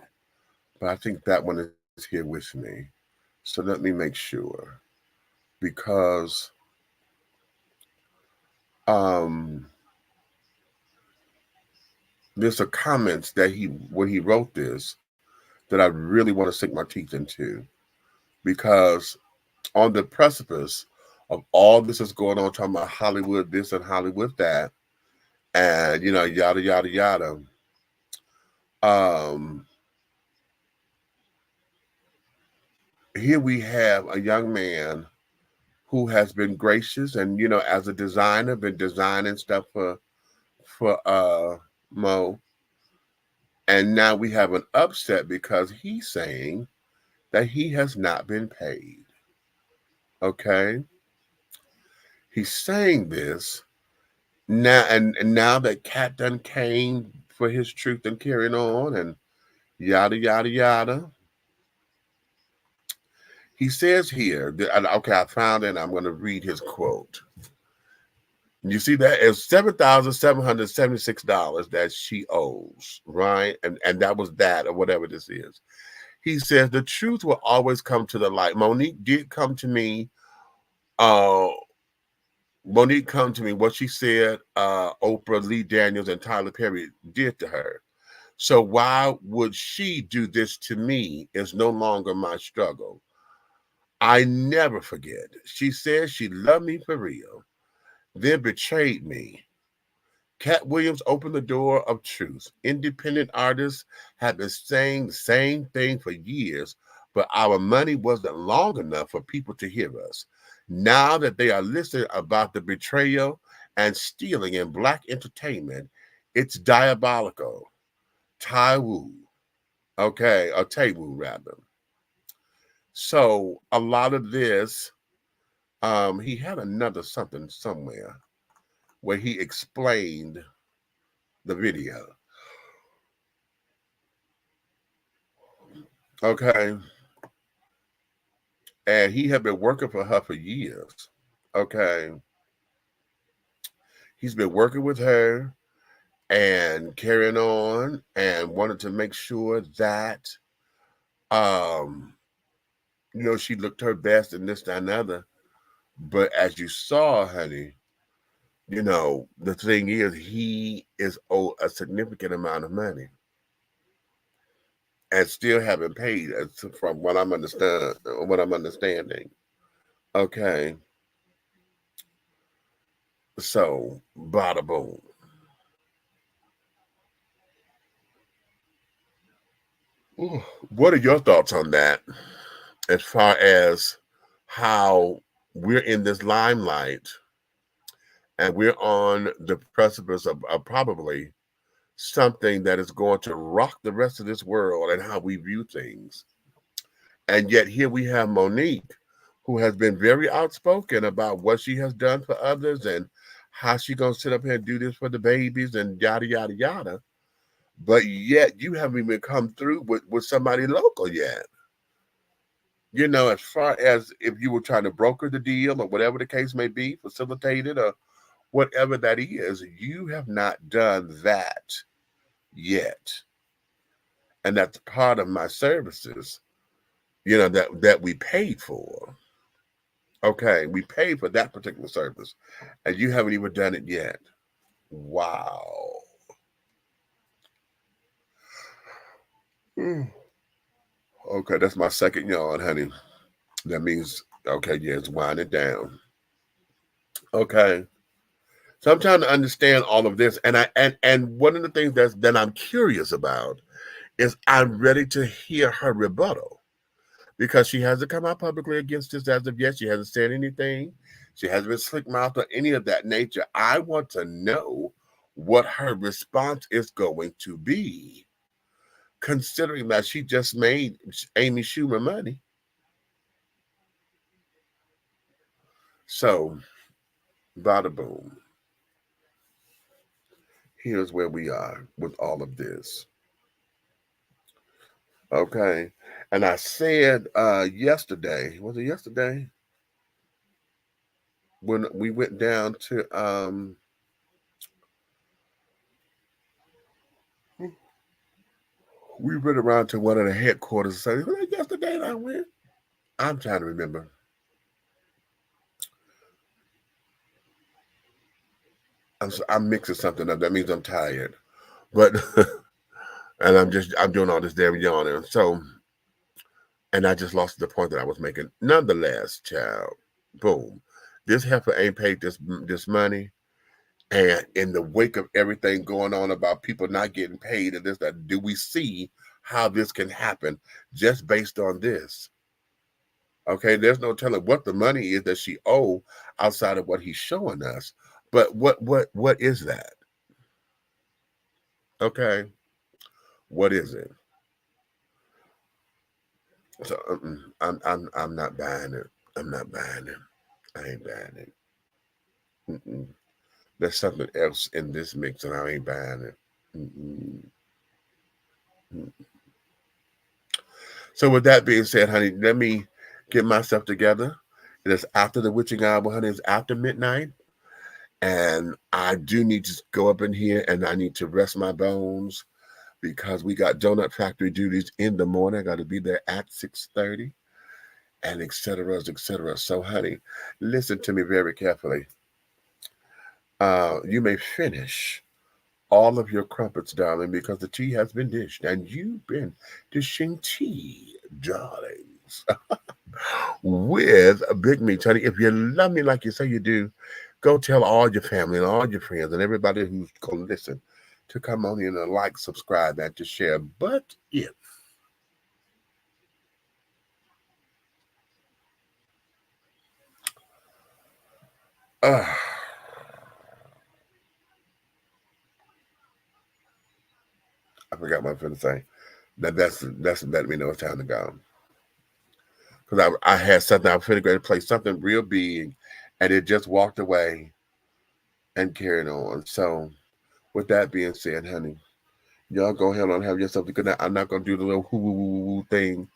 But I think that one is here with me. So let me make sure, because there's a comments that when he wrote this that I really want to sink my teeth into, because on the precipice of all this is going on, talking about Hollywood this and Hollywood that, and yada yada yada. Here we have a young man who has been gracious and as a designer, been designing stuff for Mo, and now we have an upset because he's saying that he has not been paid. Okay, he's saying this now, and now that Cat done came for his truth and carrying on and yada yada yada. He says here that, okay, I found it, and I'm going to read his quote. You see that it's $7,776 that she owes, right? And that was that, or whatever this is. He says the truth will always come to the light. Monique did come to me. Monique come to me. What she said, Oprah, Lee Daniels, and Tyler Perry did to her. So why would she do this to me? Is no longer my struggle. I never forget. She said she loved me for real, then betrayed me. Cat Williams opened the door of truth. Independent artists have been saying the same thing for years, but our money wasn't long enough for people to hear us. Now that they are listening about the betrayal and stealing in Black entertainment, it's diabolical. Taiwu, okay, or Taiwu rather. So a lot of this, he had another something somewhere where he explained the video. Okay. And he had been working for her for years. Okay. He's been working with her and carrying on and wanted to make sure that she looked her best and this, that, and other. But as you saw, honey, the thing is, he is owed a significant amount of money and still haven't paid, from what I'm understanding. Okay. So, bada boom. What are your thoughts on that, as far as how we're in this limelight and we're on the precipice of probably something that is going to rock the rest of this world and how we view things? And yet here we have Monique, who has been very outspoken about what she has done for others and how she gonna sit up here and do this for the babies and yada yada yada. But yet you haven't even come through with somebody local yet. As far as if you were trying to broker the deal or whatever the case may be, facilitate it or whatever that is, you have not done that yet. And that's part of my services, that we paid for. Okay, we paid for that particular service, and you haven't even done it yet. Wow. Okay, that's my second yawn, honey. That means, okay, yeah, it's winding down. Okay. So I'm trying to understand all of this, and and one of the things that I'm curious about is I'm ready to hear her rebuttal, because she hasn't come out publicly against this as of yet. She hasn't said anything. She hasn't been slick mouthed or any of that nature. I want to know what her response is going to be, considering that she just made Amy Schumer money. So, bada boom. Here's where we are with all of this. Okay. And I said yesterday, was it yesterday? When we went down to we went around to one of the headquarters. So was it yesterday that I went? I'm trying to remember. I'm mixing something up. That means I'm tired. But and I'm doing all this damn yawning. So, and I just lost the point that I was making. Nonetheless, child, boom. This heifer ain't paid this money. And in the wake of everything going on about people not getting paid and this, that, do we see how this can happen just based on this? Okay, there's no telling what the money is that she owe outside of what he's showing us. But what is that? Okay, what is it? So I'm not buying it. I'm not buying it. I ain't buying it. Mm-mm. There's something else in this mix, and I ain't buying it. Mm-mm. Mm-mm. So with that being said, honey, let me get myself together. It is after the witching hour, honey. It's after midnight. And I do need to go up in here and I need to rest my bones because we got donut factory duties in the morning. I got to be there at 6:30 and et cetera, et cetera. So, honey, listen to me very carefully. You may finish all of your crumpets, darling, because the tea has been dished and you've been dishing tea, darlings, with a big meat, honey. If you love me like you say you do, go tell all your family and all your friends and everybody who's going to listen to come on in and like, subscribe, and to share. But if I forgot what I was going to say. That's letting me know it's time to go. Because I had something, I was going to play something real big, and it just walked away and carried on. So, with that being said, honey, y'all go ahead and have yourself a good night. I'm not gonna do the little whoo thing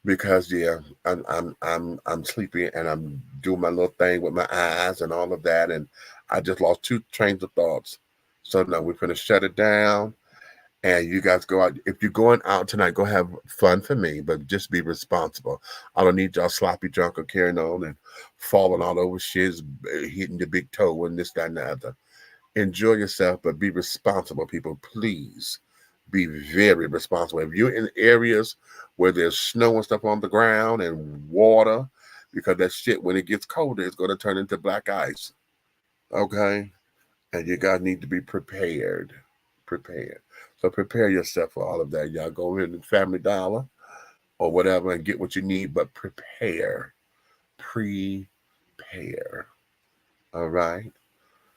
because I'm sleepy and I'm doing my little thing with my eyes and all of that, and I just lost 2 trains of thoughts. So no, we're gonna shut it down. And you guys go out. If you're going out tonight, go have fun for me, but just be responsible. I don't need y'all sloppy drunk or carrying on and falling all over shit, hitting the big toe and this, that, and the other. Enjoy yourself, but be responsible, people. Please be very responsible. If you're in areas where there's snow and stuff on the ground and water, because that shit, when it gets colder, it's going to turn into black ice. Okay? And you guys need to be prepared. Prepared. So prepare yourself for all of that. Y'all go in the Family Dollar or whatever and get what you need, but prepare. Prepare. All right?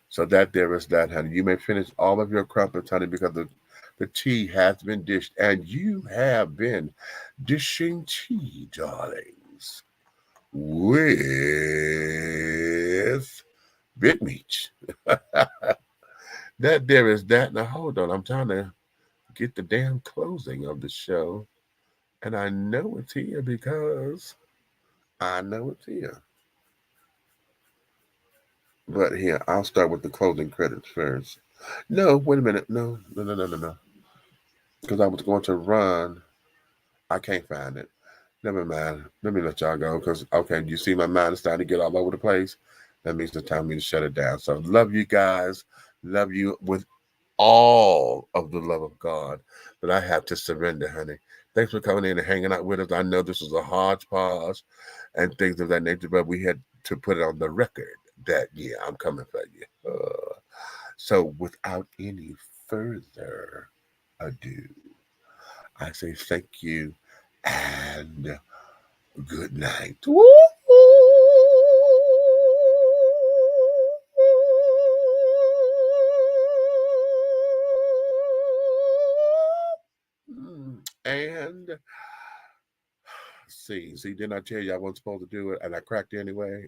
So that there is that, honey. You may finish all of your crumpets, honey, because the tea has been dished. And you have been dishing tea, darlings, with Big Meat. That there is that. Now, hold on. I'm trying to get the damn closing of the show. And I know it's here because I know it's here. But here, I'll start with the closing credits first. No, wait a minute. No. Because I was going to run. I can't find it. Never mind. Let me let y'all go. Because, okay, you see my mind is starting to get all over the place. That means it's time for me to shut it down. So, love you guys. Love you with all of the love of God that I have to surrender, honey. Thanks for coming in and hanging out with us. I know this was a hodgepodge and things of that nature, but we had to put it on the record that, yeah, I'm coming for you. So without any further ado, I say thank you and good night. And see, didn't I tell you I wasn't supposed to do it and I cracked anyway?